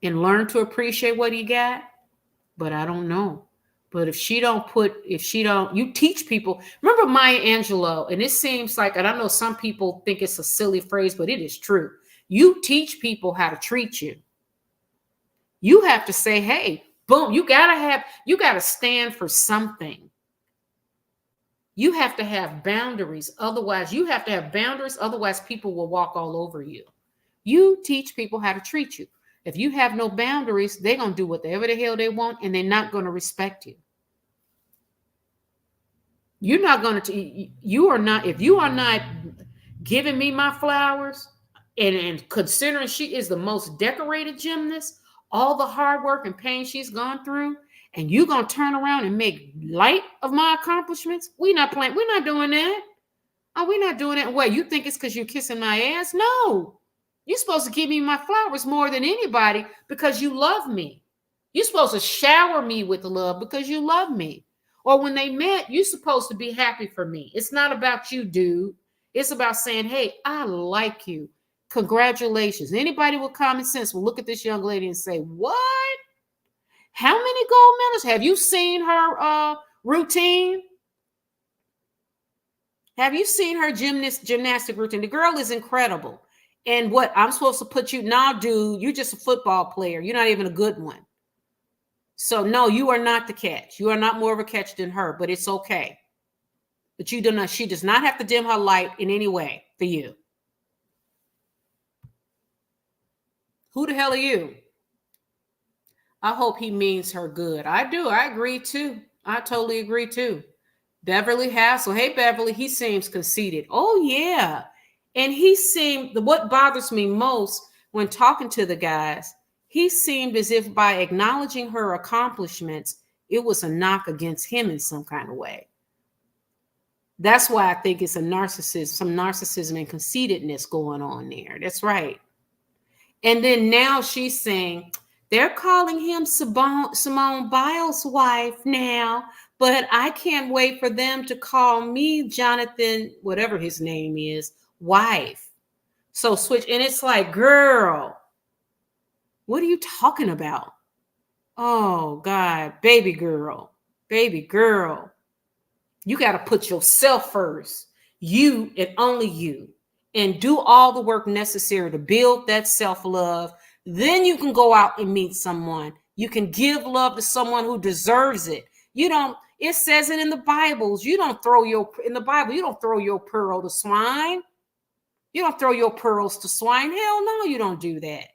and learn to appreciate what he got. but I don't know. But if she don't, you teach people. Remember Maya Angelou, and it seems like, and I know some people think it's a silly phrase, but it is true. You teach people how to treat you. You have to say, hey, boom, you gotta stand for something. You have to have boundaries. Otherwise, people will walk all over you. You teach people how to treat you. If you have no boundaries, they're going to do whatever the hell they want, and they're not going to respect you. You're not going to, if you are not giving me my flowers, and considering she is the most decorated gymnast, all the hard work and pain she's gone through, and you're going to turn around and make light of my accomplishments? We're not doing that. Oh, we're not doing that. What, you think it's because you're kissing my ass? No. You're supposed to give me my flowers more than anybody because you love me. You're supposed to shower me with love because you love me. Or when they met, you're supposed to be happy for me. It's not about you, dude. It's about saying, hey, I like you. Congratulations. Anybody with common sense will look at this young lady and say, what? How many gold medals? Have you seen her routine? Have you seen her gymnastic routine? The girl is incredible. And what, I'm supposed to put you, nah, dude, you're just a football player. You're not even a good one. So no, you are not the catch. You are not more of a catch than her, but it's okay. But she does not have to dim her light in any way for you. Who the hell are you? I hope he means her good. I do. I agree too. I totally agree too. Beverly Hassel. Hey, Beverly, he seems conceited. Oh, yeah. And what bothers me most when talking to the guys, he seemed as if by acknowledging her accomplishments, it was a knock against him in some kind of way. That's why I think it's some narcissism and conceitedness going on there. That's right. And then now she's saying, they're calling him Simone Biles' wife now, but I can't wait for them to call me Jonathan, whatever his name is, wife. So switch. And it's like, girl, what are you talking about? Oh, God, baby girl. You got to put yourself first. You and only you. And do all the work necessary to build that self-love. Then you can go out and meet someone. You can give love to someone who deserves it. It says it in the Bibles. You don't throw your pearl to swine. You don't throw your pearls to swine. Hell no, you don't do that.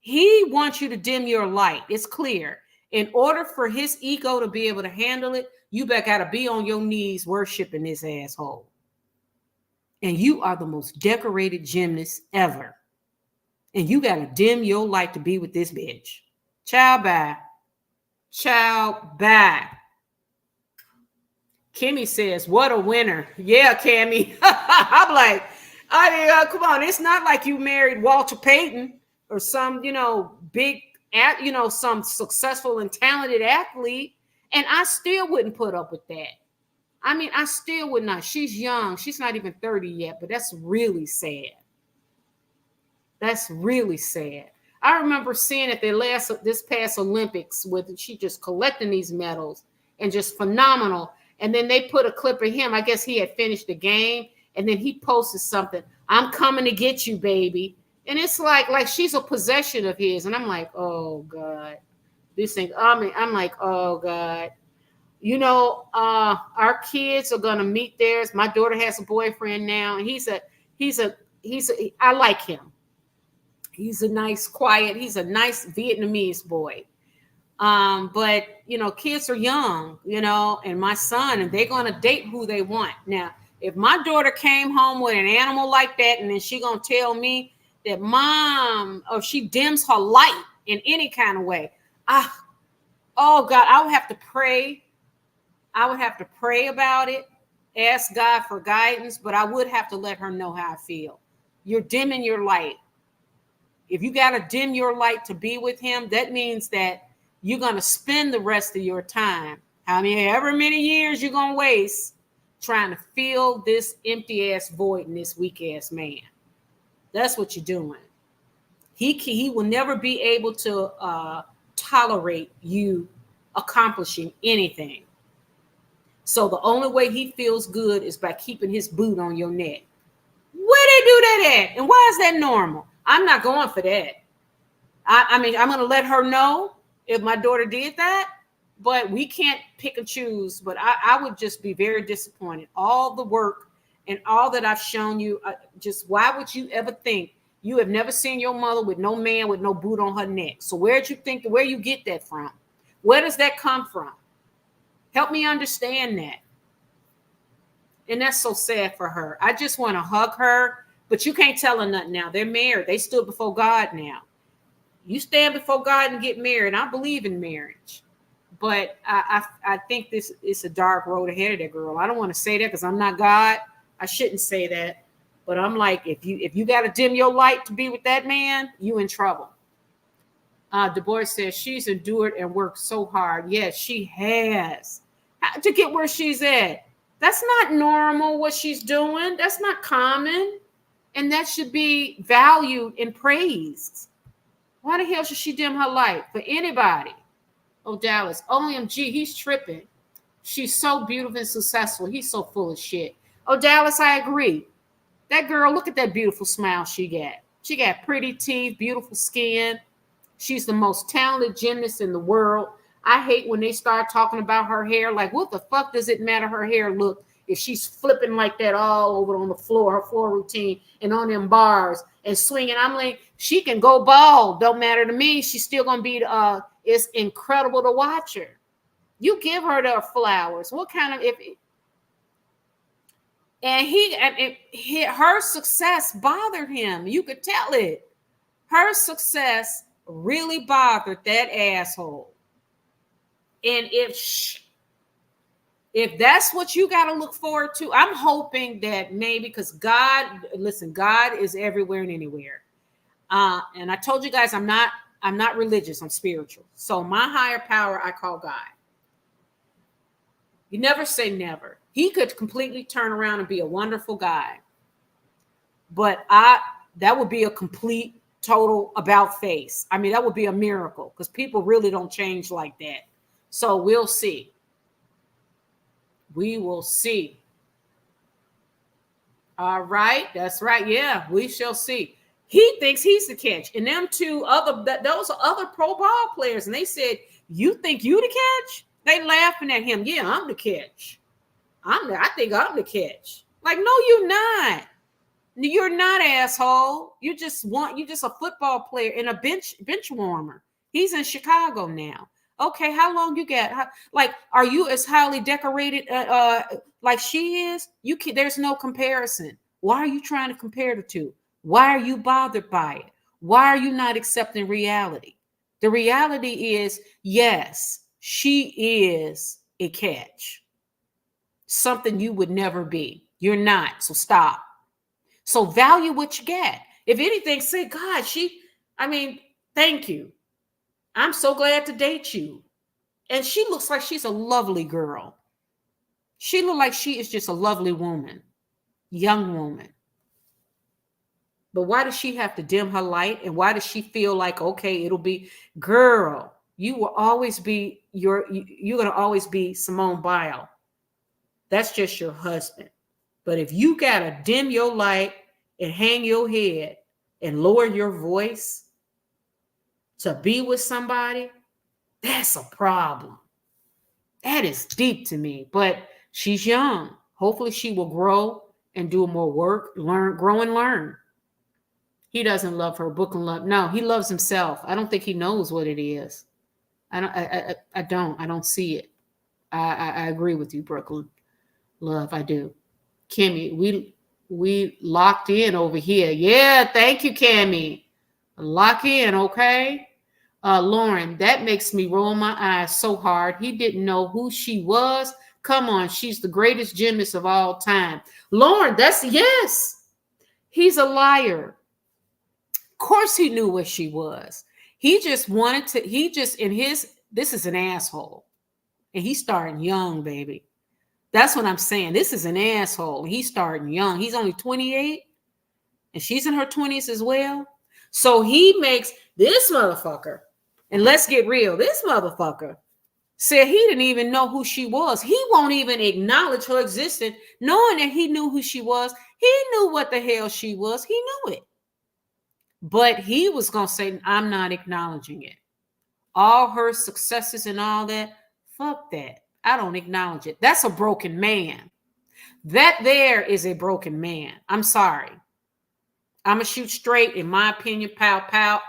He wants you to dim your light. It's clear. In order for his ego to be able to handle it, you got to be on your knees worshiping this asshole. And you are the most decorated gymnast ever. And you got to dim your light to be with this bitch. Ciao, bye. Kimmy says, what a winner. Yeah, Kimmy. I'm like, come on. It's not like you married Walter Payton or some, big, some successful and talented athlete. And I still wouldn't put up with that. I mean, I still would not. She's young. She's not even 30 yet, but that's really sad. That's really sad. I remember seeing at this past Olympics with she just collecting these medals and just phenomenal. And then they put a clip of him. I guess he had finished the game. And then he posted something. I'm coming to get you, baby. And it's like she's a possession of his. And I'm like, oh, God. This thing. I'm like, oh, God. Our kids are going to meet theirs. My daughter has a boyfriend now. And I like him. He's a nice, quiet, he's a nice Vietnamese boy. But, kids are young, and my son, and they're going to date who they want. Now, if my daughter came home with an animal like that, and then she going to tell me that mom, or she dims her light in any kind of way, oh God, I would have to pray. I would have to pray about it, ask God for guidance, but I would have to let her know how I feel. You're dimming your light. If you got to dim your light to be with him, that means that you're going to spend the rest of your time, however many years you're going to waste, trying to fill this empty ass void in this weak ass man. That's what you're doing. He will never be able to tolerate you accomplishing anything. So the only way he feels good is by keeping his boot on your neck. Where they do that at? And why is that normal? I'm not going for that. I mean, I'm going to let her know if my daughter did that, but we can't pick and choose. But I would just be very disappointed. All the work and all that I've shown you, just why would you ever think you have never seen your mother with no man with no boot on her neck? So where you get that from? Where does that come from? Help me understand that. And that's so sad for her. I just want to hug her, but you can't tell her nothing now. They're married. They stood before God now. You stand before God and get married. I believe in marriage. But I think this is a dark road ahead of that girl. I don't want to say that because I'm not God. I shouldn't say that. But I'm like, if you got to dim your light to be with that man, you in trouble. DeBois says she's endured and worked so hard. Yes, she has. To get where she's at. That's not normal what she's doing. That's not common. And that should be valued and praised. Why the hell should she dim her light for anybody? Oh, Dallas, OMG, he's tripping. She's so beautiful and successful. He's so full of shit. Oh, Dallas, I agree. That girl, look at that beautiful smile she got. She got pretty teeth, beautiful skin. She's the most talented gymnast in the world. I hate when they start talking about her hair. Like, what the fuck does it matter her hair look if she's flipping like that all over on the floor, her floor routine, and on them bars and swinging? I'm like, she can go bald. Don't matter to me. She's still going to be, it's incredible to watch her. You give her the flowers. What kind of, her success bothered him. You could tell it. Her success really bothered that asshole. And if that's what you got to look forward to, I'm hoping that maybe, because God is everywhere and anywhere. And I told you guys, I'm not religious, I'm spiritual. So my higher power, I call God. You never say never. He could completely turn around and be a wonderful guy. But that would be a complete, total about face. I mean, that would be a miracle because people really don't change like that. So we'll see. We will see. All right. That's right. Yeah, we shall see. He thinks he's the catch. And them those are other pro ball players. And they said, you think you the catch? They laughing at him. Yeah, I'm the catch. I think I'm the catch. Like, no, you're not. You're not, asshole. You're just a football player and a bench warmer. He's in Chicago now. Okay, how long you got? Are you as highly decorated like she is? There's no comparison. Why are you trying to compare the two? Why are you bothered by it? Why are you not accepting reality? The reality is, yes, she is a catch. Something you would never be. You're not, so stop. So value what you get. If anything, say, God, thank you. I'm so glad to date you. And she looks like she's a lovely girl. She looks like she is just a lovely woman, young woman. But why does she have to dim her light? And why does she feel like, okay, it'll be, girl, you will always be you're going to always be Simone Biles. That's just your husband. But if you got to dim your light and hang your head and lower your voice to be with somebody, that's a problem. That is deep to me. But she's young. Hopefully she will grow and do more work, grow and learn. He doesn't love her book and love. No, he loves himself. I don't think he knows what it is. I don't see it. I agree with you, Brooklyn. Love, I do. Kimmy, we locked in over here. Yeah, thank you, Kimmy. Lock in, okay? Lauren, that makes me roll my eyes so hard. He didn't know who she was. Come on, she's the greatest gymnast of all time. Lauren, yes. He's a liar. Of course he knew what she was. He just wanted to, this is an asshole. And he's starting young, baby. That's what I'm saying. This is an asshole. He's starting young. He's only 28 and she's in her 20s as well. So he makes this motherfucker And let's get real. This motherfucker said he didn't even know who she was. He won't even acknowledge her existence, knowing that he knew who she was. He knew what the hell she was. He knew it. But he was going to say, I'm not acknowledging it. All her successes and all that, fuck that. I don't acknowledge it. That's a broken man. That there is a broken man. I'm sorry. I'm going to shoot straight, in my opinion, pow, pow.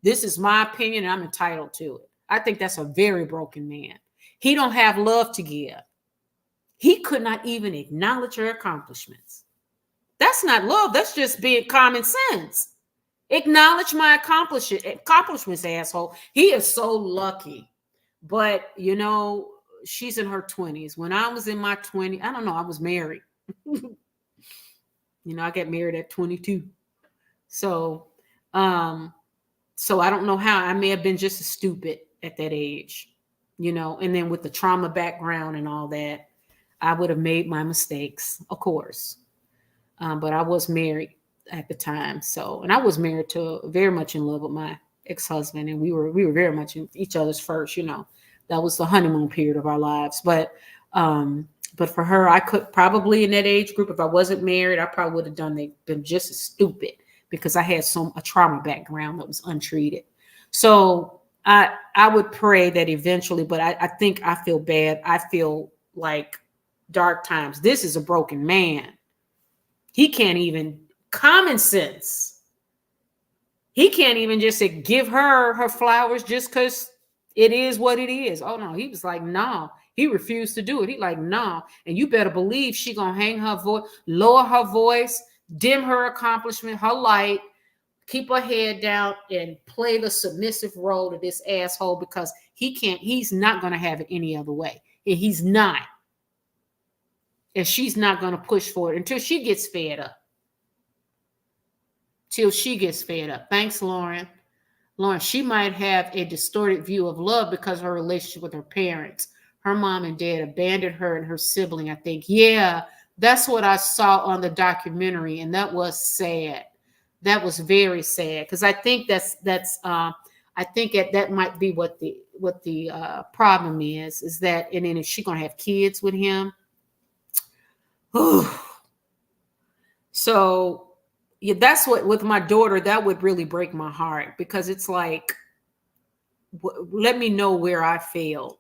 This is my opinion, and I'm entitled to it. I think that's a very broken man. He don't have love to give. He could not even acknowledge her accomplishments. That's not love. That's just being common sense. Acknowledge my accomplishments, asshole. He is so lucky. But, you know, she's in her 20s. When I was in my 20s, I don't know, I was married. You know, I got married at 22. So I don't know how. I may have been just as stupid at that age, you know, and then with the trauma background and all that, I would have made my mistakes, of course. But I was married at the time. So, and I was married to very much in love with my ex-husband, and we were very much in each other's first, you know. That was the honeymoon period of our lives. But for her, I could probably in that age group, if I wasn't married, I probably would have been just as stupid because I had a trauma background that was untreated. So I would pray that eventually, but I think I feel bad. I feel like dark times. This is a broken man. He can't even common sense. He can't even just say, give her flowers just because it is what it is. Oh no, he was like, no. He refused to do it. He like, no. And you better believe she gonna hang her voice, lower her voice, dim her accomplishment, her light, keep her head down, and play the submissive role to this asshole because he's not gonna have it any other way. And he's not. And she's not gonna push for it until she gets fed up. Thanks, Lauren. Lauren, she might have a distorted view of love because of her relationship with her parents. Her mom and dad abandoned her and her sibling, I think. Yeah, that's what I saw on the documentary, and that was sad. That was very sad because I think I think that might be what the problem is that, and then is she gonna have kids with him? So yeah, that's what with my daughter, that would really break my heart because it's like, let me know where I failed.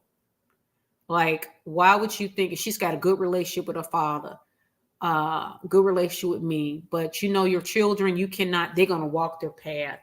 Like, why would you think she's got a good relationship with her father, good relationship with me, but you know, your children, they're going to walk their path.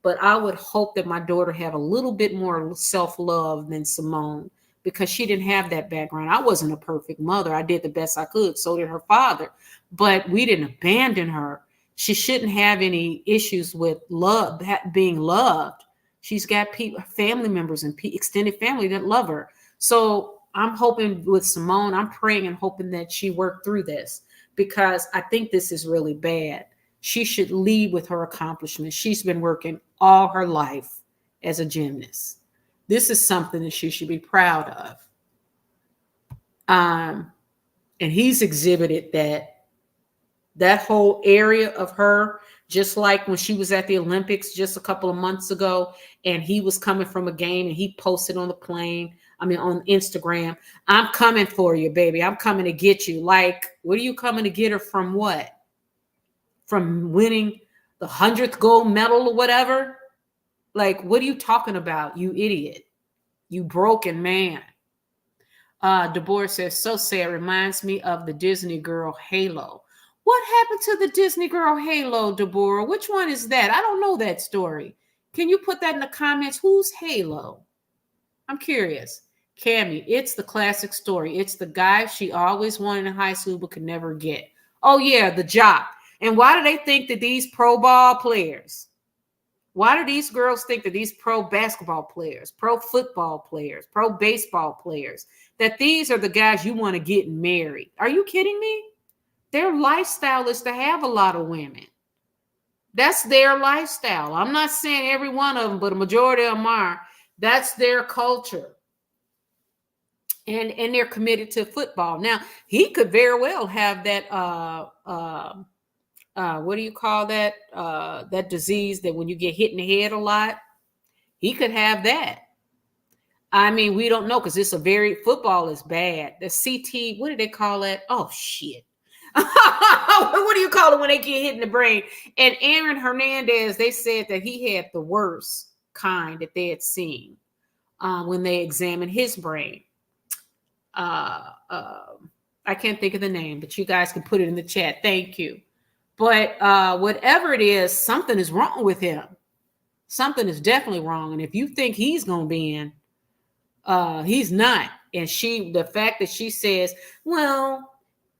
But I would hope that my daughter have a little bit more self-love than Simone because she didn't have that background. I wasn't a perfect mother. I did the best I could. So did her father, but we didn't abandon her. She shouldn't have any issues with love, being loved. She's got family members and extended family that love her. So I'm hoping with Simone, I'm praying and hoping that she worked through this because I think this is really bad. She should lead with her accomplishments. She's been working all her life as a gymnast. This is something that she should be proud of. And he's exhibited that whole area of her, just like when she was at the Olympics just a couple of months ago, and he was coming from a game and he posted on on Instagram, I'm coming for you, baby. I'm coming to get you. Like, what are you coming to get her from? What? From winning the 100th gold medal or whatever? Like, what are you talking about, you idiot? You broken man. Deborah says, so sad, reminds me of the Disney girl Halo. What happened to the Disney girl Halo, Deborah? Which one is that? I don't know that story. Can you put that in the comments? Who's Halo? I'm curious. Cammy, it's the classic story. It's the guy she always wanted in high school but could never get. Oh, yeah, the jock. And why do they think that these pro ball players, why do these girls think that these pro basketball players, pro football players, pro baseball players, that these are the guys you want to get married? Are you kidding me? Their lifestyle is to have a lot of women. That's their lifestyle. I'm not saying every one of them, but a majority of them are. That's their culture. And they're committed to football. Now, he could very well have that, what do you call that? That disease that when you get hit in the head a lot, He could have that. I mean, we don't know because football is bad. The CT, what do they call it? Oh, shit. What do you call it when they get hit in the brain? And Aaron Hernandez, they said that he had the worst kind that they had seen when they examined his brain. I can't think of the name, but you guys can put it in the chat. Thank you. But whatever it is, something is wrong with him. Something is definitely wrong. And if you think he's going to be in, he's not. And the fact that she says, well,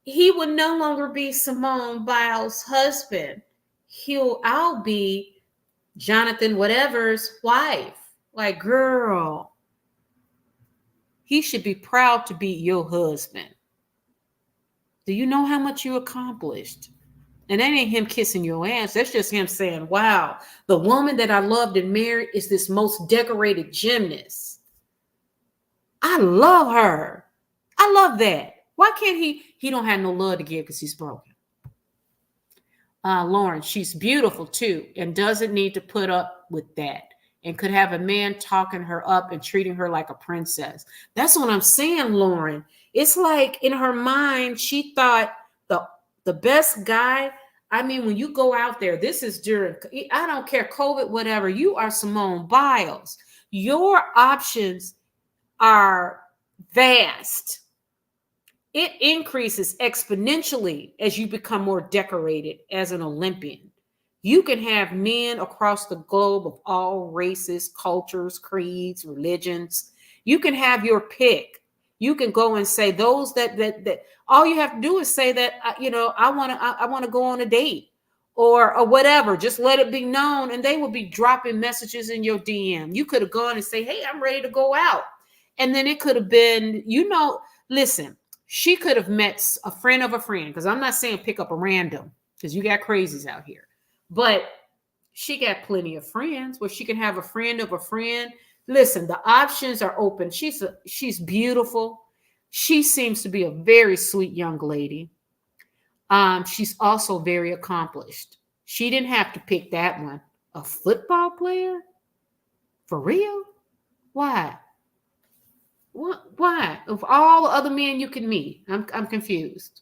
he would no longer be Simone Biles' husband. I'll be Jonathan whatever's wife. Like, girl, he should be proud to be your husband. Do you know how much you accomplished? And that ain't him kissing your ass. That's just him saying, wow, the woman that I loved and married is this most decorated gymnast. I love her. I love that. Why can't he don't have no love to give because he's broken. Lauren, she's beautiful too and doesn't need to put up with that and could have a man talking her up and treating her like a princess. That's what I'm saying, Lauren. It's like in her mind, she thought the best guy. I mean, when you go out there, this is during, I don't care, COVID, whatever, you are Simone Biles. Your options are vast. It increases exponentially as you become more decorated as an Olympian. You can have men across the globe of all races, cultures, creeds, religions. You can have your pick. You can go and say those that all you have to do is say that, I want to go on a date or whatever. Just let it be known. And they will be dropping messages in your DM. You could have gone and say, hey, I'm ready to go out. And then it could have been, listen, she could have met a friend of a friend, because I'm not saying pick up a random, because you got crazies out here. But she got plenty of friends where she can have a friend of a friend. Listen, the options are open. She's beautiful. She seems to be a very sweet young lady. She's also very accomplished. She didn't have to pick that one. A football player? For real? Why? What? Why? Of all the other men you can meet, I'm confused.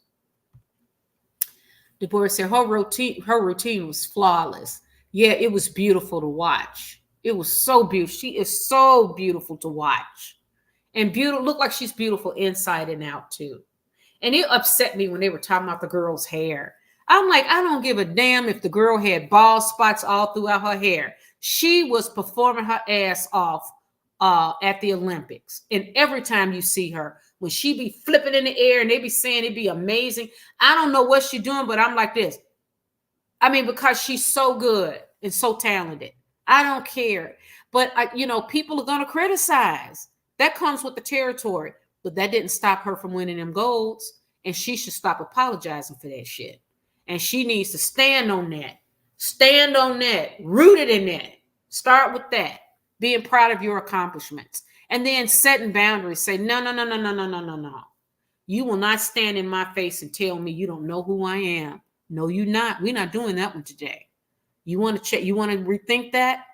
Deborah said her routine was flawless. Yeah, it was beautiful to watch. It was so beautiful. She is so beautiful to watch, and look like she's beautiful inside and out too. And it upset me when they were talking about the girl's hair. I'm like, I don't give a damn if the girl had bald spots all throughout her hair. She was performing her ass off at the Olympics. And every time you see her, when she be flipping in the air and they be saying it'd be amazing. I don't know what she's doing, but I'm like this. I mean, because she's so good and so talented. I don't care. But, people are going to criticize. That comes with the territory. But that didn't stop her from winning them golds. And she should stop apologizing for that shit. And she needs to stand on that. Stand on that. Rooted in that. Start with that. Being proud of your accomplishments. And then setting boundaries. Say, no. You will not stand in my face and tell me you don't know who I am. No, you're not. We're not doing that one today. You want to check? You want to rethink that?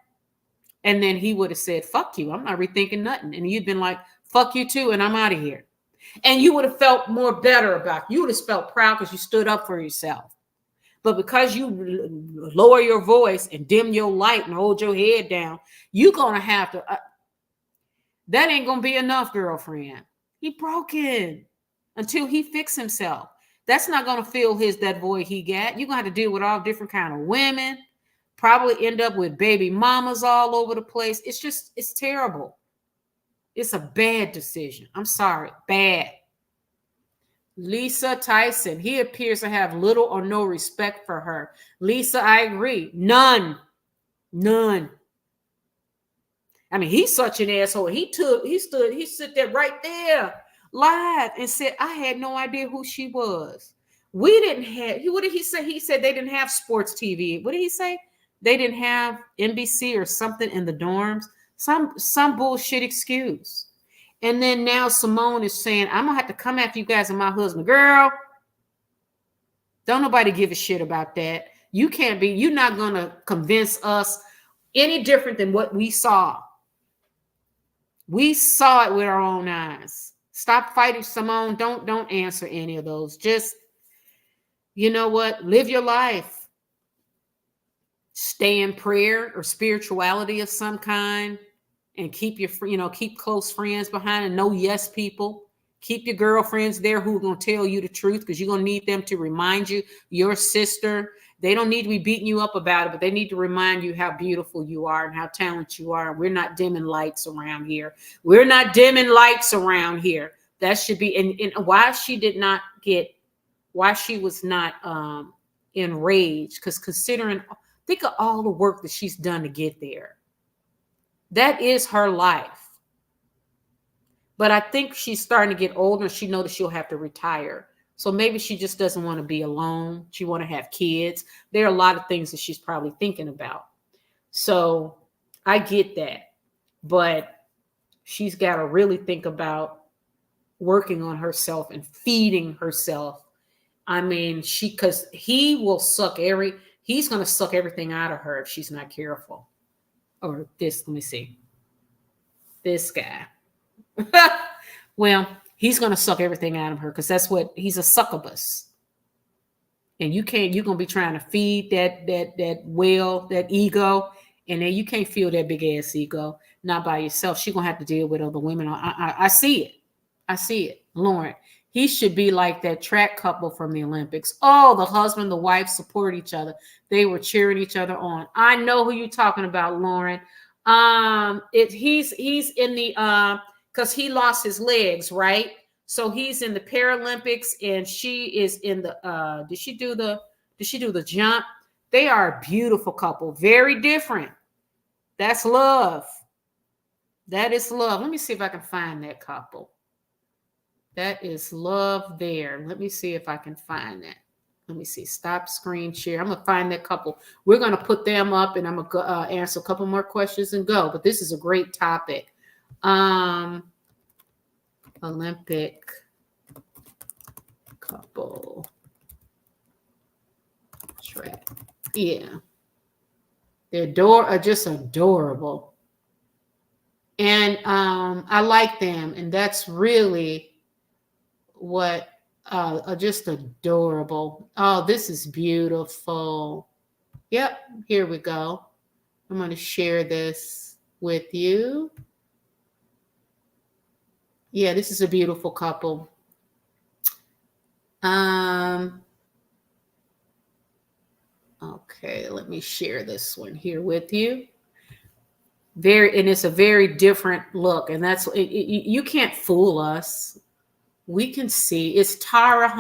And then he would have said, fuck you. I'm not rethinking nothing. And you'd been like, fuck you too. And I'm out of here. And you would have felt more better about it. You would have felt proud because you stood up for yourself. But because you lower your voice and dim your light and hold your head down, you're going to have to. That ain't going to be enough, girlfriend. He broken until he fix himself. That's not going to fill that void he got. You're going to have to deal with all different kind of women. Probably end up with baby mamas all over the place. It's terrible. It's a bad decision. I'm sorry. Bad. Lisa Tyson. He appears to have little or no respect for her. Lisa, I agree. None. I mean, he's such an asshole. He stood there right there live and said, I had no idea who she was. We didn't have, what did he say? He said they didn't have sports TV. What did he say? They didn't have NBC or something in the dorms. Some bullshit excuse. And then now Simone is saying, I'm going to have to come after you guys and my husband. Girl, don't nobody give a shit about that. You're not going to convince us any different than what we saw. We saw it with our own eyes. Stop fighting, Simone. Don't answer any of those. Just, you know what? Live your life. Stay in prayer or spirituality of some kind, and keep keep close friends behind, and no yes people. Keep your girlfriends there who are going to tell you the truth, because you're going to need them to remind you, your sister. They don't need to be beating you up about it, but they need to remind you how beautiful you are and how talented you are. We're not dimming lights around here. We're not dimming lights around here. That should be, and why she was not enraged, because think of all the work that she's done to get there. That is her life. But I think she's starting to get older. She knows that she'll have to retire. So maybe she just doesn't want to be alone. She want to have kids. There are a lot of things that she's probably thinking about. So I get that. But she's got to really think about working on herself and feeding herself. I mean, because he's going to suck everything out of her if she's not careful. Or let me see. This guy. Well, he's going to suck everything out of her, because he's a succubus. And you're going to be trying to feed that ego, and then you can't feel that big ass ego, not by yourself. She's going to have to deal with other women. I see it. I see it. Lauren, he should be like that track couple from the Olympics. Oh, the husband, the wife support each other. They were cheering each other on. I know who you're talking about, Lauren. He's in the because he lost his legs, right? So he's in the Paralympics, and she is in the did she do the jump? They are a beautiful couple, very different. That's love. That is love. Let me see if I can find that couple. That is love there. Let me see if I can find that. Let me see. Stop screen share. I'm going to find that couple. We're going to put them up, and I'm going to answer a couple more questions and go. But this is a great topic. Olympic couple track. Yeah. They're just adorable. And I like them. And that's really what just adorable. Oh, this is beautiful. Yep, here we go. I'm going to share this with you. Yeah, this is a beautiful couple. Okay, let me share this one here with you. And it's a very different look, and that's you can't fool us. We can see it's Tara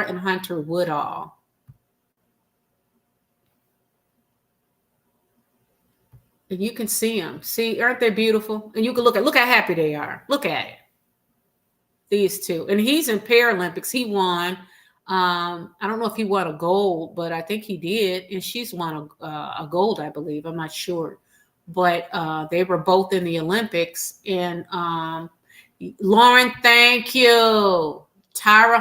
and Hunter Woodall. And you can see them. See, aren't they beautiful? And you can look how happy they are. Look at it. These two. And he's in Paralympics. He won. I don't know if he won a gold, but I think he did. And she's won a gold, I believe. I'm not sure. But they were both in the Olympics. And Lauren, thank you. Tara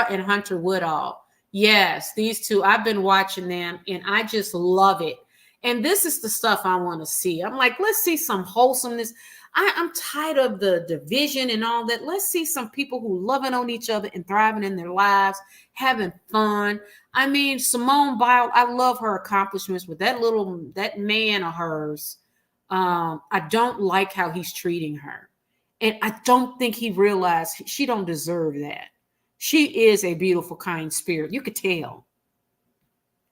and Hunter Woodall. Yes, these two. I've been watching them, and I just love it. And this is the stuff I want to see. I'm like, let's see some wholesomeness. I'm tired of the division and all that. Let's see some people who loving on each other and thriving in their lives, having fun. I mean, Simone Biles, I love her accomplishments with that man of hers. I don't like how he's treating her. And I don't think he realized she don't deserve that. She is a beautiful, kind spirit. You could tell.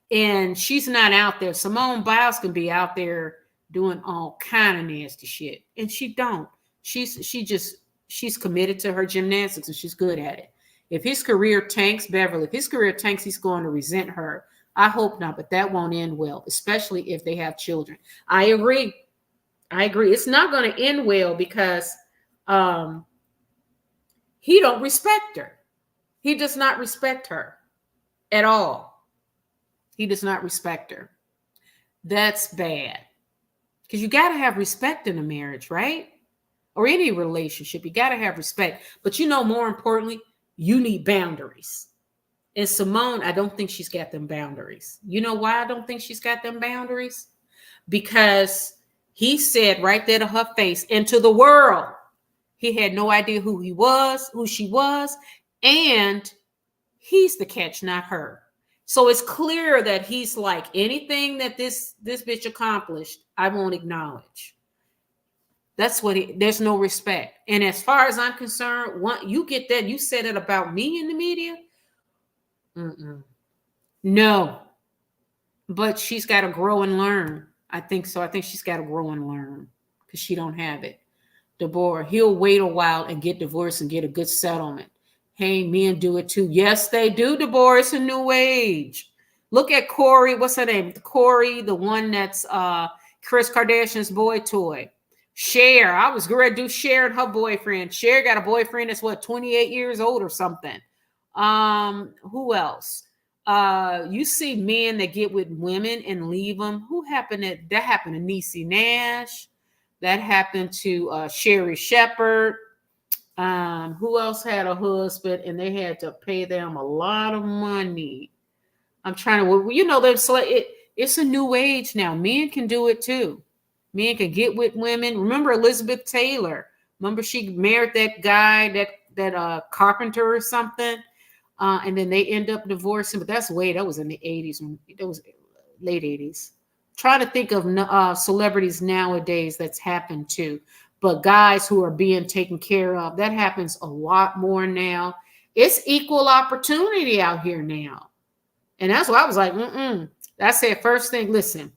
And she's not out there. Simone Biles can be out there doing all kind of nasty shit. And she don't. She's committed to her gymnastics, and she's good at it. If his career tanks, he's going to resent her. I hope not, but that won't end well, especially if they have children. I agree. It's not going to end well because he don't respect her. He does not respect her at all. He does not respect her. That's bad. Because you got to have respect in a marriage, right? Or any relationship. You got to have respect. But more importantly, you need boundaries. And Simone, I don't think she's got them boundaries. You know why I don't think she's got them boundaries? Because He said right there to her face and to the world, he had no idea who he was, who she was, and he's the catch, not her. So it's clear that he's like, anything that this bitch accomplished, I won't acknowledge. That's what there's no respect. And as far as I'm concerned, you get that, you said it about me in the media. No. But she's got to grow and learn. I think so. I think she's got to grow and learn because she don't have it. Deborah, he'll wait a while and get divorced and get a good settlement. Hey, men do it too. Yes, they do, Deborah. It's a new age. Look at Corey. What's her name? Corey, the one that's Kris Kardashian's boy toy. Cher. I was going to do Cher and her boyfriend. Cher got a boyfriend that's 28 years old or something. Who else? You see men that get with women and leave them. That happened to Niecy Nash. That happened to Sherry Shepherd. Who else had a husband and they had to pay them a lot of money? I'm trying to, it's a new age now. Men can do it too. Men can get with women. Remember Elizabeth Taylor? Remember she married that guy, that carpenter or something? And then they end up divorcing, but that was in the 80s. That was late 80s. Trying to think of celebrities nowadays that's happened to, but guys who are being taken care of, that happens a lot more now. It's equal opportunity out here now. And that's why I was like, I said first thing, listen,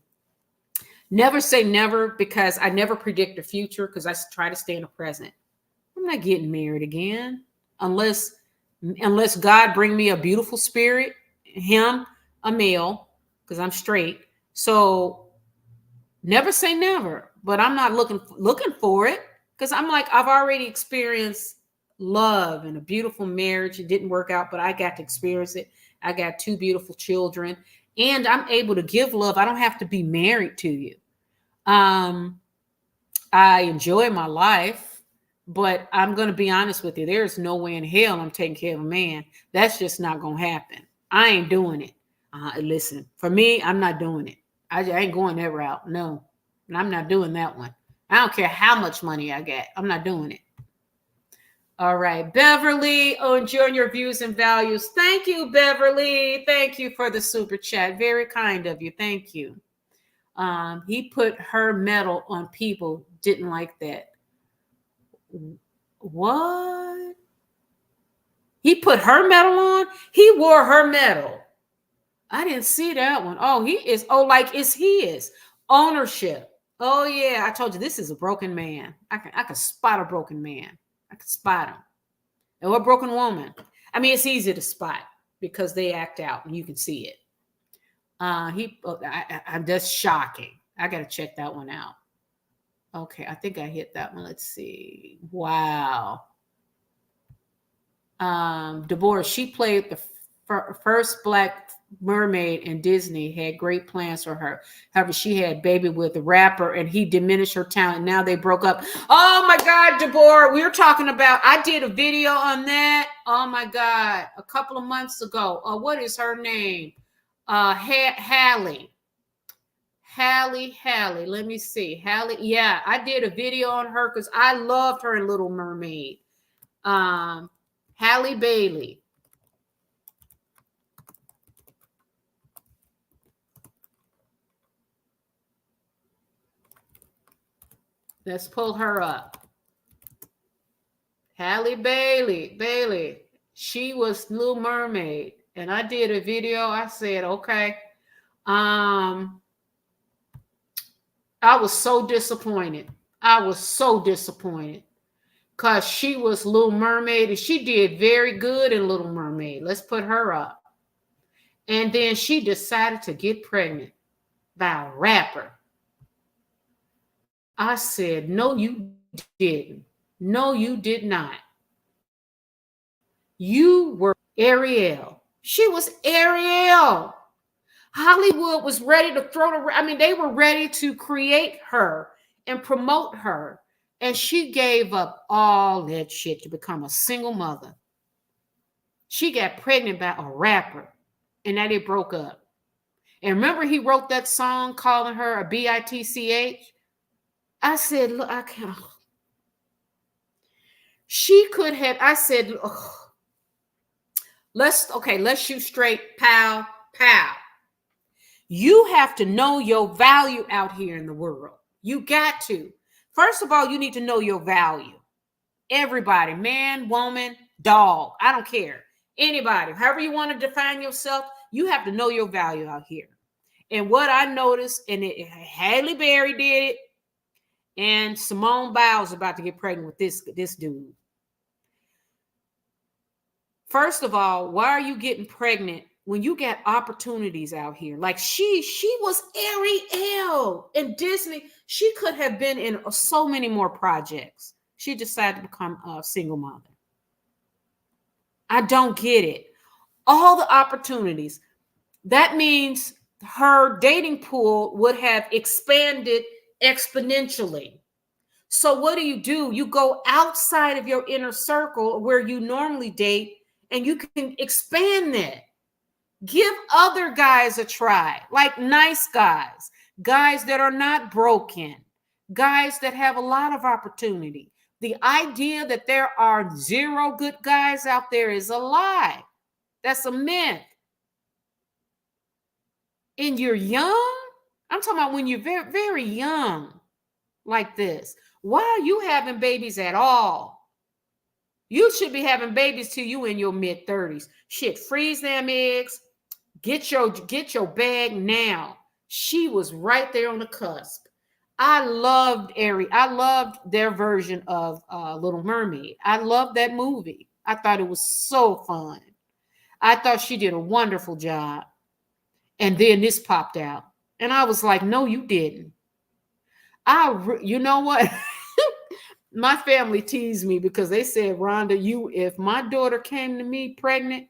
never say never, because I never predict the future because I try to stay in the present. I'm not getting married again unless God bring me a beautiful spirit, him, a male, because I'm straight. So never say never, but I'm not looking for it because I'm like, I've already experienced love and a beautiful marriage. It didn't work out, but I got to experience it. I got 2 beautiful children and I'm able to give love. I don't have to be married to you. I enjoy my life, but I'm going to be honest with you. There's no way in hell I'm taking care of a man. That's just not going to happen. I ain't doing it. Listen, for me, I'm not doing it. I ain't going that route. No, I'm not doing that one. I don't care how much money I get. I'm not doing it. All right, Beverly, enjoying your views and values. Thank you, Beverly. Thank you for the super chat. Very kind of you. Thank you. He put her medal on people. Didn't like that. What? He put her medal on? He wore her medal. I didn't see that one. Oh, he is. Oh, like it's his ownership. Oh yeah, I told you this is a broken man. I can spot a broken man. I can spot him. And a broken woman. I mean, it's easy to spot because they act out and you can see it. I'm just shocking. I got to check that one out. Okay, I think I hit that one. Let's see. Wow. Deborah, she played the first Black mermaid in Disney, had great plans for her. However, she had a baby with a rapper and he diminished her talent. Now they broke up. Oh my God, Deborah, we were talking about, I did a video on that. Oh my God, a couple of months ago. What is her name? Hallie. Let me see. Hallie. Yeah, I did a video on her because I loved her in Little Mermaid. Halle Bailey. Let's pull her up. Halle Bailey. She was Little Mermaid. And I did a video. I said, okay. I was so disappointed. Because she was Little Mermaid. And she did very good in Little Mermaid. Let's put her up. And then she decided to get pregnant by a rapper. I said, no, you didn't. No, you did not. You were Ariel. She was Ariel. Hollywood was ready to they were ready to create her and promote her. And she gave up all that shit to become a single mother. She got pregnant by a rapper. And now they broke up. And remember he wrote that song calling her a bitch? I said, look, I can't. She could have, I said, let's shoot straight, pow, pow. You have to know your value out here in the world. You got to. First of all, you need to know your value. Everybody, man, woman, dog, I don't care. Anybody, however you want to define yourself, you have to know your value out here. And what I noticed, and Halle Berry did it, and Simone Biles about to get pregnant with this dude. First of all, why are you getting pregnant when you got opportunities out here? Like she was Ariel in Disney. She could have been in so many more projects. She decided to become a single mother. I don't get it. All the opportunities. That means her dating pool would have expanded exponentially. So what do? You go outside of your inner circle where you normally date, and you can expand that. Give other guys a try, like nice guys, guys that are not broken, guys that have a lot of opportunity. The idea that there are zero good guys out there is a lie. That's a myth. And you're young? I'm talking about when you're very, very young like this. Why are you having babies at all? You should be having babies till you in your mid-30s. Shit, freeze them eggs. Get your bag now. She was right there on the cusp. I loved I loved their version of Little Mermaid. I loved that movie. I thought it was so fun. I thought she did a wonderful job. And then this popped out. And I was like, no, you didn't. You know what? My family teased me because they said, Rhonda, if my daughter came to me pregnant,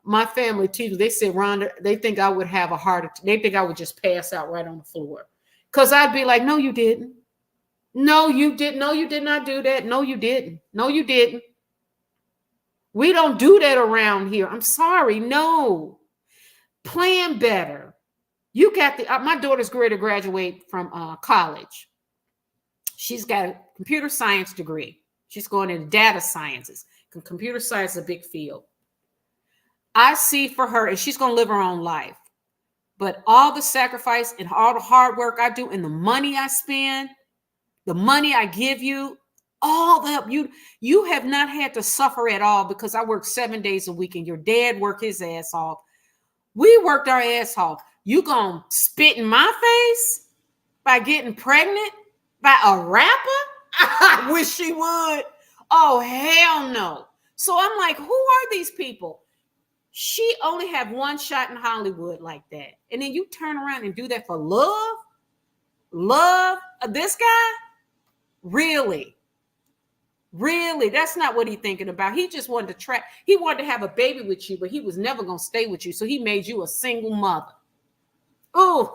my family teased me. They said, Rhonda, they think I would have a heart attack. They think I would just pass out right on the floor. Because I'd be like, no, you didn't. No, you didn't. No, you did not do that. No, you didn't. No, you didn't. We don't do that around here. I'm sorry. No. Plan better. You got my daughter's going to graduate from college. She's got a computer science degree. She's going into data sciences. Computer science is a big field. I see for her, and she's going to live her own life. But all the sacrifice and all the hard work I do and the money I spend, the money I give you, all that you have not had to suffer at all because I work 7 days a week and your dad worked his ass off. We worked our ass off. You gonna spit in my face by getting pregnant by a rapper? I wish she would. Oh, hell no. So I'm like, who are these people? She only had one shot in Hollywood like that. And then you turn around and do that for love? Love of this guy? Really? Really? That's not what he's thinking about. He just wanted to he wanted to have a baby with you, but he was never going to stay with you. So he made you a single mother. Ooh.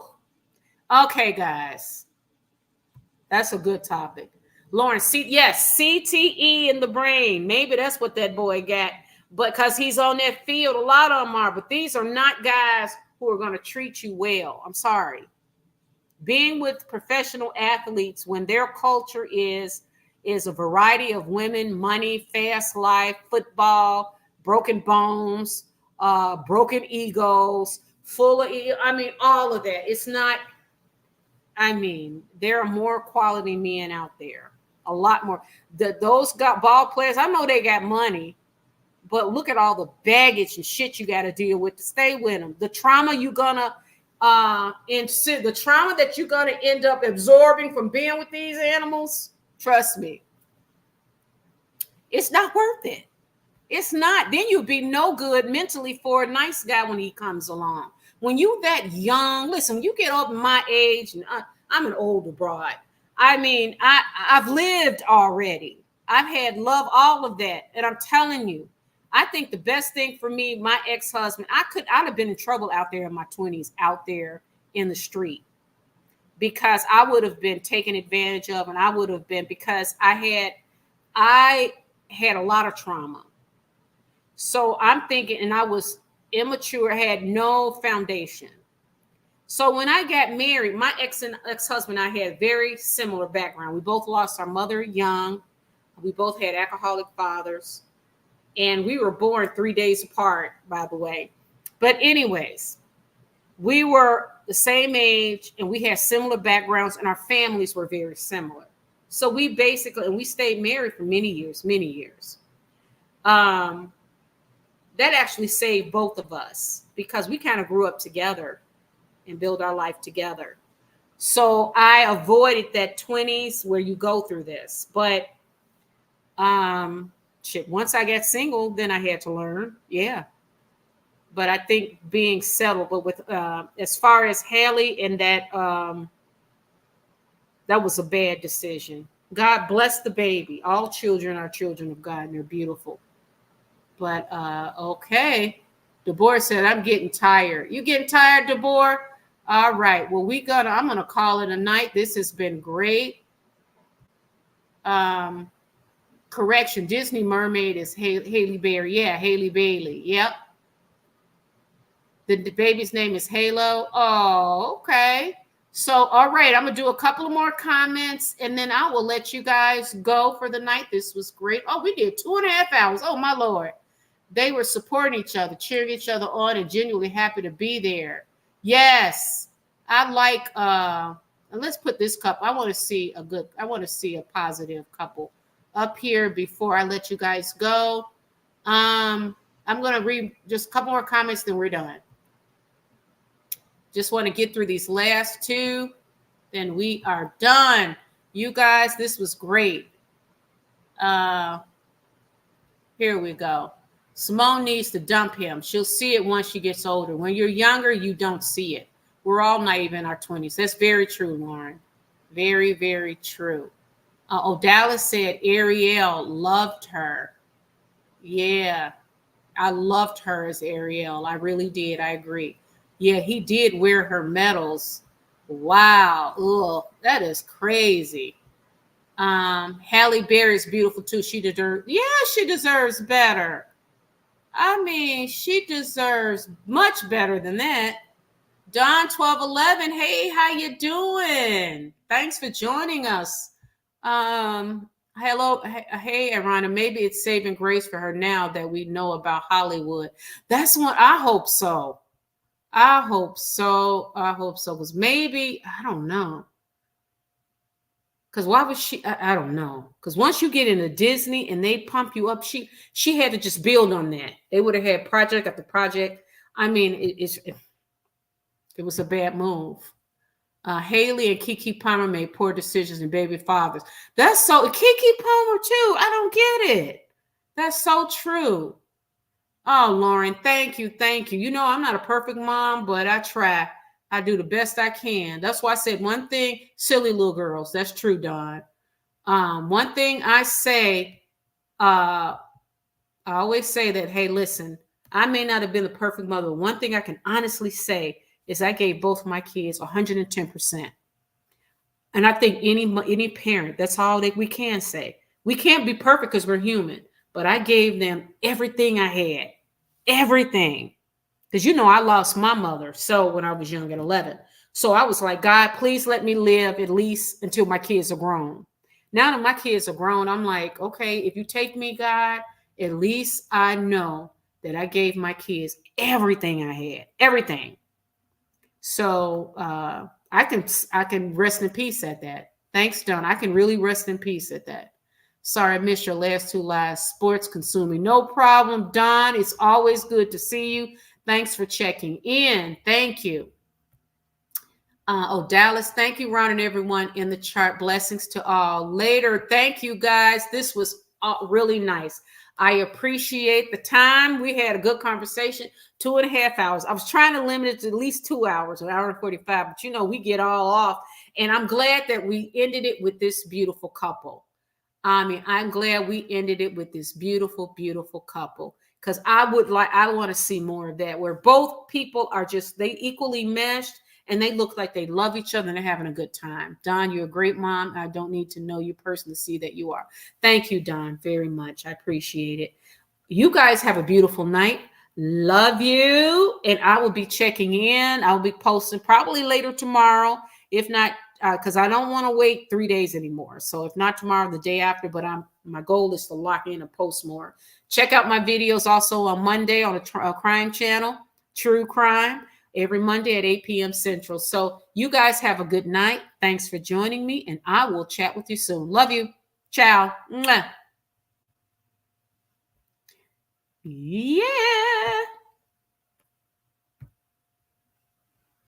Okay, guys. That's a good topic. Lauren, yes, CTE in the brain. Maybe that's what that boy got. But because he's on that field, a lot of them are. But these are not guys who are going to treat you well. I'm sorry. Being with professional athletes when their culture is a variety of women, money, fast life, football, broken bones, broken egos, full of, all of that. It's not, there are more quality men out there, a lot more. Those ball players, I know they got money, but look at all the baggage and shit you got to deal with to stay with them. The trauma you're gonna the trauma that you're gonna end up absorbing from being with these animals. Trust me, it's not worth it. It's not. Then you'd be no good mentally for a nice guy when he comes along. When you that young, listen, when you get up my age, and I'm an older bride. I've lived already. I've had love, all of that. And I'm telling you, I think the best thing for me, my ex-husband, I'd have been in trouble out there in my 20s, out there in the street, because I would have been taken advantage of, and I would have been, because I had a lot of trauma. So I'm thinking, and I was immature, had no foundation. So when I got married, my ex-husband and I had very similar background. We both lost our mother young. We both had alcoholic fathers. And we were born 3 days apart, by the way. But anyways, we were the same age and we had similar backgrounds and our families were very similar. So we basically, and we stayed married for many years. That actually saved both of us because we kind of grew up together and build our life together. So I avoided that 20s where you go through this. But once I got single, then I had to learn. Yeah. But I think being settled, but with as far as Haley and that was a bad decision. God bless the baby. All children are children of God and they're beautiful. But okay. Deborah said, I'm getting tired. You getting tired, Deborah? All right. Well, I'm gonna call it a night. This has been great. Correction, Disney Mermaid is Haley Berry. Yeah, Haley Bailey. Yep. The baby's name is Halo. Oh, okay. So, all right, I'm gonna do a couple of more comments and then I will let you guys go for the night. This was great. Oh, we did 2.5 hours. Oh, my Lord. They were supporting each other, cheering each other on, and genuinely happy to be there. Yes, I like. And let's put this couple. I want to see a positive couple up here before I let you guys go. I'm gonna read just a couple more comments, then we're done. Just want to get through these last two, then we are done. You guys, this was great. Here we go. Simone needs to dump him. She'll see it once she gets older. When you're younger, you don't see it. We're all naive in our 20s. That's very true, Lauren. Very, very true. Dallas said Ariel loved her. Yeah, I loved her as Ariel. I really did. I agree. Yeah, he did wear her medals. Wow. Ugh, that is crazy. Halle Berry is beautiful too. She deserves better. I mean, she deserves much better than that. Don 1211, hey, how you doing? Thanks for joining us. Hello, hey, Arana. Maybe it's saving grace for her now that we know about Hollywood. That's what I hope so. I hope so. Because maybe, I don't know. Because why would she? I don't know. Because once you get into Disney and they pump you up, she had to just build on that. They would have had project after project. I mean, it was a bad move. Haley and Keke Palmer made poor decisions in baby fathers. That's so Keke Palmer too. I don't get it. That's so true. Oh, Lauren, thank you. You know, I'm not a perfect mom, but I try. I do the best I can. That's why I said one thing, silly little girls. That's true, Dawn. One thing I say, I always say that, hey, listen, I may not have been the perfect mother. But one thing I can honestly say is I gave both my kids 110%. And I think any parent, that's all that we can say. We can't be perfect because we're human, but I gave them everything I had. Everything. Because, you know, I lost my mother. So when I was young at 11. So I was like, God, please let me live at least until my kids are grown. Now that my kids are grown, I'm like, okay, if you take me, God, at least I know that I gave my kids everything I had. Everything. So I can rest in peace at that. Thanks, Don. I can really rest in peace at that. Sorry, I missed your last two lives. Sports consuming. No problem, Don. It's always good to see you. Thanks for checking in. Thank you. Dallas, thank you, Ron, and everyone in the chat. Blessings to all. Later. Thank you, guys. This was really nice. I appreciate the time. We had a good conversation. 2.5 hours. I was trying to limit it to at least 2 hours, an hour and 45, but you know, we get all off. And I'm glad that we ended it with this beautiful couple. I mean, I'm glad we ended it with this beautiful, beautiful couple. Because I want to see more of that, where both people are they equally meshed and they look like they love each other and they're having a good time. Don, you're a great mom. I don't need to know you personally to see that you are. Thank you, Don, very much. I appreciate it. You guys have a beautiful night. Love you. And I will be checking in. I'll be posting probably later tomorrow. If not, because I don't want to wait 3 days anymore. So if not tomorrow, the day after, but my goal is to lock in and post more. Check out my videos also on Monday on a crime channel, True Crime, every Monday at 8 p.m. Central. So you guys have a good night. Thanks for joining me, and I will chat with you soon. Love you. Ciao. Mwah. Yeah.